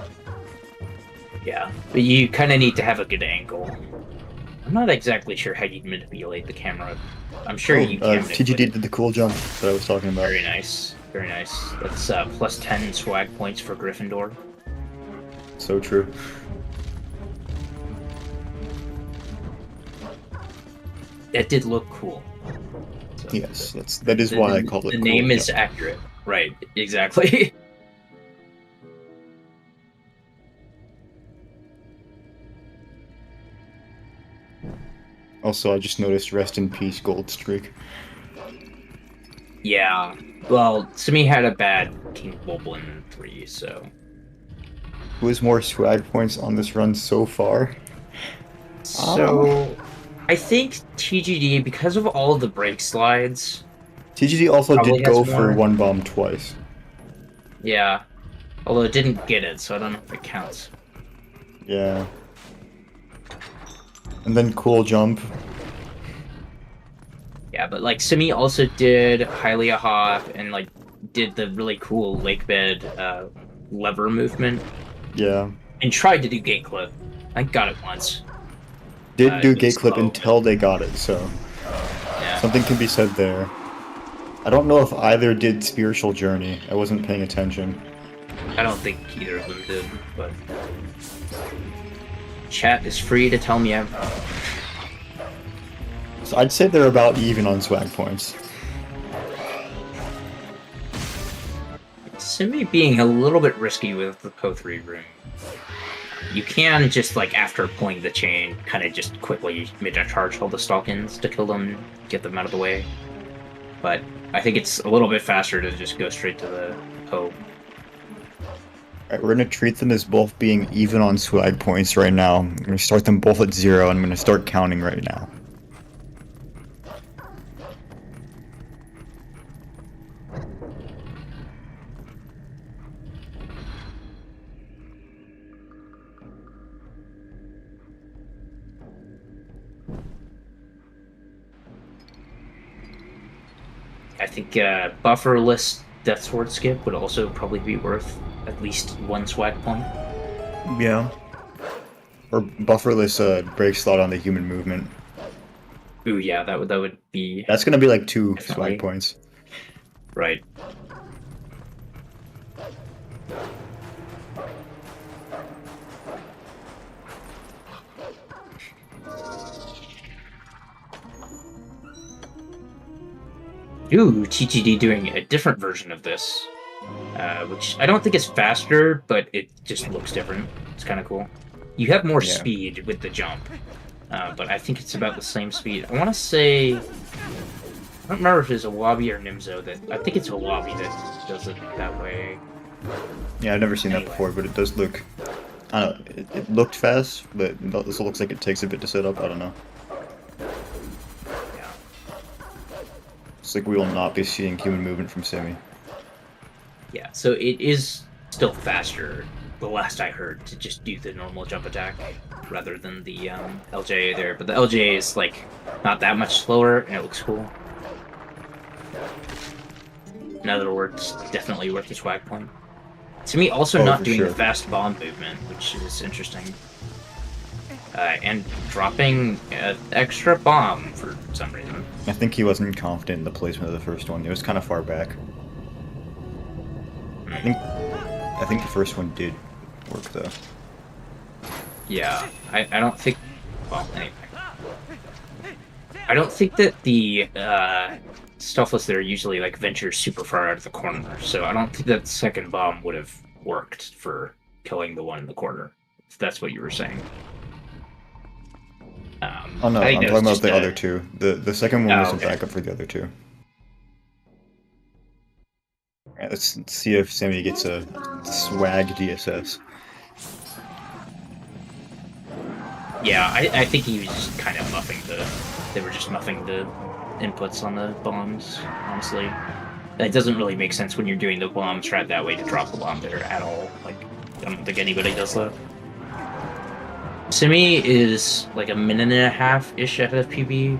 Yeah, but you kind of need to have a good angle. I'm not exactly sure how you manipulate the camera. I'm sure you can. TGD did the cool jump that I was talking about. Very nice. Very nice. That's plus 10 swag points for Gryffindor. So true. That did look cool. So, yes, that is why I called it the cool name is jump. accurate. Right, exactly. Also, I just noticed rest in peace gold streak. Yeah. Well, Simi had a bad King Bulblin 3, so... Who has more swag points on this run so far? So... I think TGD, because of all of the break slides... TGD also probably did go has for more. one bomb twice. Yeah. Although it didn't get it, so I don't know if it counts. Yeah. And then cool jump. Yeah, but like Simi also did Hylia Hop and like did the really cool lake bed lever movement. Yeah. And tried to do gate clip. I got it once. Did do it was gate clip slow, until they got it, so Yeah. something can be said there. I don't know if either did Spiritual Journey. I wasn't paying attention. I don't think either of them did, but chat is free to tell me I'm wrong. So I'd say they're about even on swag points. Simi being a little bit risky with the Po3 room. You can just, like, after pulling the chain, kind of just quickly mid-charge all the Stalkins to kill them, get them out of the way. But I think it's a little bit faster to just go straight to the Po. Alright, we're gonna treat them as both being even on swag points right now. I'm gonna start them both at 0, and I'm gonna start counting right now. I think bufferless Death Sword skip would also probably be worth at least 1 swag point. Yeah. Or bufferless break slot on the human movement. Ooh, yeah, that would be... That's gonna be like 2 Definitely. swag points. Right. Ooh, TGD doing a different version of this. Which I don't think is faster, but it just looks different. It's kind of cool. You have more speed with the jump, but I think it's about the same speed. I want to say... I don't remember if it's a Wabi or Nimzo that... I think it's a Wabi that does it that way. Yeah, I've never seen that before, but it does look... I don't know, it looked fast, but it also looks like it takes a bit to set up, I don't know. Yeah. It's like we will not be seeing human movement from Simi. Yeah, so it is still faster, the last I heard, to just do the normal jump attack rather than the LJ there. But the LJ is, like, not that much slower, and it looks cool. In other words, definitely worth the swag point. To me, also not doing the fast bomb movement, which is interesting. And dropping an extra bomb for some reason. I think he wasn't confident in the placement of the first one. It was kind of far back. I think the first one did work, though. Yeah, I don't think... Well, anyway. I don't think that the Stuffless there usually like ventures super far out of the corner, so I don't think that the second bomb would have worked for killing the one in the corner, if that's what you were saying. Oh no, I'm talking about the other two. The second one was a backup for the other two. Alright, let's see if Simi gets a swag DSS. Yeah, I think he was just kind of muffing the... They were just muffing the inputs on the bombs, honestly. That doesn't really make sense when you're doing the bomb strat that way to drop the bomb there at all. Like, I don't think anybody does that. Simi is like a minute and a half-ish ahead of PB.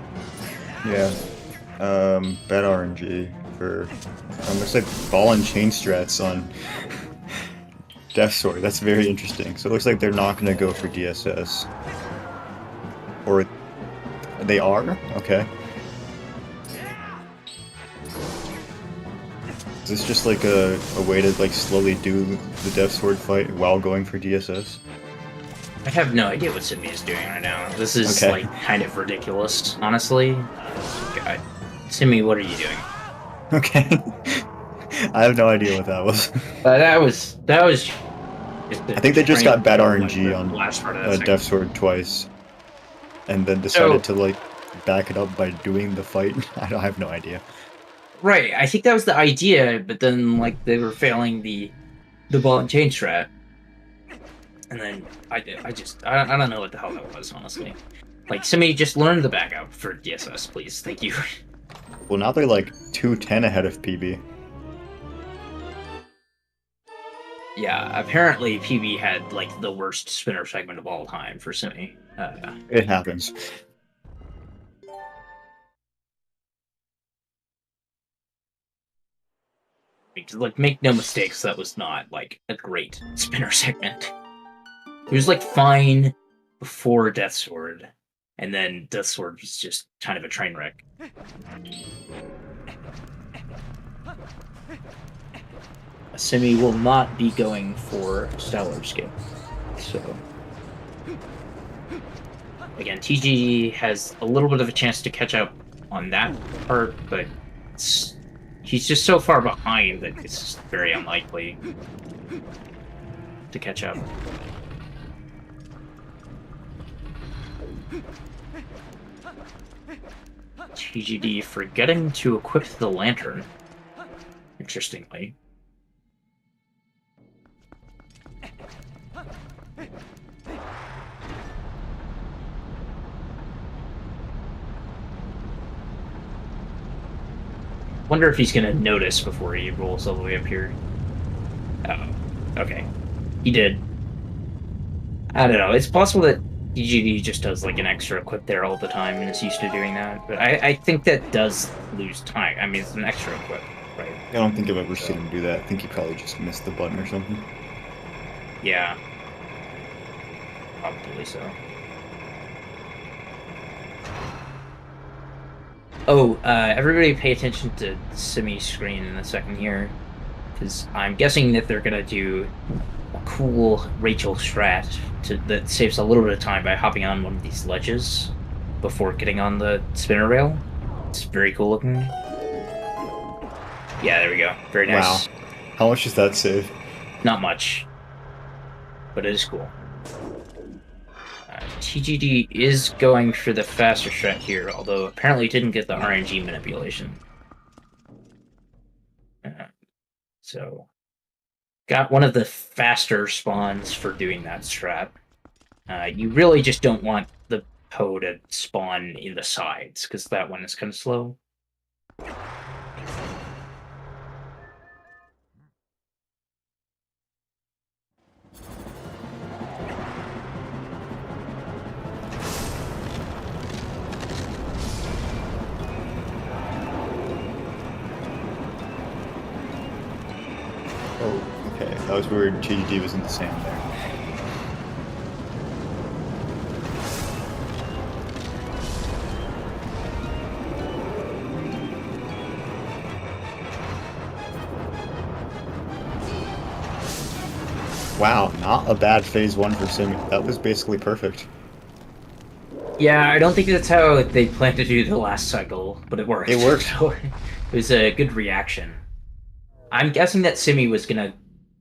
Yeah. Bad RNG for... looks like ball and chain strats on Death Sword. That's very interesting. So it looks like they're not going to go for DSS. Or They are? Okay. Is this just like a way to like slowly do the Death Sword fight while going for DSS? I have no idea what Simi is doing right now. This is Okay. like kind of ridiculous, honestly. God. Simi, what are you doing? Okay. I have no idea what that was. That was. I think they just got bad RNG the on last part of that Death Sword twice, and then decided to like back it up by doing the fight. I have no idea. Right, I think that was the idea, but then like they were failing the ball and chain strat, and then I don't know what the hell that was, honestly. Like, somebody just learn the backup for DSS, please. Thank you. Well, now they're like 210 ahead of PB. Yeah, apparently PB had like the worst spinner segment of all time for Simi. It happens. Like, make no mistakes, that was not like a great spinner segment. It was like fine before Death Sword, and then Death Sword was just kind of a train wreck. Simi will not be going for Stellar Skip. So again, TG has a little bit of a chance to catch up on that part, but he's just so far behind that it's just very unlikely to catch up. TGD forgetting to equip the lantern, interestingly. Wonder if he's gonna notice before he rolls all the way up here. Oh, okay. He did. I don't know. It's possible that DGD just does like an extra equip there all the time and is used to doing that. But I think that does lose time. I mean, it's an extra equip, right? I don't think I've ever seen him do that. I think he probably just missed the button or something. Yeah. Probably so. Oh, everybody pay attention to Simi's screen in a second here, because I'm guessing that they're gonna do a cool Rachel strat that saves a little bit of time by hopping on one of these ledges before getting on the spinner rail. It's very cool looking. Yeah, there we go. Very nice. Wow. How much does that save? Not much, but it is cool. TGD is going for the faster strat here, although apparently didn't get the RNG manipulation. So, got one of the faster spawns for doing that strat. You really just don't want the Poe to spawn in the sides, because that one is kind of slow. Oh, okay. That was weird. TGD was in the sand there. Wow, not a bad phase 1 for Simi. That was basically perfect. Yeah, I don't think that's how they planned to do the last cycle, but it worked. It worked. So it was a good reaction. I'm guessing that Simi was gonna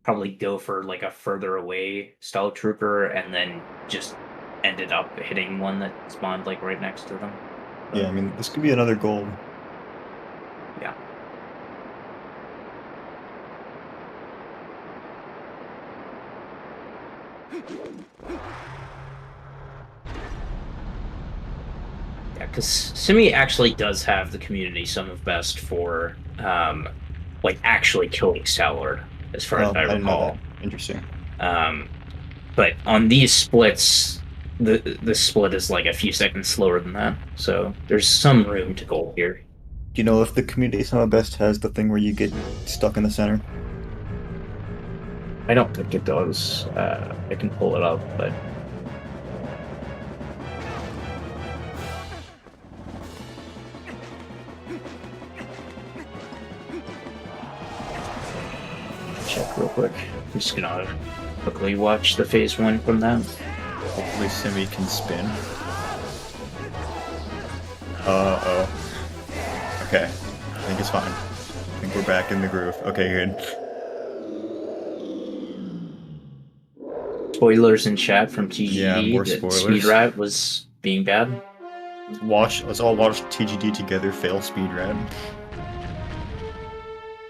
probably go for like a further away Style Trooper and then just ended up hitting one that spawned like right next to them. Yeah, I mean, this could be another gold. Yeah. Yeah, because Simi actually does have the community sum of best for like actually killing Stalord, as far as I didn't know recall. that. Interesting. But on these splits, the split is like a few seconds slower than that, so there's some room to go here. Do you know if the community sum of best has the thing where you get stuck in the center? I don't think it does. I can pull it up, but check real quick. I'm just gonna quickly watch the phase 1 from that. Hopefully Simi can spin. Uh-oh. Okay. I think it's fine. I think we're back in the groove. Okay, good. Spoilers in chat from TGD Yeah, more that spoilers. Speedrat was being bad. Let's all watch TGD together fail Speedrun.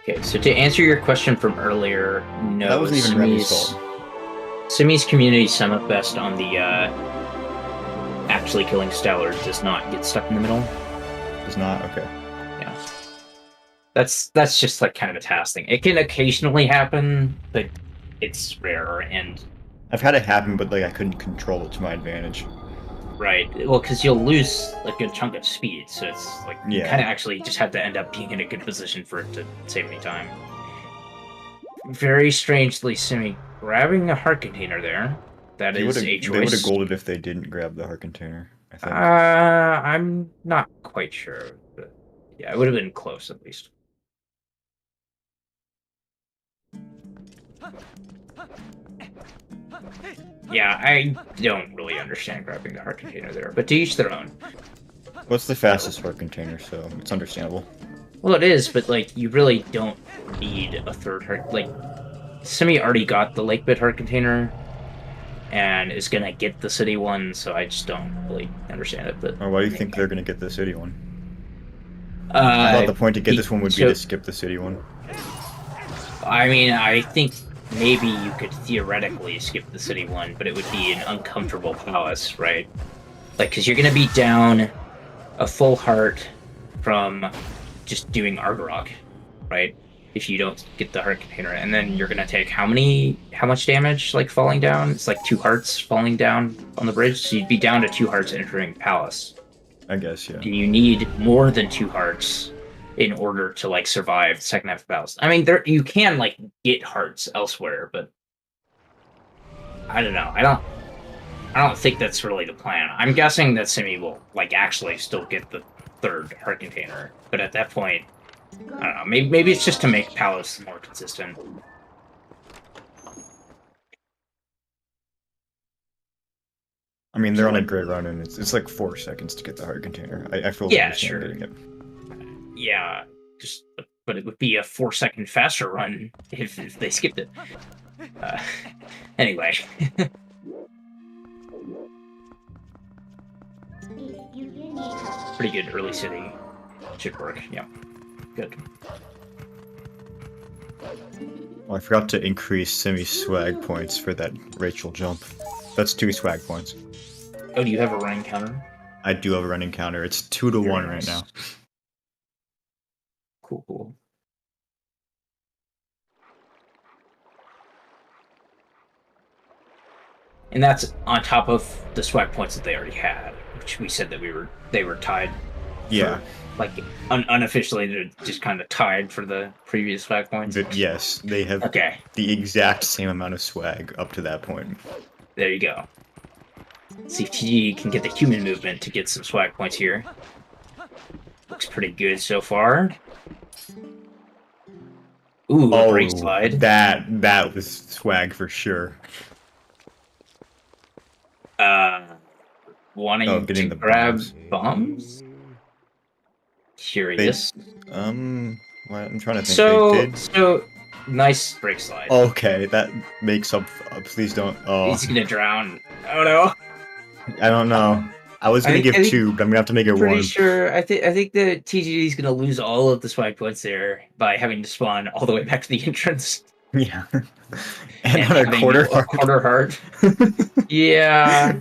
Okay, so to answer your question from earlier, no, That wasn't even Remy's fault. Simi's community sum up best on the actually killing Stellar does not get stuck in the middle. Does not? Okay. Yeah. That's just like kind of a task thing. It can occasionally happen, but it's rare, and I've had it happen, but like I couldn't control it to my advantage. right. Well, because you'll lose a good chunk of speed, so it's like you Yeah. kind of actually just have to end up being in a good position for it to save any time. Very strangely, Simi grabbing a heart container there. That is a They would have choice. golded if they didn't grab the heart container, I think. I'm not quite sure, but yeah, it would have been close at least. Yeah, I don't really understand grabbing the heart container there, but to each their own. What's the fastest heart container, so it's understandable. Well, it is, but like you really don't need a third heart. Like, Simi already got the Lake Bit heart container, and is gonna get the city one, so I just don't really understand it. But Or why do you think they're gonna get the city one? I thought the point to get this one would be to skip the city one. I mean, I think maybe you could theoretically skip the city one, but it would be an uncomfortable palace, right? Like, because you're going to be down a full heart from just doing Argarok, right? If you don't get the heart container, and then you're going to take how much damage, like, falling down? It's like 2 hearts falling down on the bridge, so you'd be down to 2 hearts entering palace. I guess, yeah. And you need more than 2 hearts in order to like survive the second half of battles. I mean, you can like get hearts elsewhere, but I don't know. I don't think that's really the plan. I'm guessing that Simi will like actually still get the 3rd heart container, but at that point, I don't know. Maybe it's just to make Palace more consistent. I mean, they're on a great run, and it's like 4 seconds to get the heart container. I feel Yeah, understand sure. getting it. Yeah, but it would be a 4-second faster run if they skipped it. Anyway. Pretty good early city. Should work, yeah. Good. Oh, I forgot to increase Simi's swag points for that Rachel jump. That's 2 swag points. Oh, do you have a running counter? I do have a running counter. It's 2 to 1 right now. Cool. And that's on top of the swag points that they already had, which we said that they were tied. Yeah. Like unofficially, they're just kind of tied for the previous swag points. But yes, they have the exact same amount of swag up to that point. There you go. See if TG can get the human movement to get some swag points here. Looks pretty good so far. Ooh, break slide. That was swag for sure. Wanting to grab bombs? Curious. I'm trying to think. So nice break slide. Okay, that makes up. Please don't. Oh, he's gonna drown. Oh no. I don't know. I was gonna give 2, but I'm gonna have to make it 1. Pretty sure. I think the TGD is gonna lose all of the swag points there by having to spawn all the way back to the entrance. Yeah. and on a quarter heart. Yeah.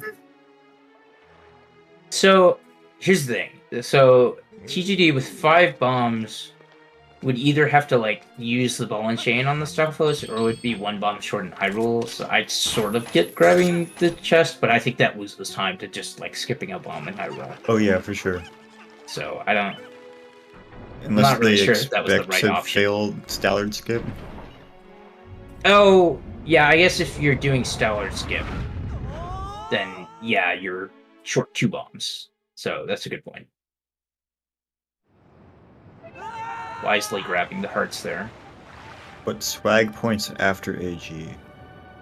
So here's the thing. So TGD with 5 bombs would either have to like use the ball and chain on the Stockflows, or would be 1 bomb short in Hyrule. So I'd sort of get grabbing the chest, but I think that loses time to just like skipping a bomb in Hyrule. Oh yeah, for sure. So I don't. Unless I'm not really they sure if that was the right to option. fail Stallard skip. Oh yeah, I guess if you're doing Stallard skip, then yeah, you're short 2 bombs. So that's a good point. Wisely grabbing the hearts there. But swag points after AG.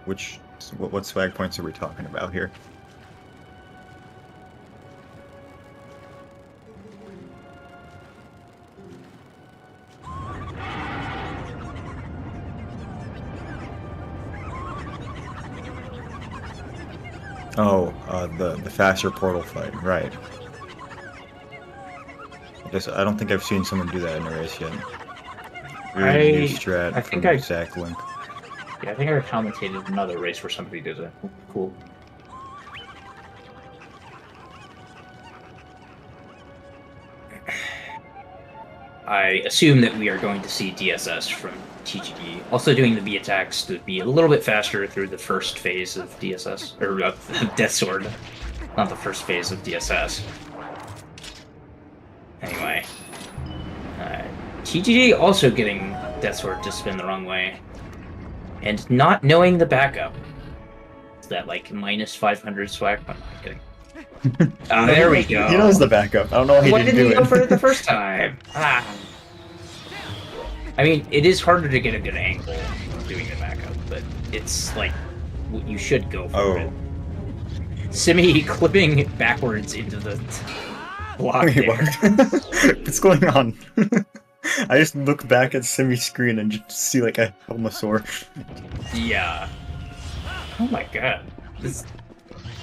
What swag points are we talking about here? Oh, the faster portal fight, right. I don't think I've seen someone do that in a race yet. Very new strat from Zach Link. Yeah, I think I commentated another race where somebody did it. Cool. I assume that we are going to see DSS from TGD. Also doing the B attacks to be a little bit faster through the first phase of DSS, or Death Sword. Not the first phase of DSS. Anyway. TGD also getting Death Sword to spin the wrong way. And not knowing the backup. Is that like minus 500 swag? I'm not kidding. There we go. He knows the backup. I don't know why he didn't do it. Why didn't he go for it the first time? I mean, it is harder to get a good angle doing the backup, but it's like you should go for it. Simi clipping backwards into the block. Wait, what's going on? I just look back at Simi's screen and just see like a Helmasaur. Yeah. Oh my god. This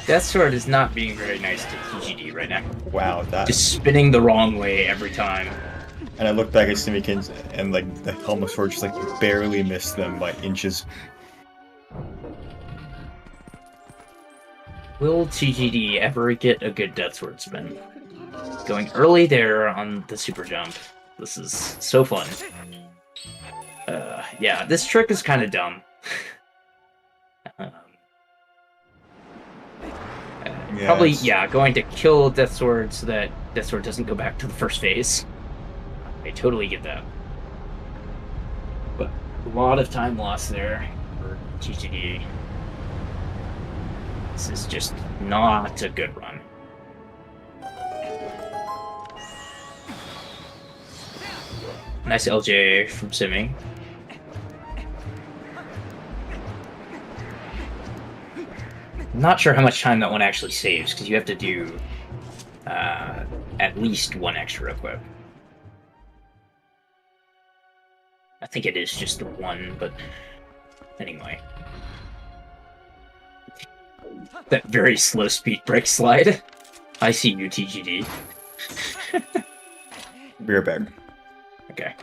Death Sword is not being very nice to TGD right now. Wow, that... Just spinning the wrong way every time. And I look back at Simikins and like the Helmasaur just like barely missed them by inches. Will TGD ever get a good Death Sword spin? Going early there on the super jump. This is so fun. Yeah, this trick is kind of dumb. Probably, yeah, going to kill Death Sword so that Death Sword doesn't go back to the first phase. I totally get that. But a lot of time lost there for TGD. This is just not a good run. Nice LJ from Simi. Not sure how much time that one actually saves, because you have to do at least one extra equip. I think it is just the one, but anyway. That very slow speed break slide. I see you, TGD. Be right back. Okay.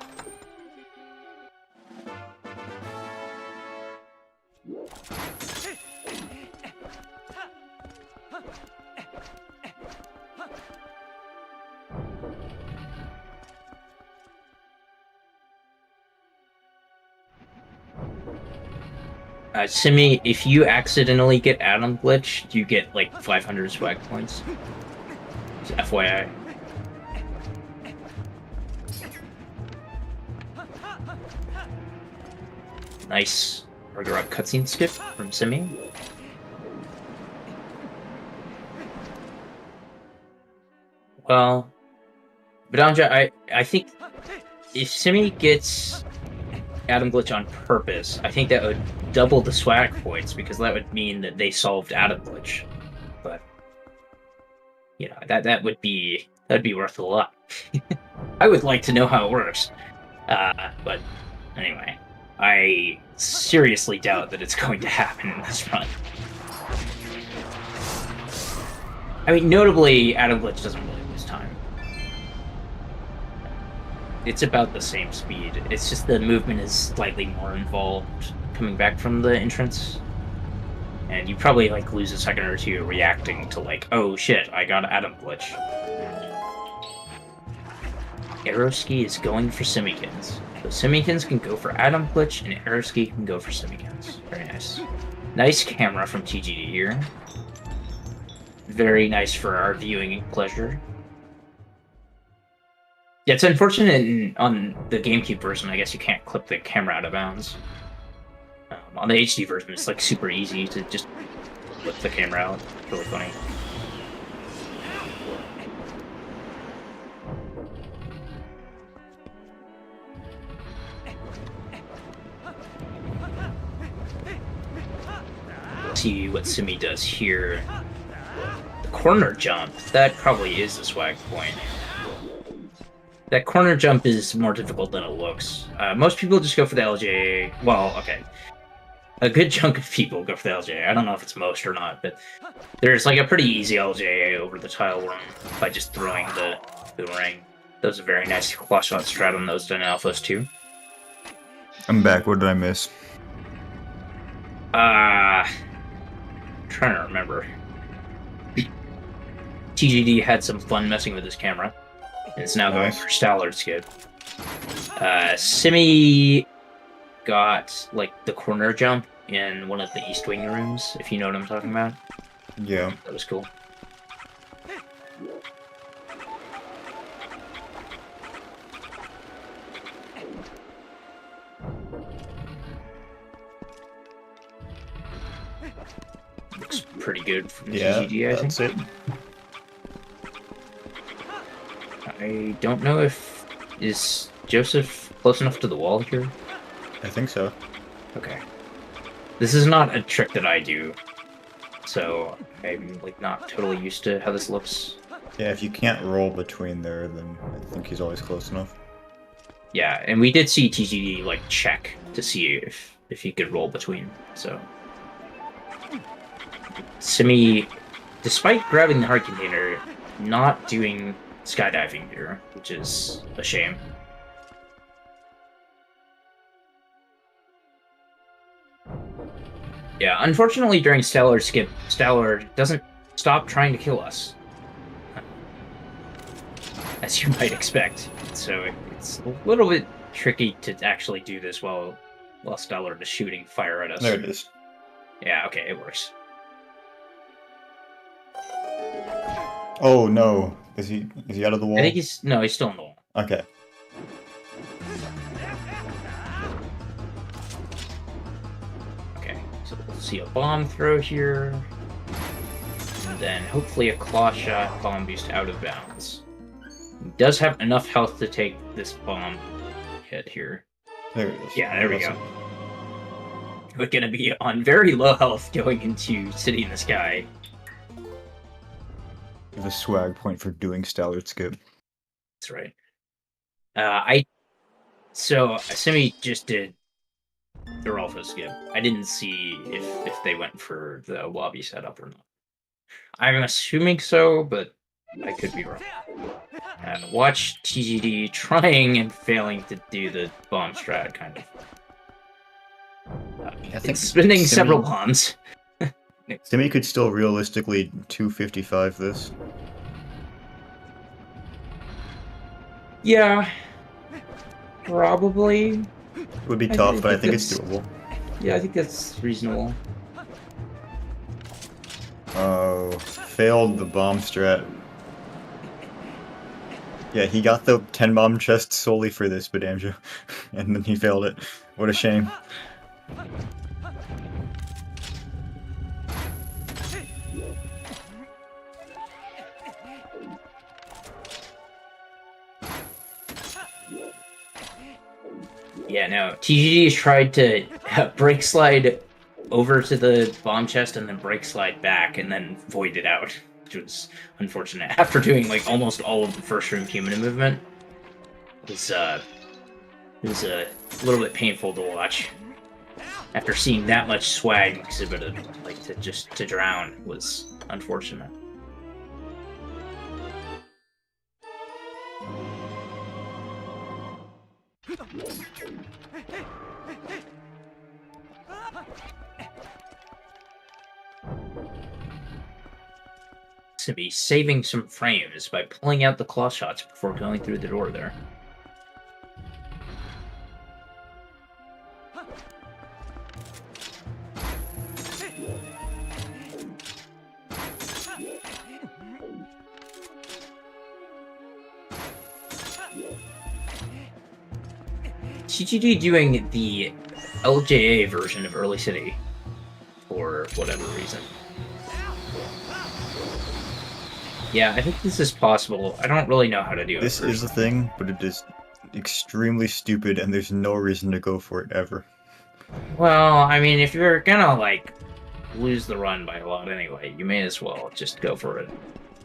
Simi, if you accidentally get Atom Glitch, you get like 500 swag points. Just FYI. Nice Burger Up cutscene skip from Simi. Well, Badanja, I think if Simi gets Atom Glitch on purpose, I think that would double the swag points, because that would mean that they solved Atom Glitch. But you know, that would be worth a lot. I would like to know how it works. But anyway, I seriously doubt that it's going to happen in this run. I mean, notably, Atom Glitch doesn't really lose time. It's about the same speed. It's just the movement is slightly more involved coming back from the entrance. And you probably like lose a second or two reacting to like, oh shit, I got Atom Glitch. Aeroski is going for Simikins. So Simikins can go for Atom Glitch, and Aeroski can go for Simikins. Very nice. Nice camera from TGD here. Very nice for our viewing pleasure. Yeah, it's unfortunate on the GameCube version, I guess you can't clip the camera out of bounds. On the HD version, it's like super easy to just flip the camera out. It's really funny. see what Simi does here. The corner jump, that probably is the swag point. That corner jump is more difficult than it looks. Most people just go for the LJA. Well, okay. A good chunk of people go for the LJA. I don't know if it's most or not, but there's like a pretty easy LJA over the tile run by just throwing the ring. That was a very nice claw shot strat on those done alphas too. I'm back. What did I miss? Trying to remember. TGD had some fun messing with his camera. And it's now going for Stallard skip. Simi got like the corner jump in one of the East Wing rooms, if you know what I'm talking about. Yeah. That was cool. Looks pretty good from TGD, I think. That's it. I don't know if... Is Joseph close enough to the wall here? I think so. Okay. This is not a trick that I do, so I'm like not totally used to how this looks. Yeah, if you can't roll between there, then I think he's always close enough. Yeah, and we did see TGD like check to see if he could roll between, so... Simi, despite grabbing the heart container, not doing skydiving here, which is a shame. Yeah, unfortunately during Stellar skip, Stellar doesn't stop trying to kill us. As you might expect. So it's a little bit tricky to actually do this while Stellar is shooting fire at us. There it is. Yeah, okay, it works. Oh no. Is he out of the wall? I think he's still in the wall. Okay. Okay, so we'll see a bomb throw here. And then hopefully a claw shot bomb boost out of bounds. He does have enough health to take this bomb hit here. There it is. Yeah, there we go. We're gonna be on very low health going into City in the Sky. Give a swag point for doing Stallard skip. That's right. So Simi just did the Rolfo skip. I didn't see if they went for the lobby setup or not. I'm assuming so, but I could be wrong. Watch TGD trying and failing to do the bomb strat, kind of. I think spinning several bombs. Simi could still realistically 255 this. Yeah, probably. It would be tough, but I think it's doable. Yeah, I think that's reasonable. Oh, failed the bomb strat. Yeah, he got the 10 bomb chest solely for this, Badamja. And then he failed it. What a shame. Yeah, no. TGD has tried to break slide over to the bomb chest and then break slide back and then void it out, which was unfortunate. After doing like almost all of the first room human movement, it was a little bit painful to watch. After seeing that much swag exhibited, like to drown was unfortunate. To be saving some frames by pulling out the claw shots before going through the door there. TGD doing the LJA version of Early City for whatever reason. Yeah, I think this is possible. I don't really know how to do it. This is the thing, but it is extremely stupid, and there's no reason to go for it ever. Well, I mean, if you're gonna, like, lose the run by a lot anyway. You may as well just go for it,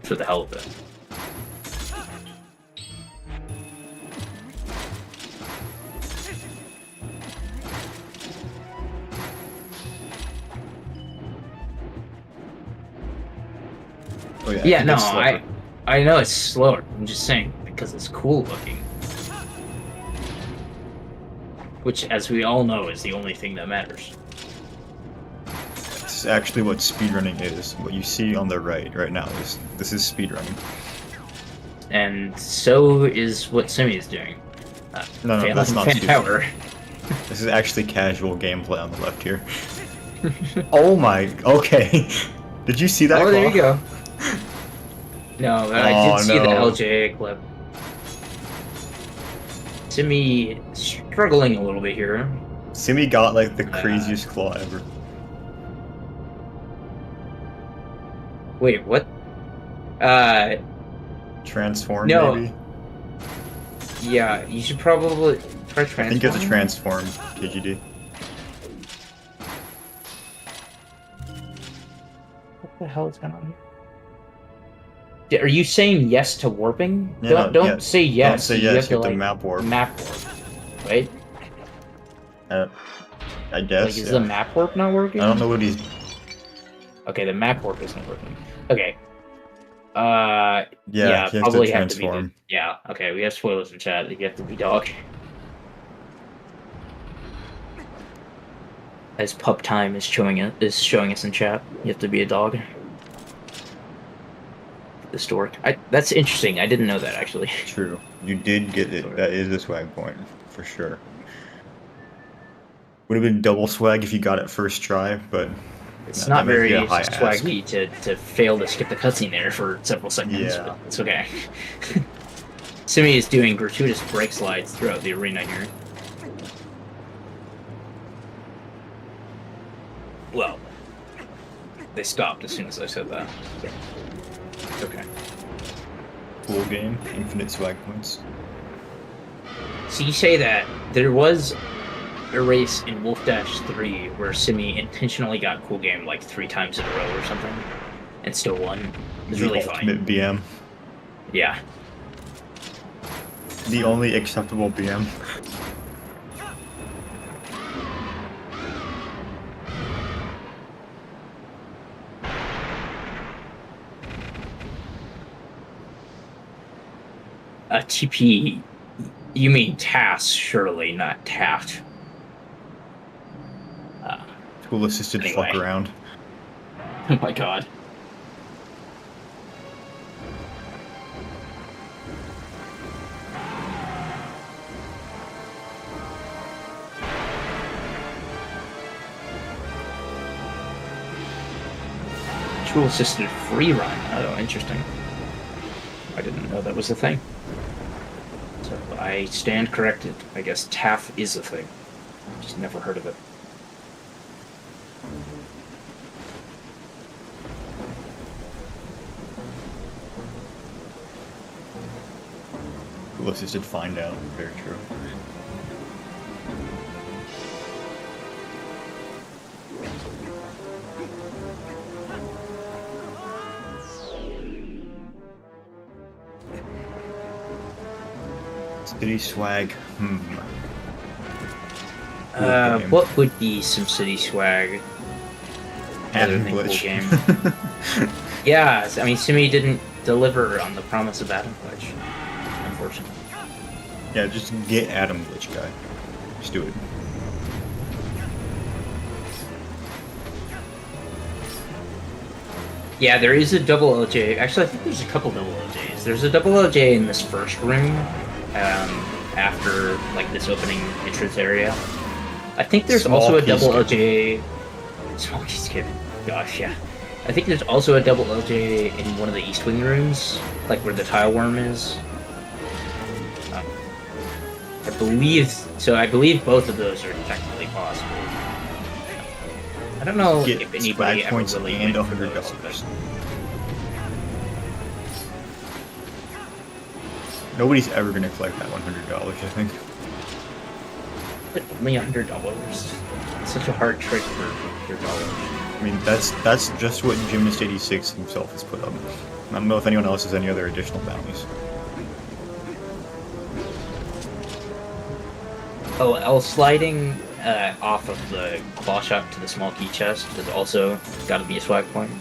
for the hell of it. Oh yeah. Yeah, no, I know it's slower. I'm just saying because it's cool looking. Which, as we all know, is the only thing that matters. This is actually what speedrunning is. What you see on the right now is this is speedrunning. And so is what Simi is doing. No, that's not Fan Tower. This is actually casual gameplay on the left here. Oh my, okay. Did you see that? Oh, claw? there you go. No, but I did see the LJ clip. Simi struggling a little bit here. Simi got like the craziest claw ever. Wait, what? Transform, no. maybe? Yeah, you should probably try transform. I think it's a transform, KGD. What the hell is going on here? Are you saying yes to warping? Yeah, don't say yes. Don't say yes, you have to map warp. Map warp, right? I guess. Like, is the map warp not working? I don't know what he's... Okay, the map warp isn't working. Okay. Yeah, probably to have to be. transform. Yeah, okay, we have spoilers in chat. You have to be dog. As pup time is showing us in chat, you have to be a dog. The stork. That's interesting. I didn't know that actually. True. You did get it. That is a swag point for sure. Would have been double swag if you got it first try, but it's not very swaggy to fail to skip the cutscene there for several seconds. Yeah, but it's okay. Simi is doing gratuitous brake slides throughout the arena here. Well, they stopped as soon as I said that. Okay. Cool game, infinite swag points. So you say that there was a race in Wolfdash 3 where Simi intentionally got cool game like 3 times in a row or something, and still won. It was really funny. Ultimate BM. Yeah. The only acceptable BM. TP, you mean TAS, surely, not TAFT. Tool assisted anyway. Fuck around. Oh my god. Tool assisted free run. Oh, interesting. I didn't know that was a thing. So I stand corrected. I guess TAF is a thing. Just never heard of it. Tool assisted find out. Very true. City swag. What would be some city swag? Adam Cool glitch. game. Yeah, I mean, Simi didn't deliver on the promise of Adam glitch, unfortunately. Yeah, just get Adam glitch guy. Just do it. Yeah, there is a double LJ. Actually, I think there's a couple double LJs. There's a double LJ in this first room, after like this opening entrance area. I think there's also a double LJ. Small key skip. Gosh, yeah. I think there's also a double LJ in one of the East Wing rooms, like where the tile worm is. I believe so. I believe both of those are technically possible. I don't know Get if anybody swag ever points really and went for $100. those, but Nobody's ever gonna collect that $100, I think. only $100. It's such a hard trick for your dollars. I mean, that's just what Gymnast86 himself has put up. I don't know if anyone else has any other additional bounties. Oh, L sliding off of the claw shot to the small key chest is also got to be a swag point,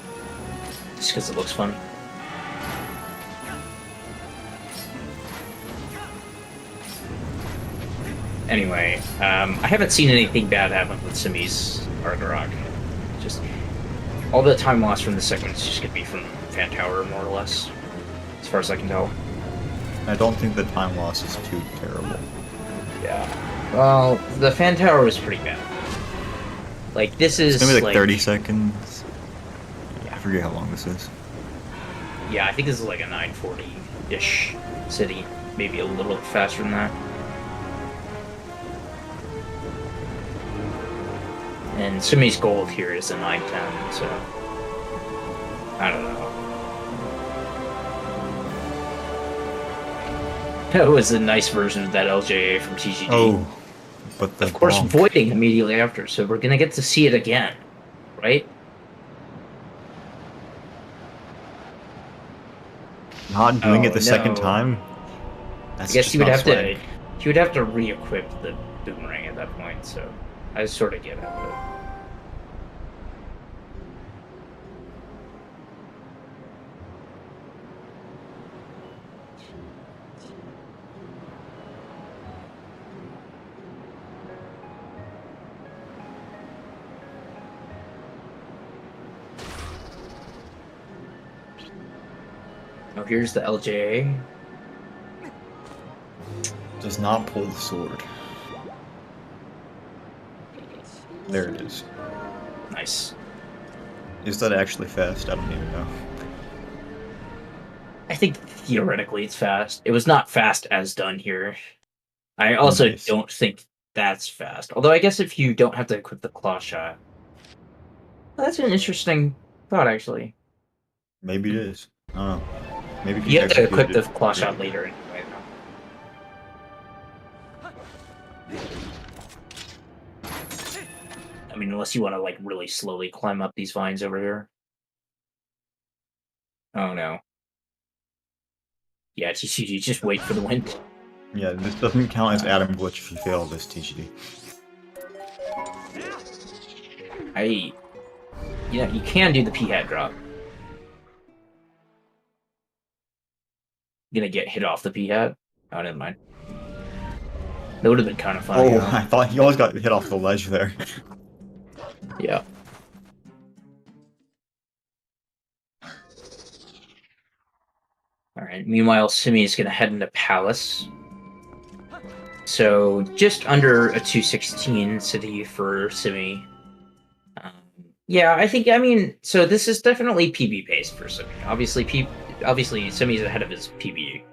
just because it looks fun. Anyway, I haven't seen anything bad happen with Simi's Argarok. Just all the time lost from the segments just gonna be from Fan Tower, more or less, as far as I can tell. I don't think the time loss is too terrible. Yeah. Well, the Fan Tower was pretty bad. Like, this is It's gonna be like 30 seconds. Yeah, I forget how long this is. Yeah, I think this is like a 940-ish city. Maybe a little bit faster than that. And Sumi's gold here is a 910, so... I don't know. That was a nice version of that LJA from TGD. Oh, but the of course, bonk. voiding immediately after, so we're gonna get to see it again, right? Not doing it the no. second time? That's I guess just you would not have swag. to. You would have to re-equip the boomerang at that point. So I sort of get it. But... Oh, here's the LJA. Does not pull the sword. There it is. Nice. Is that actually fast? I don't even know. I think theoretically it's fast. It was not fast as done here. I also Nice. don't think that's fast. Although I guess if you don't have to equip the claw shot. Well, that's an interesting thought, actually. Maybe it is. I don't know. Maybe if You have to execute equip the it- claw shot later anyway, though. I mean, unless you want to, like, really slowly climb up these vines over here. Oh, no. Yeah, TCG, just wait for the wind. Yeah, this doesn't count as Adam Glitch if you fail this TGD. You know, you can do the P-hat drop. Gonna get hit off the P-hat? Oh, never mind. That would have been kind of funny. Oh, huh? I thought he always got hit off the ledge there. Yeah. Alright, meanwhile, Simi is gonna head into Palace. So, just under a 216 city for Simi. Yeah, I mean, so this is definitely PB based for Simi. Obviously, Simi's ahead of his PB,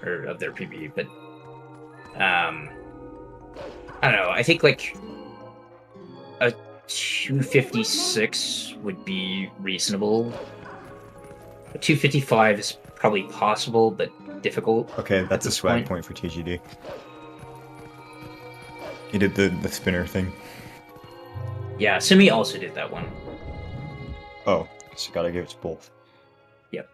or of their PB, but I don't know. I think like a 256 would be reasonable. A 255 is probably possible, but difficult. Okay, that's a this swag point. point for TGD. He did the spinner thing. Yeah, Simi also did that one. Oh, so gotta give it to both. Yep.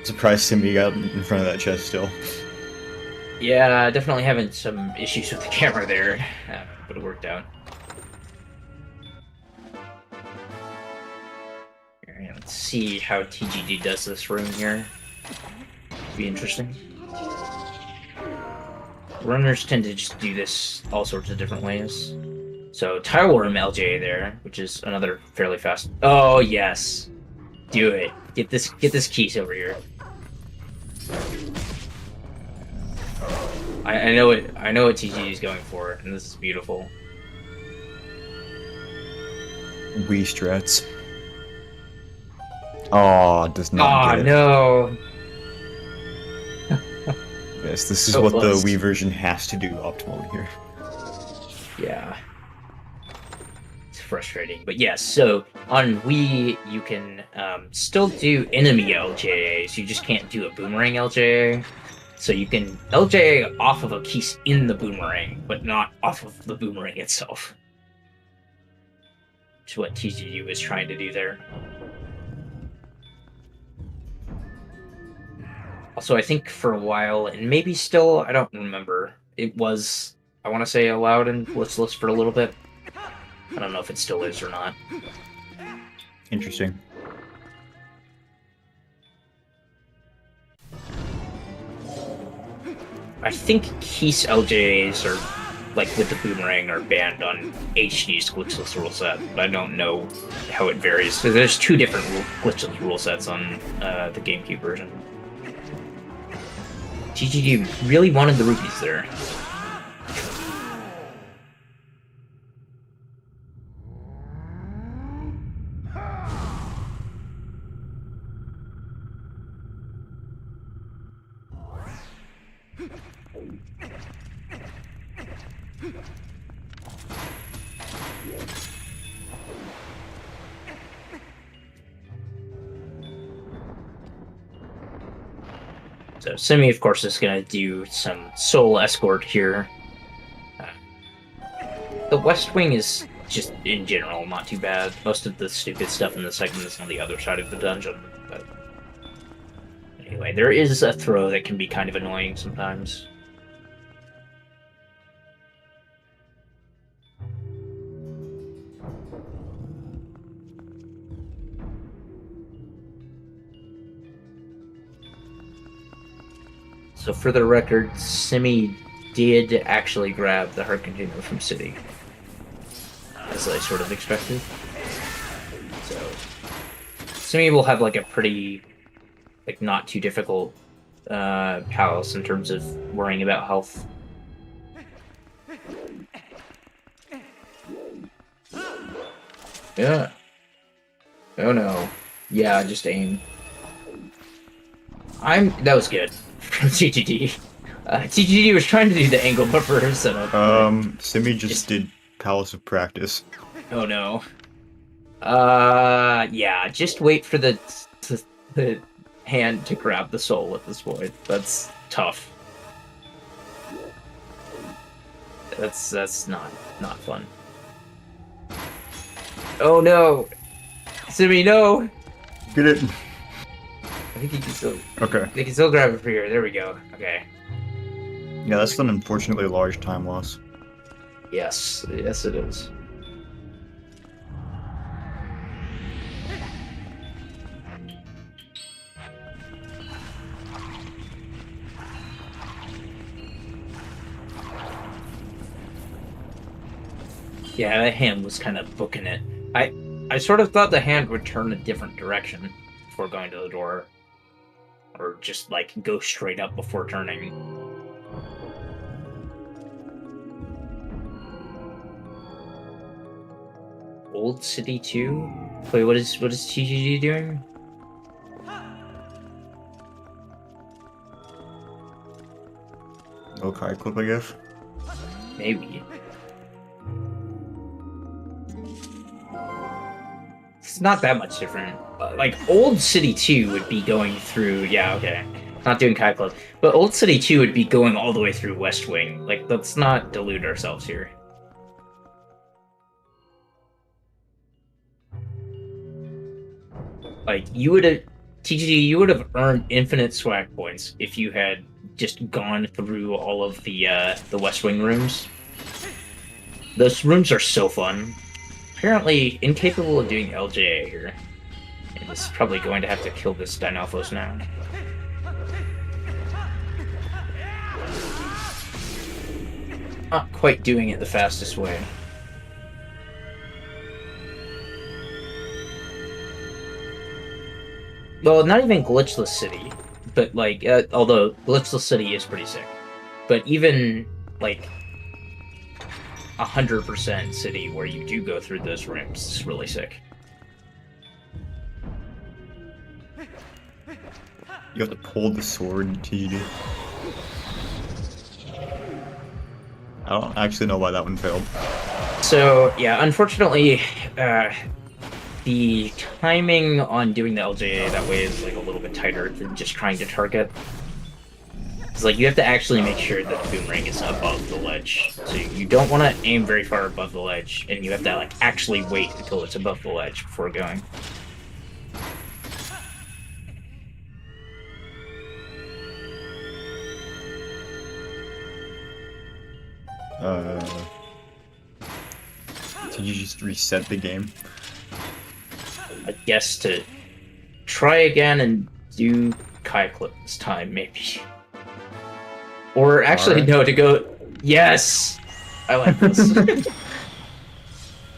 Surprised Simbi got in front of that chest still. Yeah, definitely having some issues with the camera there, but it worked out. Alright, let's see how TGD does this room here. Be interesting. Runners tend to just do this all sorts of different ways. So, Tile Worm LJ there, which is another fairly fast... Oh, yes! Do it. Get this Keys over here. I know what TGD is going for, and this is beautiful. Wii strats. Oh, does not Oh get it. no! Yes, this is So what close. the Wii version has to do optimally here. Yeah. It's frustrating. But yes, so on Wii, you can still do enemy LJAs. You just can't do a boomerang LJA. So you can LJA off of a piece in the boomerang, but not off of the boomerang itself. Which is what TGU is trying to do there. Also, I think for a while, and maybe still, I don't remember, it was, I want to say, allowed in Blitzless for a little bit. I don't know if it still is or not. Interesting. I think Keys LJAs are, like with the boomerang, are banned on HD's glitchless rule set, but I don't know how it varies. So there's two different glitchless rule sets on the GameCube version. TGG really wanted the rupees there. So Simi, of course, is going to do some soul escort here. The West Wing is just, in general, not too bad. Most of the stupid stuff in the segment is on the other side of the dungeon. But anyway, there is a throw that can be kind of annoying sometimes. So for the record, Simi did actually grab the heart container from City, as I sort of expected. So Simi will have like a pretty, like, not too difficult palace in terms of worrying about health. Yeah. Oh no. Yeah, just aim. That was good. From TGD. TGD was trying to do the angle buffer setup. Simi just did Palace of Practice. Oh no. Yeah, just wait for the hand to grab the soul at this point. That's tough. That's not fun. Oh no! Simi, no! Get it. I think he can still. Okay. They can still grab it from here. There we go. Okay. Yeah, that's an unfortunately large time loss. Yes. Yes, it is. Yeah, that hand was kind of booking it. I sort of thought the hand would turn a different direction before going to the door. Or just, like, go straight up before turning. Old City 2? Wait, what is TGG doing? Okay, clip, I guess. Maybe. It's not that much different. Like, Old City 2 would be going through... Yeah, okay. Not doing Kai Club. But Old City 2 would be going all the way through West Wing. Like, let's not delude ourselves here. Like, you would have... TGG, you would have earned infinite swag points if you had just gone through all of the West Wing rooms. Those rooms are so fun. Apparently incapable of doing LJA here. And is probably going to have to kill this Dynalphos now. Not quite doing it the fastest way. Well, not even Glitchless City, but like, although Glitchless City is pretty sick. But even, like, 100% City where you do go through those rooms is really sick. You have to pull the sword, TGD. I don't actually know why that one failed. So yeah, unfortunately, the timing on doing the LJA that way is like a little bit tighter than just trying to target. It's like you have to actually make sure that the boomerang is above the ledge. So you don't want to aim very far above the ledge, and you have to like actually wait until it's above the ledge before going. Did you just reset the game? I guess to try again and do Kai Clip this time, maybe. Or actually, Alright. no, to go. Yes! I like this.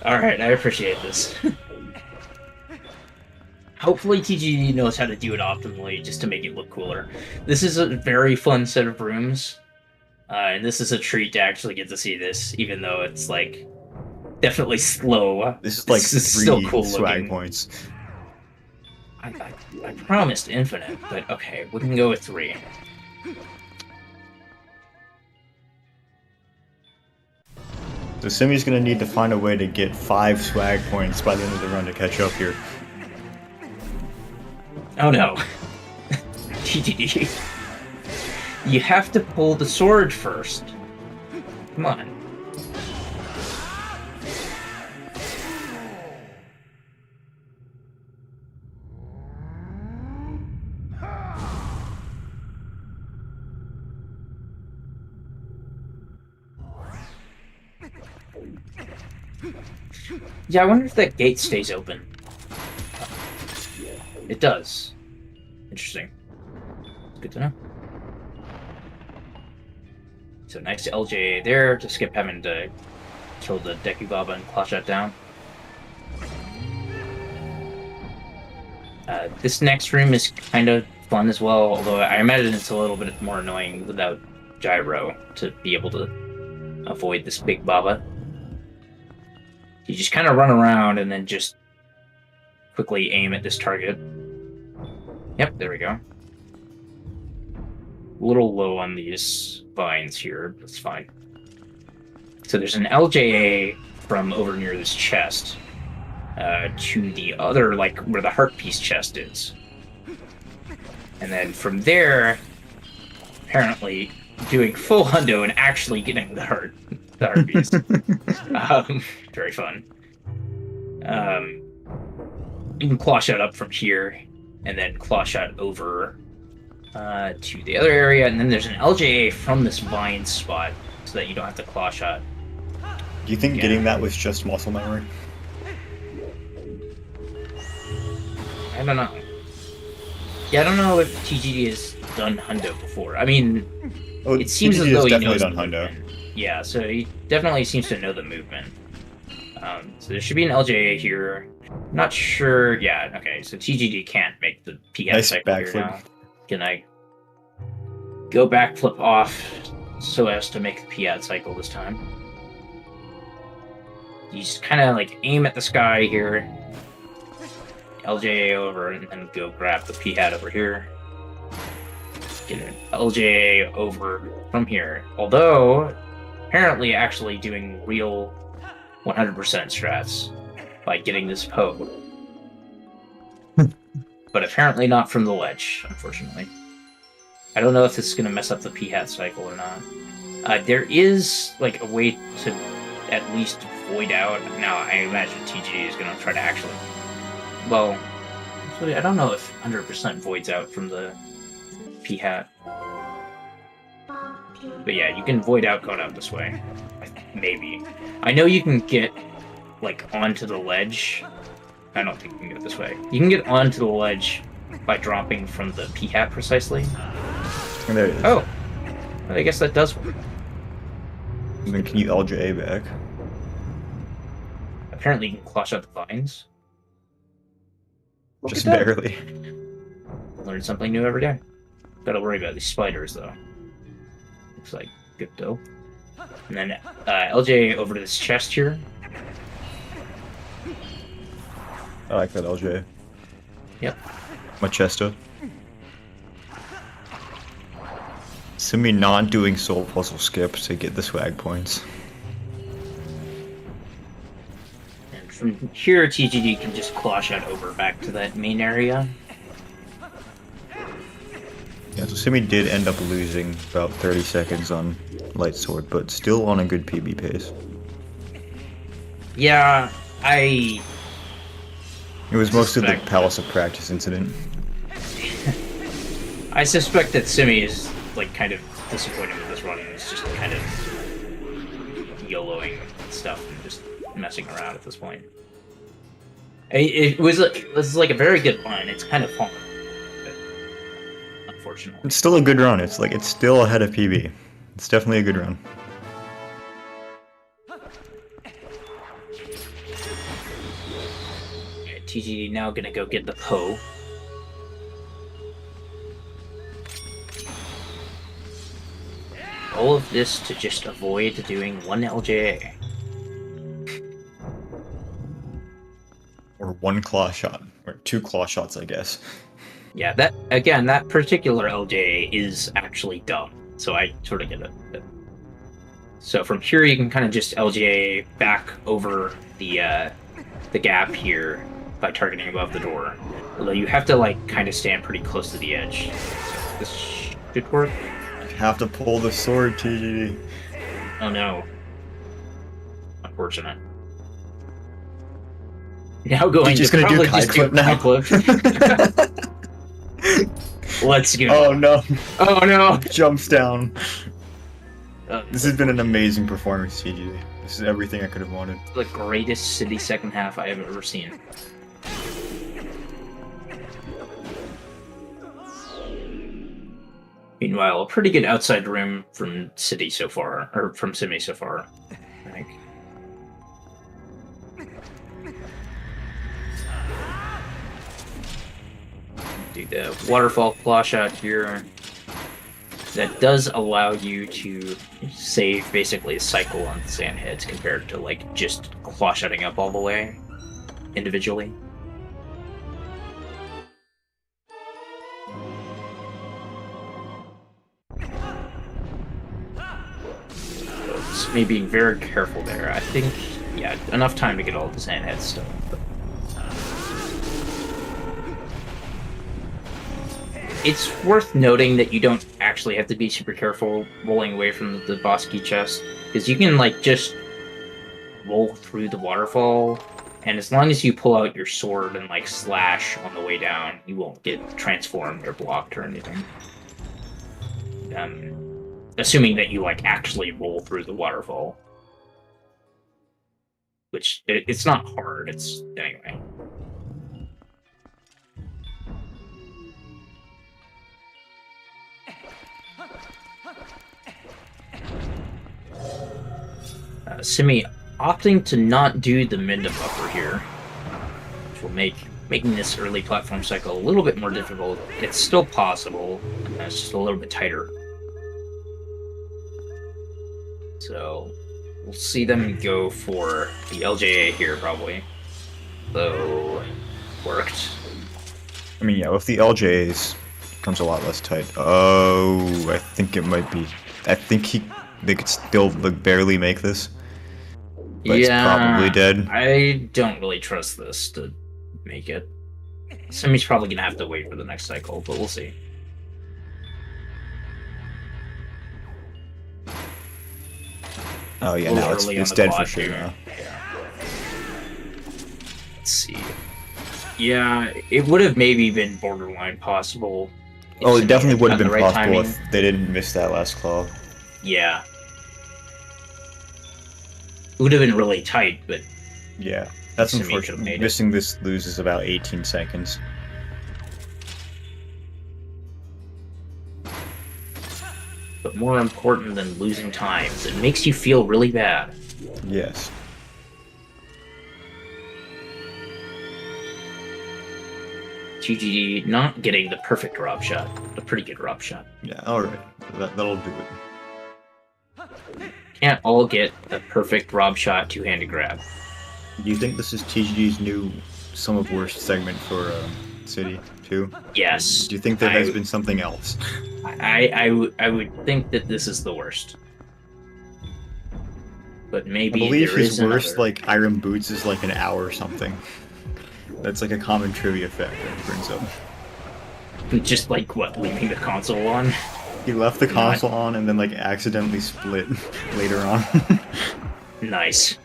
Alright, I appreciate this. Hopefully TGD knows how to do it optimally just to make it look cooler. This is a very fun set of rooms. And this is a treat to actually get to see this, even though it's like definitely slow. This is like still three cool swag looking. points. I promised infinite, but okay, we can go with 3. So Simi's gonna need to find a way to get 5 swag points by the end of the run to catch up here. Oh no. TGD. You have to pull the sword first. Come on. Yeah, I wonder if that gate stays open. It does. Interesting. Good to know. So nice LJA there to skip having to kill the Deku Baba and claw shot down. This next room is kind of fun as well, although I imagine it's a little bit more annoying without gyro to be able to avoid this big Baba. You just kind of run around and then just quickly aim at this target. Yep, there we go. A little low on these vines here, but it's fine. So there's an LJA from over near this chest to the other, like, where the heart piece chest is. And then from there, apparently doing full hundo and actually getting the heart piece. Very fun. You can claw shot up from here, and then claw shot over to the other area, and then there's an LJA from this vine spot, so that you don't have to claw shot. Do you think getting that was just muscle memory? I don't know. Yeah, I don't know if TGD has done hundo before. I mean, it seems as though he knows the movement. Yeah, so he definitely seems to know the movement. So there should be an LJA here. Not sure. Yeah, okay. So TGD can't make the PF Nice cycle here backflip. now. Can I go backflip off so as to make the Piat cycle this time? You just kind of like aim at the sky here, LJA over, and then go grab the Piat over here. Get an LJA over from here. Although, apparently actually doing real 100% strats by getting this poke. But apparently not from the ledge, unfortunately. I don't know if this is going to mess up the P-Hat cycle or not. There is like a way to at least void out. Now, I imagine TG is going to try to actually... Well, actually, I don't know if 100% voids out from the P-Hat. But yeah, you can void out going out this way. Maybe. I know you can get, like, onto the ledge. I don't think you can go this way. You can get onto the ledge by dropping from the P-Hat precisely. And there it is. Oh! Well, I guess that does work. And then can you LJA back? Apparently you can claw shot the vines. Look Just at that. barely. Learn something new every day. Gotta worry about these spiders, though. Looks like good dough. And then LJ over to this chest here. I like that LJ. Yep. Machesto. Simi not doing soul puzzle skips to get the swag points. And from here, TGD can just claw shot over back to that main area. Yeah, so Simi did end up losing about 30 seconds on Light Sword, but still on a good PB pace. Yeah, It was most of the Palace of Practice incident. I suspect that Simi is like kind of disappointed with this run and is just kind of YOLOing stuff and just messing around at this point. It was like a very good run. It's kind of fun, but unfortunately, It's still a good run. It's still ahead of PB. It's definitely a good run. Okay, TGD now gonna go get the Poe. All of this to just avoid doing one LJA. Or one claw shot. Or two claw shots, I guess. Yeah, that particular LJA is actually dumb, so I sort of get it. So from here, you can kind of just LJA back over the gap here by targeting above the door. Although you have to like kind of stand pretty close to the edge. So this should work. Have to pull the sword, TGD. Oh no. Unfortunate. Now going Just to gonna probably do just do kite flip kite flip. Let's go. Oh no. Oh no. Jumps down. This has been an amazing performance, TGD. This is everything I could have wanted. The greatest city second half I have ever seen. Meanwhile, a pretty good outside rim from City so far, or from Simi so far, I think. Do the waterfall claw shot here. That does allow you to save basically a cycle on sand heads compared to like just claw shotting up all the way individually. So me being very careful there. I think, yeah, enough time to get all the sand heads still. But it's worth noting that you don't actually have to be super careful rolling away from the boss key chest, because you can like just roll through the waterfall, and as long as you pull out your sword and like slash on the way down, you won't get transformed or blocked or anything. Assuming that you like actually roll through the waterfall, which it's not hard. It's anyway. Simi opting to not do the Minda buffer here, which will making this early platform cycle a little bit more difficult. It's still possible, it's just a little bit tighter. So we'll see them go for the LJA here probably. Though worked. I mean, yeah, with the LJs becomes a lot less tight. Oh, I think it might be. I think they could still like barely make this. But yeah, it's probably dead. I don't really trust this to make it. Simi's probably gonna have to wait for the next cycle, but we'll see. Oh yeah, no, it's dead for sure now. Yeah. Let's see. Yeah, it would have maybe been borderline possible. Oh, it definitely would have been possible timing. if they didn't miss that last claw. Yeah. It would have been really tight, but... Yeah, that's Simi unfortunate. Missing this loses about 18 seconds. But more important than losing time is it makes you feel really bad. Yes. TGD not getting the perfect drop shot. A pretty good drop shot. Yeah, alright. That'll do it. Can't all get a perfect Rob shot two-handed grab. Do you think this is TGD's new Some of Worst segment for City 2? Yes. Do you think there has been something else? I would think that this is the worst. But maybe I believe there his is worst another. like Iron Boots is like an hour or something. That's like a common trivia fact that he brings up. Just like what, leaving the console on? He left the console on and then like accidentally split later on. Nice.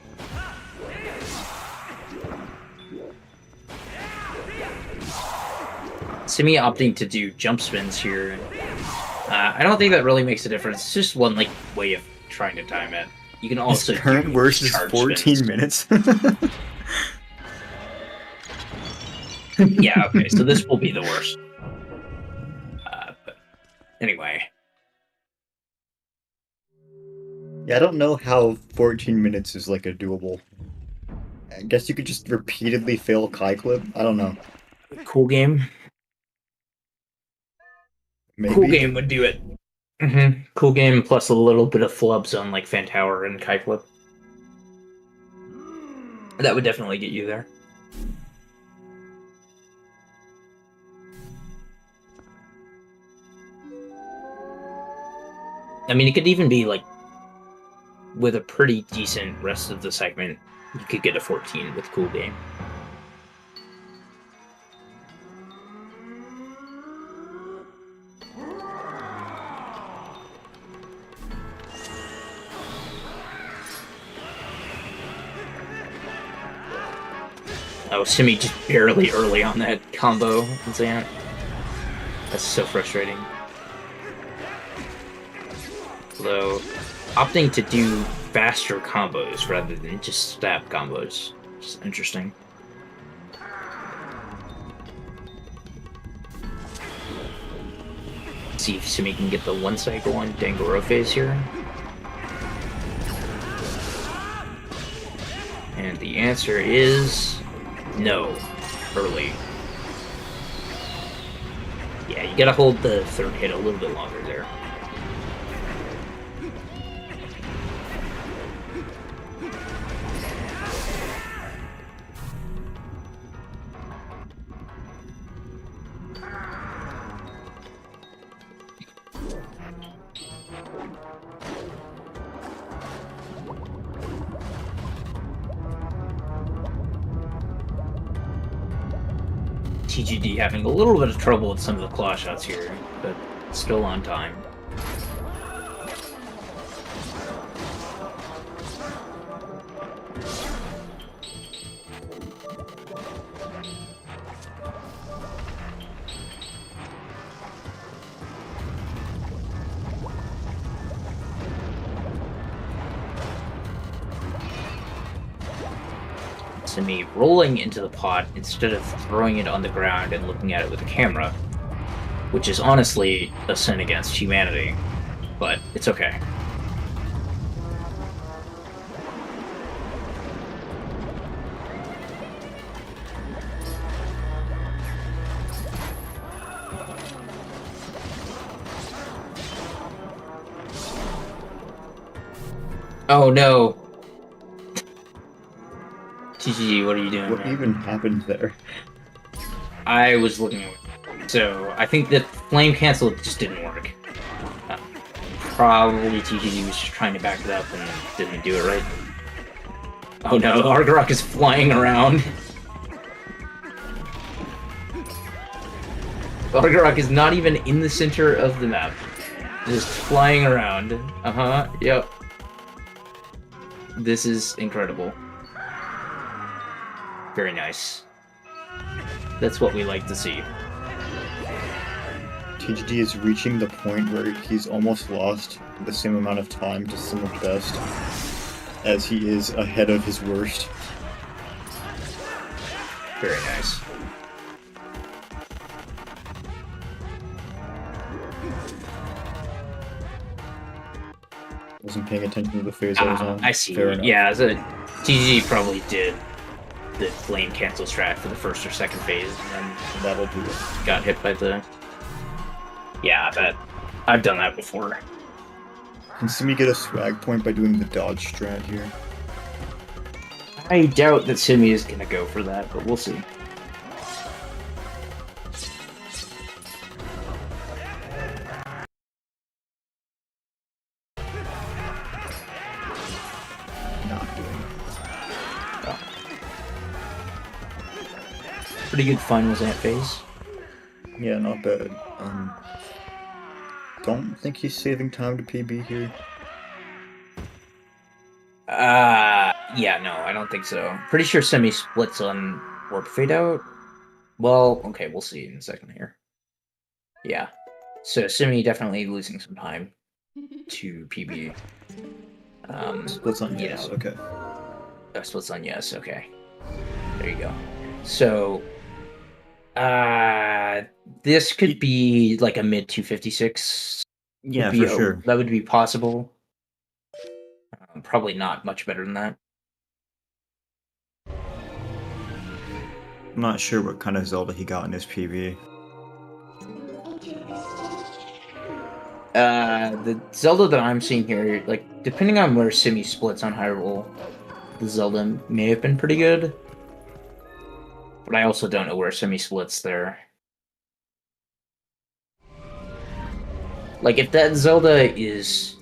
Simi opting to do jump spins here. I don't think that really makes a difference. It's just one like way of trying to time it. You can also His current do worst is charge 14 spins. minutes. Yeah, okay, so this will be the worst. But anyway. Yeah, I don't know how 14 minutes is like a doable. I guess you could just repeatedly fail Kai Clip. I don't know. Cool game. Maybe. Cool game would do it. Cool game plus a little bit of flubs on like Fan Tower and Kai Flip. That would definitely get you there. I mean, it could even be like with a pretty decent rest of the segment, you could get a 14 with Cool Game. Oh, Simi just barely early on that combo. That's so frustrating. Although, opting to do faster combos rather than just stab combos is interesting. See if Simi can get the one cycle on Dangoro phase here. And the answer is no. Early. Yeah, you gotta hold the third hit a little bit longer there. TGD having a little bit of trouble with some of the claw shots here, but still on time. Simi rolling into the pot instead of throwing it on the ground and looking at it with a camera, which is honestly a sin against humanity, but it's okay. Oh no! TGG, what are you doing? What even happened there? I was looking away. So, I think that flame cancel just didn't work. Probably TGG was just trying to back it up and didn't do it right. Oh no, Argarok is flying around. Argarok is not even in the center of the map. Just flying around. Yep. This is incredible. Very nice. That's what we like to see. TGD is reaching the point where he's almost lost the same amount of time to some of best as he is ahead of his worst. Very nice. Wasn't paying attention to the phase I was on. I see. Fair enough. Yeah, so TGG probably did the flame cancel strat for the first or second phase, and then That'll do it. got hit by the... Yeah, I bet. I've done that before. Can Simi get a swag point by doing the dodge strat here? I doubt that Simi is gonna go for that, but we'll see. pretty good finals ant phase. Yeah, not bad. Don't think he's saving time to PB here. Yeah, no, I don't think so. Pretty sure Semi splits on warp fade out. Well, okay, we'll see in a second here. Yeah, so Semi definitely losing some time to PB. Splits on yes, okay. Splits on yes, okay. There you go. So, this could be like a mid 256. Yeah, for sure. That would be possible. Probably not much better than that. I'm not sure what kind of Zelda he got in his PB. The Zelda that I'm seeing here, like, depending on where Simi splits on Hyrule, the Zelda may have been pretty good. But I also don't know where Simi splits there. Like, if that Zelda is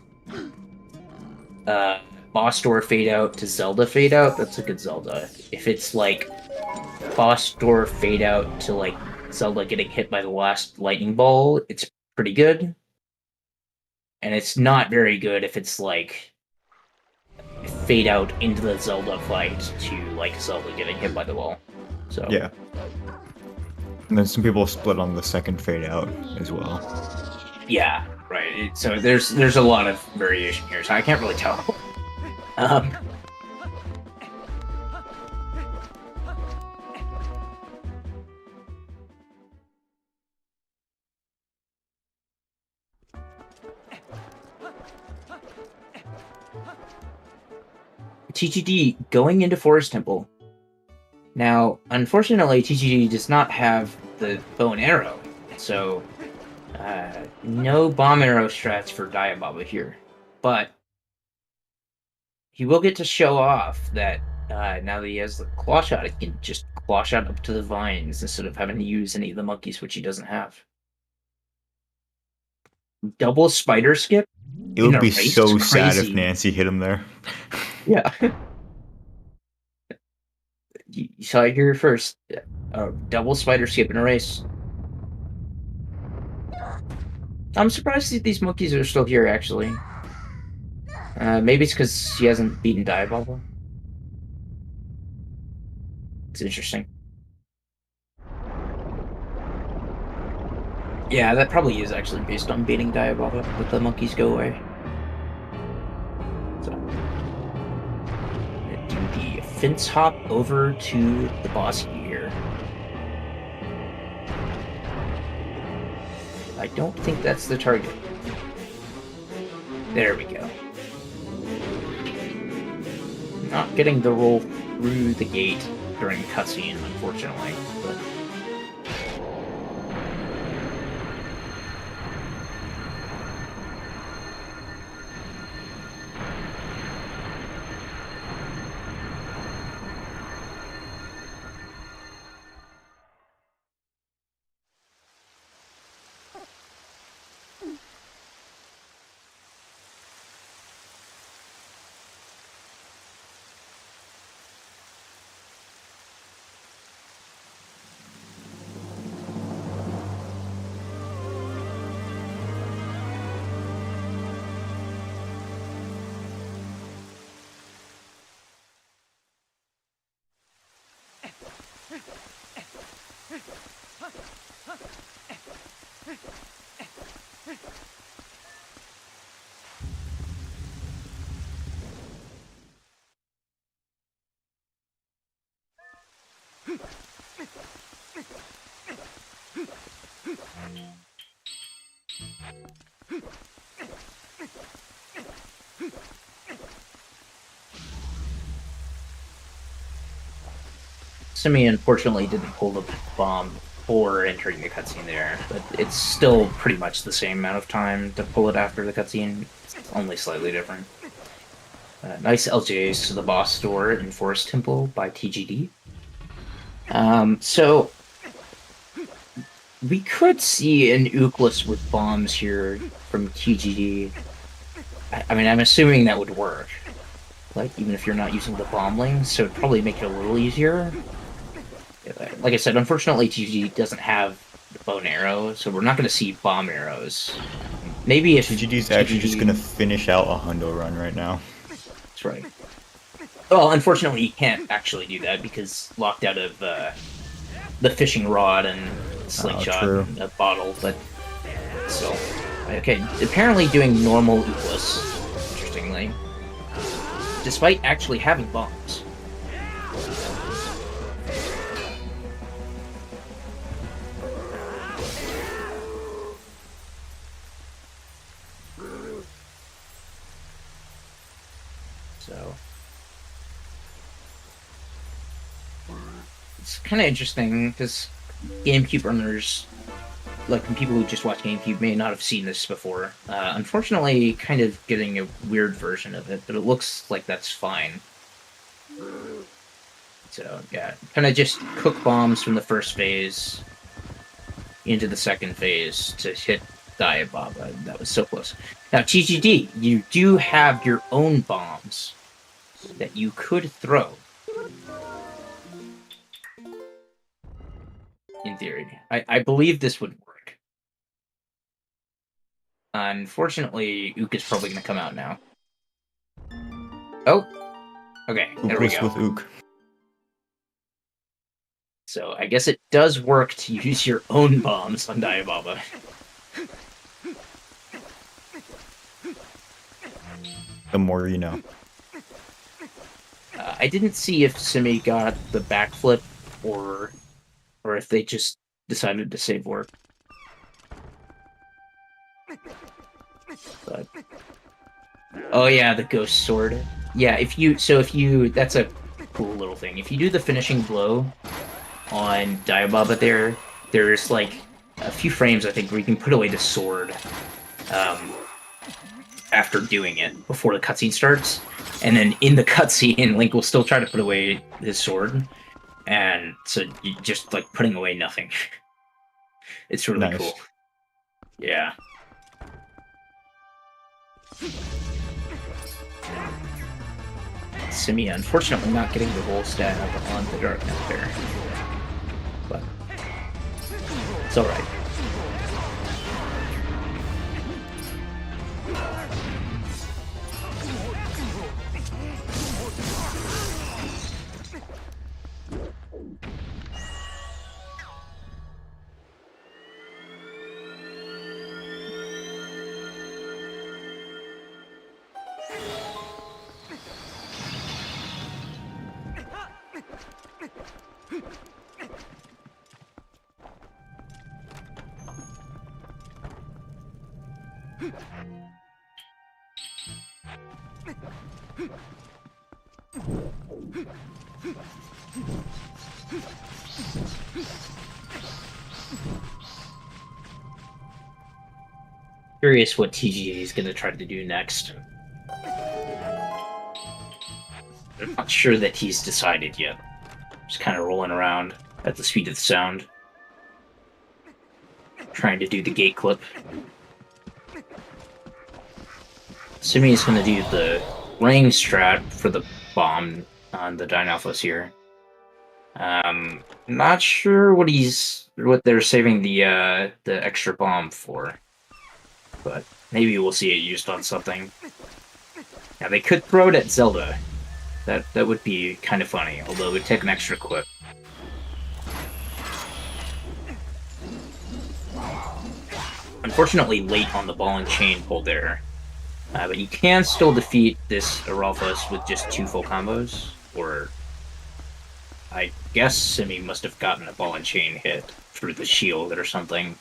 boss door fade out to Zelda fade out, that's a good Zelda. If it's like boss door fade out to like Zelda getting hit by the last lightning ball, it's pretty good. And it's not very good if it's like fade out into the Zelda fight to like Zelda getting hit by the wall. So yeah. And then some people split on the second fade out as well. Yeah, right. So there's a lot of variation here, so I can't really tell. TGD going into Forest Temple. Now, unfortunately, TGD does not have the bow and arrow, so no bomb arrow strats for Diababa here. But he will get to show off that now that he has the claw shot, he can just claw shot up to the vines instead of having to use any of the monkeys, which he doesn't have. Double spider skip? It would be so sad if Nancy hit him there. Yeah. You saw it here first. Double spider skip in a race. I'm surprised that these monkeys are still here, actually. Maybe it's because he hasn't beaten Diababa. It's interesting. Yeah, that probably is actually based on beating Diababa, but the monkeys go away. So, I'm gonna do the fence hop over to the boss here. I don't think that's the target. There we go. Not getting the roll through the gate during cutscene, unfortunately. But Simi unfortunately didn't pull the bomb before entering the cutscene there, but it's still pretty much the same amount of time to pull it after the cutscene. It's only slightly different. Nice LJs to the boss door in Forest Temple by TGD. So we could see an Ookless with bombs here from TGD. I mean, I'm assuming that would work. Like, even if you're not using the bombling, so it'd probably make it a little easier. Like I said, unfortunately, TGD doesn't have the bow and arrow, so we're not going to see bomb arrows. Maybe if TGD's actually just gonna finish out a hundo run right now. That's right. Well, unfortunately, he can't actually do that because locked out of the fishing rod and slingshot and a bottle, but still. Okay, apparently doing normal Ooplas, interestingly, despite actually having bombs. So it's kind of interesting because GameCube runners, like people who just watch GameCube, may not have seen this before. Unfortunately, kind of getting a weird version of it, but it looks like that's fine. So yeah, kind of just cook bombs from the first phase into the second phase to hit Diababa. That was so close. Now TGD, you do have your own bombs that you could throw. In theory, I believe this would work. Unfortunately, Ook is probably going to come out now. Oh, okay, there we go. With Ook. So I guess it does work to use your own bombs on Diababa. The more you know. I didn't see if Simi got the backflip or if they just decided to save work. But oh yeah, the ghost sword. Yeah, if you that's a cool little thing. If you do the finishing blow on Diababa there's like a few frames I think where you can put away the sword after doing it before the cutscene starts. And then in the cutscene, Link will still try to put away his sword. And so you just like putting away nothing. It's really cool. Yeah. Simi, unfortunately, not getting the whole stab on the Dark Knight there. But it's alright. Curious what TGA is going to try to do next. I'm not sure that he's decided yet. Just kind of rolling around at the speed of the sound. Trying to do the gate clip. Simi is going to do the ring strat for the bomb on the Dynalphos here. Not sure what they're saving the extra bomb for. But maybe we'll see it used on something. Now they could throw it at Zelda. That would be kind of funny, although it would take an extra clip. Unfortunately late on the ball and chain pull there. But you can still defeat this Aralphus with just 2 full combos, or I guess Simi must have gotten a ball and chain hit through the shield or something.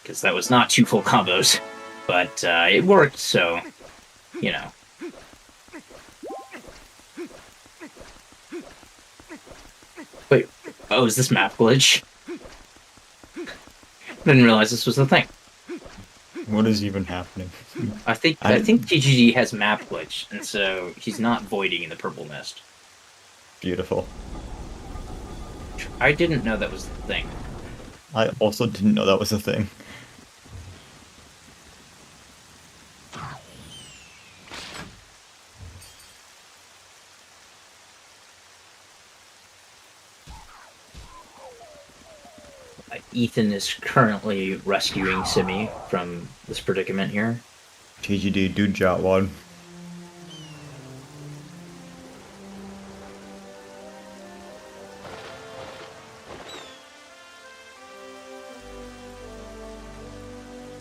Because that was not 2 full combos, but it worked, so, you know. Wait, oh, is this map glitch? I didn't realize this was the thing. What is even happening? I think TGG has map glitch, and so he's not voiding in the purple mist. Beautiful. I didn't know that was the thing. I also didn't know that was a thing. Ethan is currently rescuing Simi from this predicament here. TGD, do Jotwad.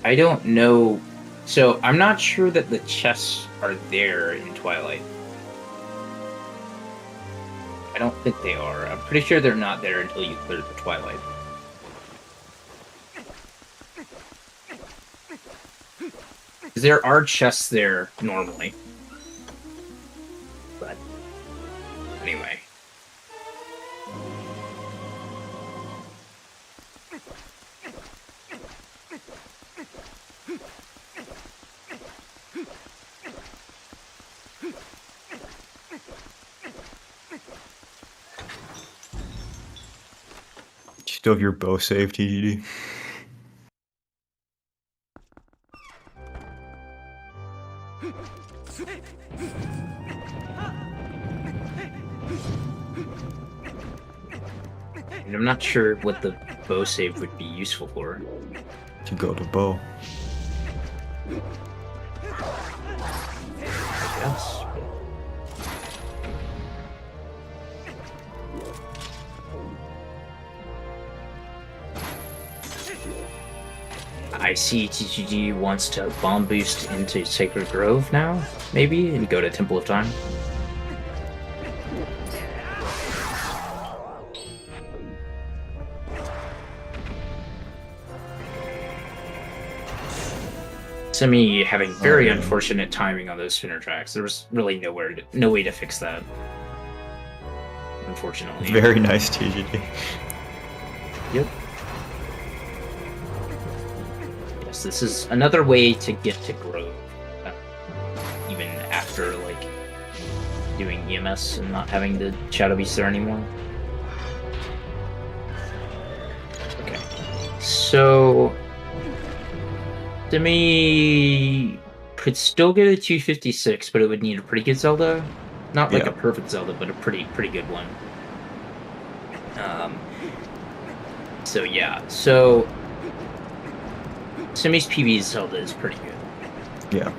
I don't know. So I'm not sure that the chests are there in Twilight. I don't think they are. I'm pretty sure they're not there until you clear the Twilight. Because there are chests there normally. But anyway. Still have your bow save, TGD. And I'm not sure what the bow save would be useful for. To go to bow. I guess. I see TGG wants to bomb boost into Sacred Grove now, maybe, and go to Temple of Time. Simi having very unfortunate timing on those spinner tracks. There was really no way to fix that. Unfortunately. Very nice, TGD. Yep. Yes, this is another way to get to Grove, even after like doing EMS and not having the Shadow Beast there anymore. Okay, so Simi could still get a 256, but it would need a pretty good Zelda. Not like a perfect Zelda, but a pretty good one. So yeah, so Simi's PB Zelda is pretty good. Yeah.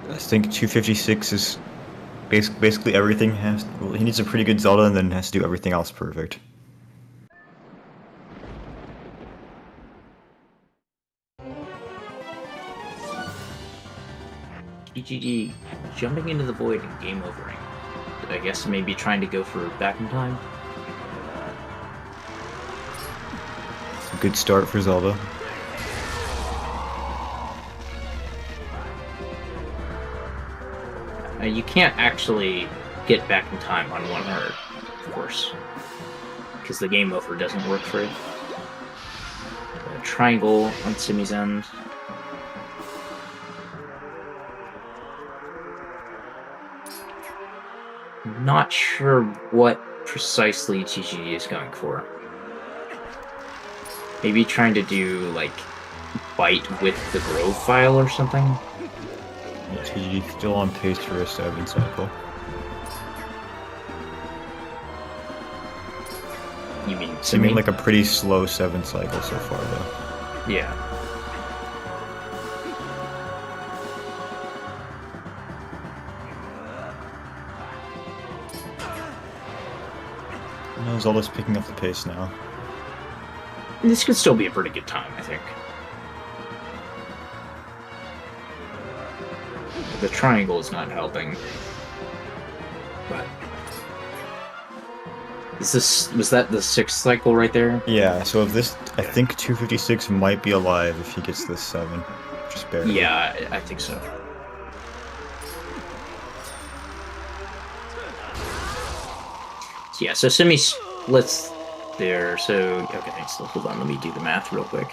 I think 256 is basically everything has. Well, he needs a pretty good Zelda and then has to do everything else perfect. TGG jumping into the void and game overing. I guess maybe trying to go for back in time. It's a good start for Zelda. You can't actually get back in time on one heart, of course, because the game over doesn't work for it. A triangle on Simi's end. Not sure what precisely TGD is going for. Maybe trying to do, like, bite with the Grove file or something? TGD still on pace for a 7 cycle. You mean I Simi? mean, like a pretty slow 7 cycle so far, though. Yeah. No, Zelda's picking up the pace now. This could still be a pretty good time, I think. The triangle is not helping. But was that the 6th cycle right there? Yeah, so if this, I think 256 might be alive if he gets this 7. Just barely. Yeah, I think so. Yeah, so Simi splits there, so, okay, so hold on, let me do the math real quick.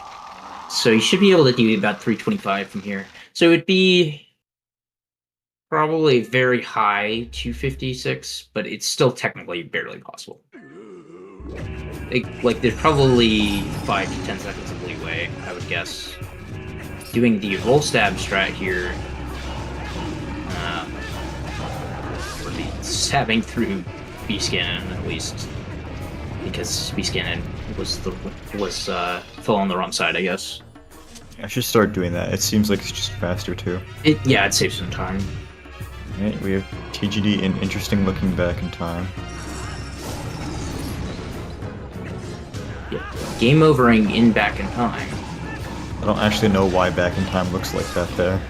So you should be able to do about 325 from here. So it would be probably very high 256, but it's still technically barely possible. Like, there's probably 5 to 10 seconds of leeway, I would guess. Doing the roll stab strat here, or the stabbing through B-skin, at least. because speed scanning was fell on the wrong side, I guess. I should start doing that. It seems like it's just faster too. It saves some time. Right, we have TGD in interesting looking back in time. Yeah. Game overing in back in time. I don't actually know why back in time looks like that there.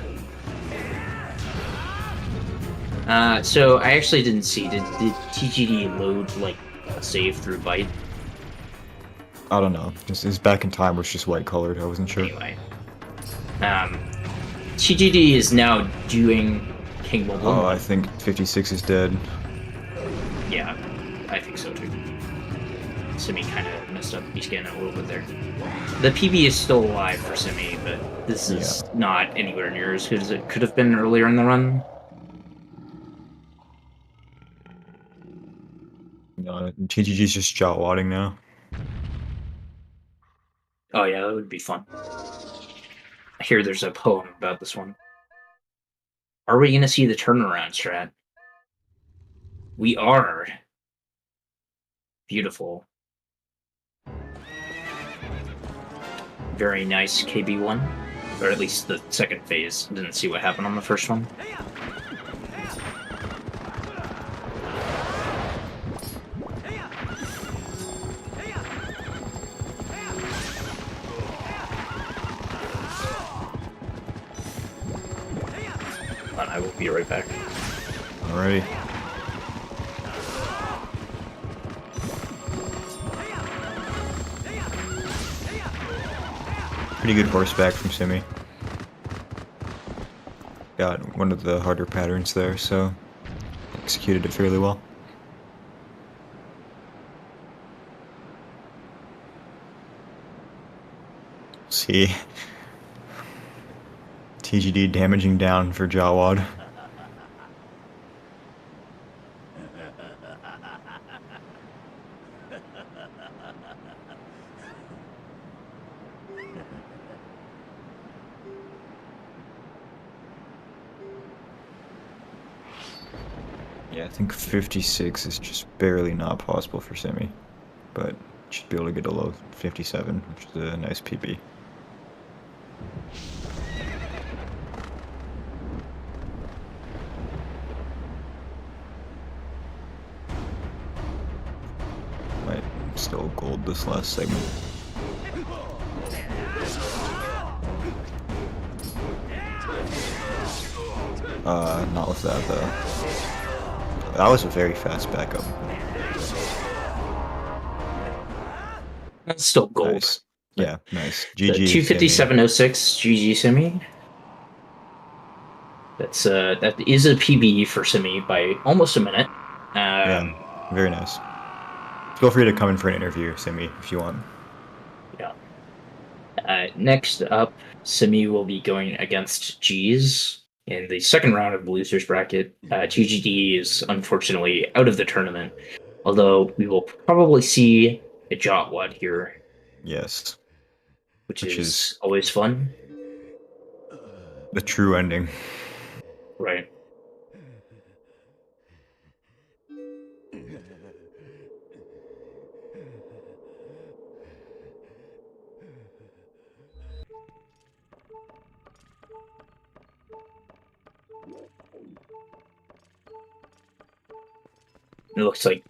So I actually didn't see. Did TGD load like a save through byte? I don't know. His back in time was just white colored. I wasn't sure. Anyway, TGD is now doing King Mobile. Oh, I think 56 is dead. Yeah, I think so too. Simi kind of messed up scanning a little bit there. The PB is still alive for Simi, but this is not anywhere near as good as it could have been earlier in the run. No, TGG's just jot-wadding now. Oh yeah, that would be fun. I hear there's a poem about this one. Are we gonna see the turnaround strat? We are. Beautiful. Very nice KB1. Or at least the second phase. Didn't see what happened on the first one. And I will be right back. Alrighty. Pretty good horseback from Simi. Got one of the harder patterns there, so executed it fairly well. See, TGD damaging down for Jawad. Yeah, I think 56 is just barely not possible for Simi, but should be able to get a low 57, which is a nice PB. Might still gold this last segment. Not with that though. That was a very fast backup. That's still gold. Nice. Yeah, nice. GG. 257.06 GG Simi. That is a PB for Simi by almost a minute. Yeah, very nice. Feel free to come in for an interview, Simi, if you want. Yeah. Next up, Simi will be going against G's in the second round of the losers bracket. TGD is unfortunately out of the tournament, although we will probably see a Jotwad here. Yes. Which is always fun. The true ending. Right. It looks like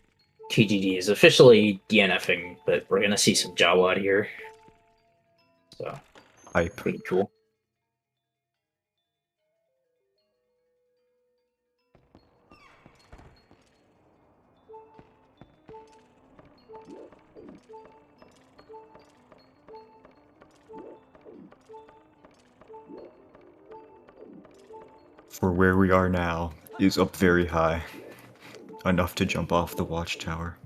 TGD is officially DNFing, but we're gonna see some Jawad here. So, hype. Pretty cool. For where we are now is up very high. Enough to jump off the watchtower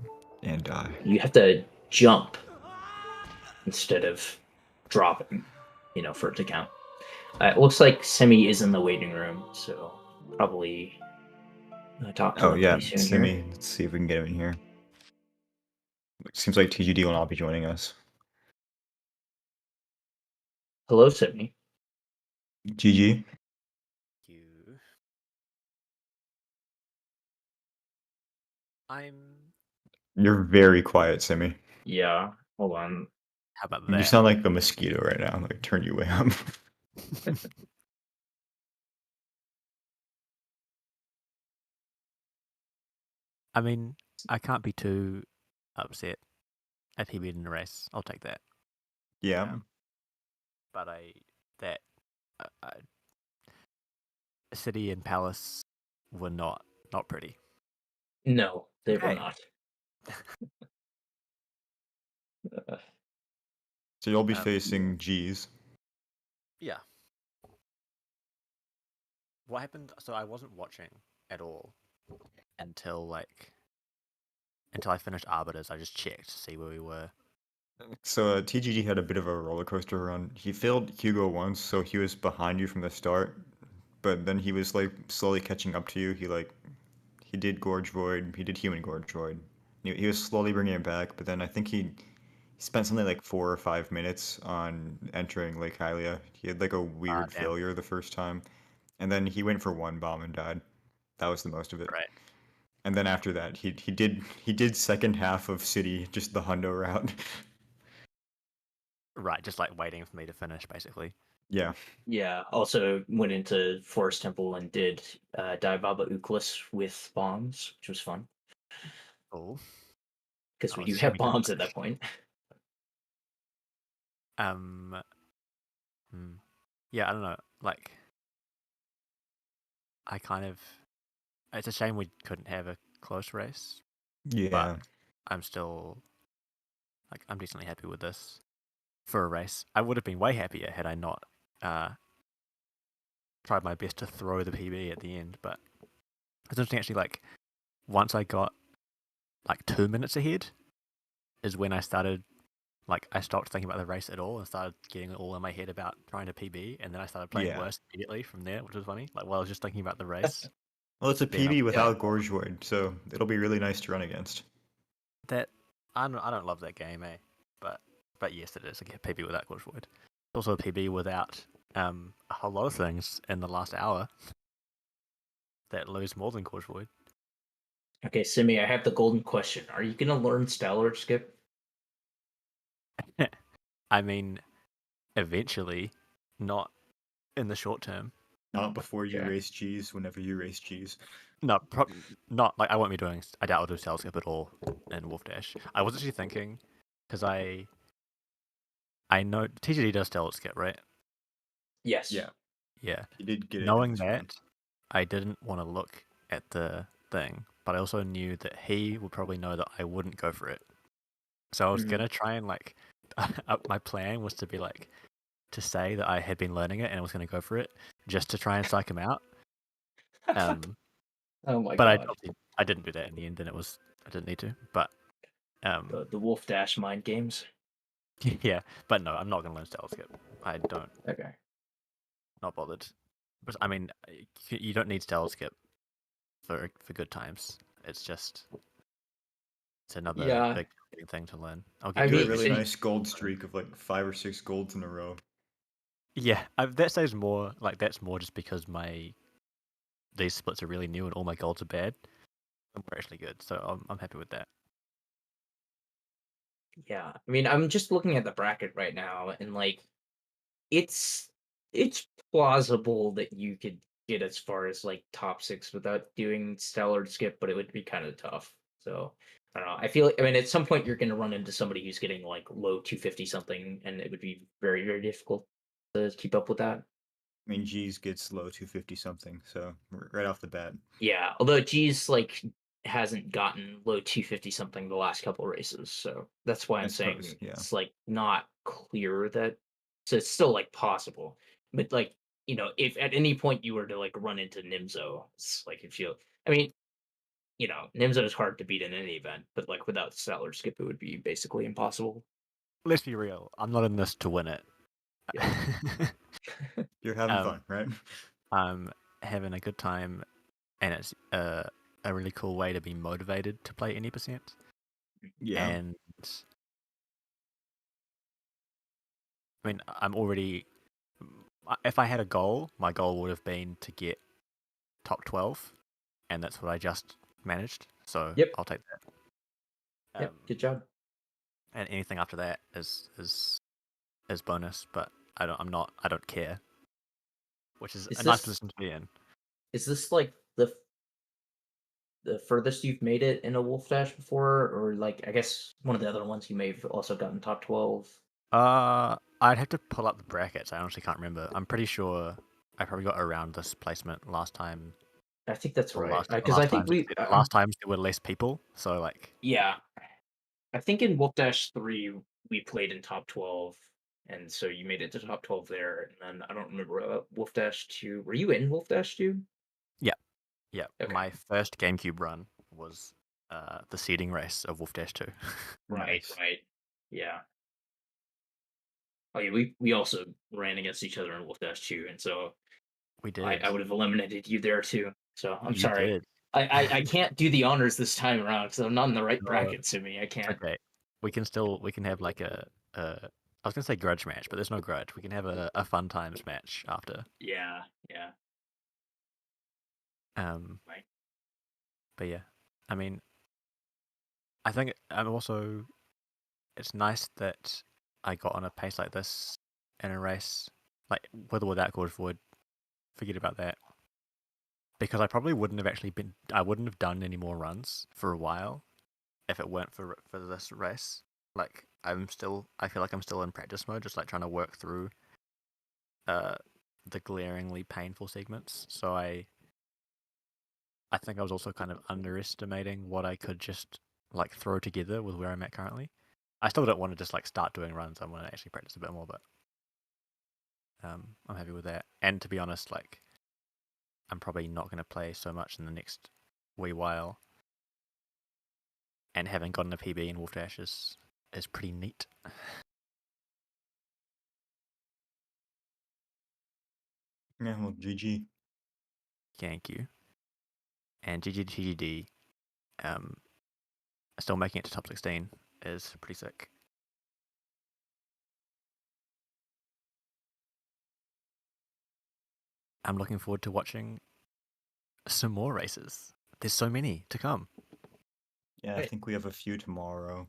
and die. You have to jump instead of dropping, for it to count. It looks like Simi is in the waiting room, so probably talk to him pretty soon Simi. here. Let's see if we can get him in here. It seems like TGD will not be joining us. Hello, Simi. GG. You're very quiet, Simi. Yeah, hold on. How about You that? sound like a mosquito right now. Like, turn you way up. I mean, I can't be too upset if he beat in the race. I'll take that. Yeah. But City and Palace were not pretty. No, they were Okay. not. So you'll be facing G's. Yeah. What happened? So I wasn't watching at all until I finished Arbiters. I just checked to see where we were. So TGG had a bit of a roller coaster run. He failed Hugo once, so he was behind you from the start. But then he was like slowly catching up to you. He did Gorge Void. He did Human Gorge Void. He was slowly bringing it back. But then I think he spent something like 4 or 5 minutes on entering Lake Hylia. He had like a weird Damn. failure the first time, and then he went for one bomb and died. That was the most of it. Right. And then after that, he did second half of City, just the hundo route. Right, just like waiting for me to finish, basically. Yeah. Yeah, also went into Forest Temple and did Daibaba Uklis with bombs, which was fun. Oh. Because we Oh, do so have we did bombs at finish. that point. Yeah, I don't know. Like, I kind of. It's a shame we couldn't have a close race, Yeah. but I'm still. Like, I'm decently happy with this for a race. I would have been way happier had I not tried my best to throw the PB at the end, but it's interesting actually. Like, once I got like 2 minutes ahead, is when I started. Like, I stopped thinking about the race at all and started getting it all in my head about trying to PB, and then I started playing Yeah. worse immediately from there, which was funny. Like, while I was just thinking about the race. Well, it's a Being PB up- without Gorge Void, so it'll be really nice to run against. That I don't love that game, but yes, it is a PB without Gorge Void. It's also a PB without a whole lot of things in the last hour that lose more than Gorge Void. Okay, Simi, I have the golden question. Are you going to learn Stellar Skip? I mean, eventually, not in the short term. Not before you Okay. race G's, whenever you race G's. No, not like I won't be doing. I doubt I'll do Cell Skip at all in Wolfdash. I was actually thinking because I know TGD does Cell Skip, right? Yes. Yeah. Yeah. He did get it. Knowing that, I didn't want to look at the thing, but I also knew that he would probably know that I wouldn't go for it. So I was gonna try and like, my plan was to be like, to say that I had been learning it and I was gonna go for it, just to try and psych him out. Oh my But god. I didn't do that in the end, and I didn't need to. But The Wolfdash mind games. yeah, but no, I'm not gonna learn Style Skip. I don't. Okay. Not bothered. But I mean, you don't need Style Skip for good times. It's just another big thing to learn. I get a really nice gold streak of like 5 or 6 golds in a row. Yeah, that says more like that's more just because these splits are really new and all my golds are bad. And we're actually good, so I'm happy with that. Yeah, I mean, I'm just looking at the bracket right now, and like, it's plausible that you could get as far as like top 6 without doing Stellar Skip, but it would be kind of tough. So I don't know. I mean, at some point you're going to run into somebody who's getting like low 250 something, and it would be very, very difficult to keep up with that. I mean, G's gets low 250 something, so right off the bat. Yeah, although G's like hasn't gotten low 250 something the last couple races, so that's why I'm saying it's like not clear that. So it's still like possible, but like, you know, if at any point you were to like run into Nimzo, it's like I mean, you know, Nimzo is hard to beat in any event, but like without Stellar Skip, it would be basically impossible. Let's be real. I'm not in this to win it. Yeah. You're having fun, right? I'm having a good time, and it's a really cool way to be motivated to play any percent. Yeah. And I mean, I'm already. If I had a goal, my goal would have been to get top 12, and that's what I just managed. So Yep. I'll take that. Yep, good job. And anything after that is bonus, but I don't care. Which is a nice position to be in. Is this like the furthest you've made it in a Wolfdash before, or like I guess one of the other ones you may have also gotten top 12? I'd have to pull up the brackets. I honestly can't remember. I'm pretty sure I probably got around this placement last time. I think that's right. Because I think last times there were less people, so like. Yeah, I think in Wolfdash 3 we played in top 12, and so you made it to top 12 there. And then I don't remember about Wolfdash 2. Were you in Wolfdash 2? Yeah. Okay. My first GameCube run was the seeding race of Wolfdash 2. Right, Nice. right. Yeah. Oh yeah, we also ran against each other in Wolfdash 2, and so We did. I would have eliminated you there too. So I'm You sorry. did. I can't do the honors this time around because I'm not in the right No, bracket, Simi. I It's can't. okay. We can have like I was gonna say grudge match, but there's no grudge. We can have a fun times match after. Yeah, yeah. Right. But yeah, I mean, I think it's nice that I got on a pace like this in a race. Like with or without Gorge Void, forget about that. Because I probably wouldn't have done any more runs for a while if it weren't for this race. Like I feel like I'm still in practice mode, just like trying to work through the glaringly painful segments. So I think I was also kind of underestimating what I could just like throw together with where I'm at currently. I still don't want to just like start doing runs. I want to actually practice a bit more, but I'm happy with that. And to be honest, like I'm probably not going to play so much in the next wee while. And having gotten a PB in Wolfdash is pretty neat. Yeah, well, GG. Thank you. And GG to TGD, still making it to top 16 is pretty sick. I'm looking forward to watching some more races. There's so many to come. Yeah, I think we have a few tomorrow.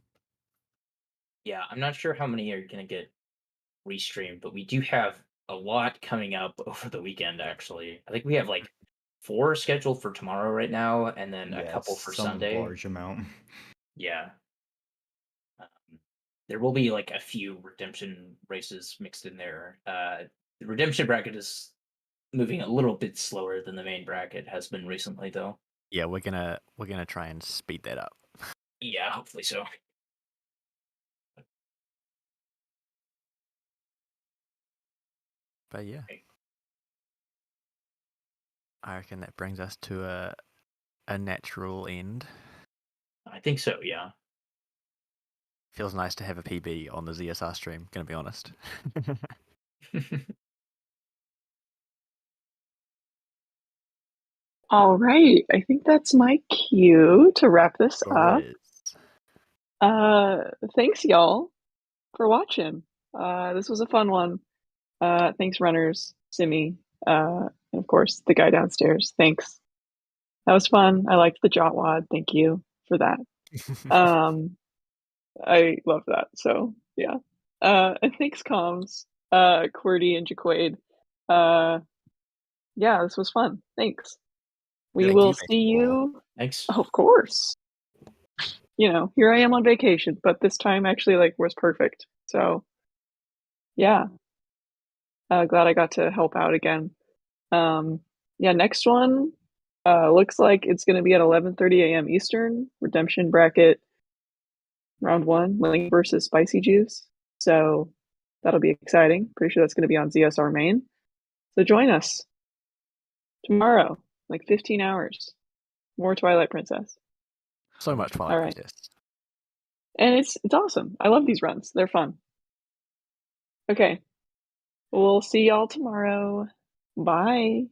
Yeah, I'm not sure how many are gonna get restreamed, but we do have a lot coming up over the weekend. Actually, I think we have like 4 scheduled for tomorrow right now, and then a Yeah, couple it's for some Sunday. large amount. Yeah. There will be like a few redemption races mixed in there. The redemption bracket is moving a little bit slower than the main bracket has been recently, though. Yeah, we're gonna try and speed that up. Yeah, hopefully so. But yeah, Okay. I reckon that brings us to a natural end. I think so. Yeah. Feels nice to have a PB on the ZSR stream. Gonna be honest. All right, I think that's my cue to wrap this up. Thanks y'all for watching. This was a fun one. Thanks runners, Simi, and of course the guy downstairs. Thanks. That was fun. I liked the Jotwad. Thank you for that. I love that. So yeah. And thanks comms, QWERTY and Jaquade. Yeah, this was fun. Thanks. We will see you. Thanks. Oh, of course. You know, here I am on vacation, but this time actually like was perfect. So yeah. Glad I got to help out again. Yeah, next one looks like it's going to be at 11:30 a.m. Eastern. Redemption bracket round 1, Link versus Spicy Juice. So that'll be exciting. Pretty sure that's going to be on ZSR main. So join us tomorrow, like 15 hours. More Twilight Princess. So much Twilight Princess. And it's awesome. I love these runs. They're fun. Okay. We'll see y'all tomorrow. Bye.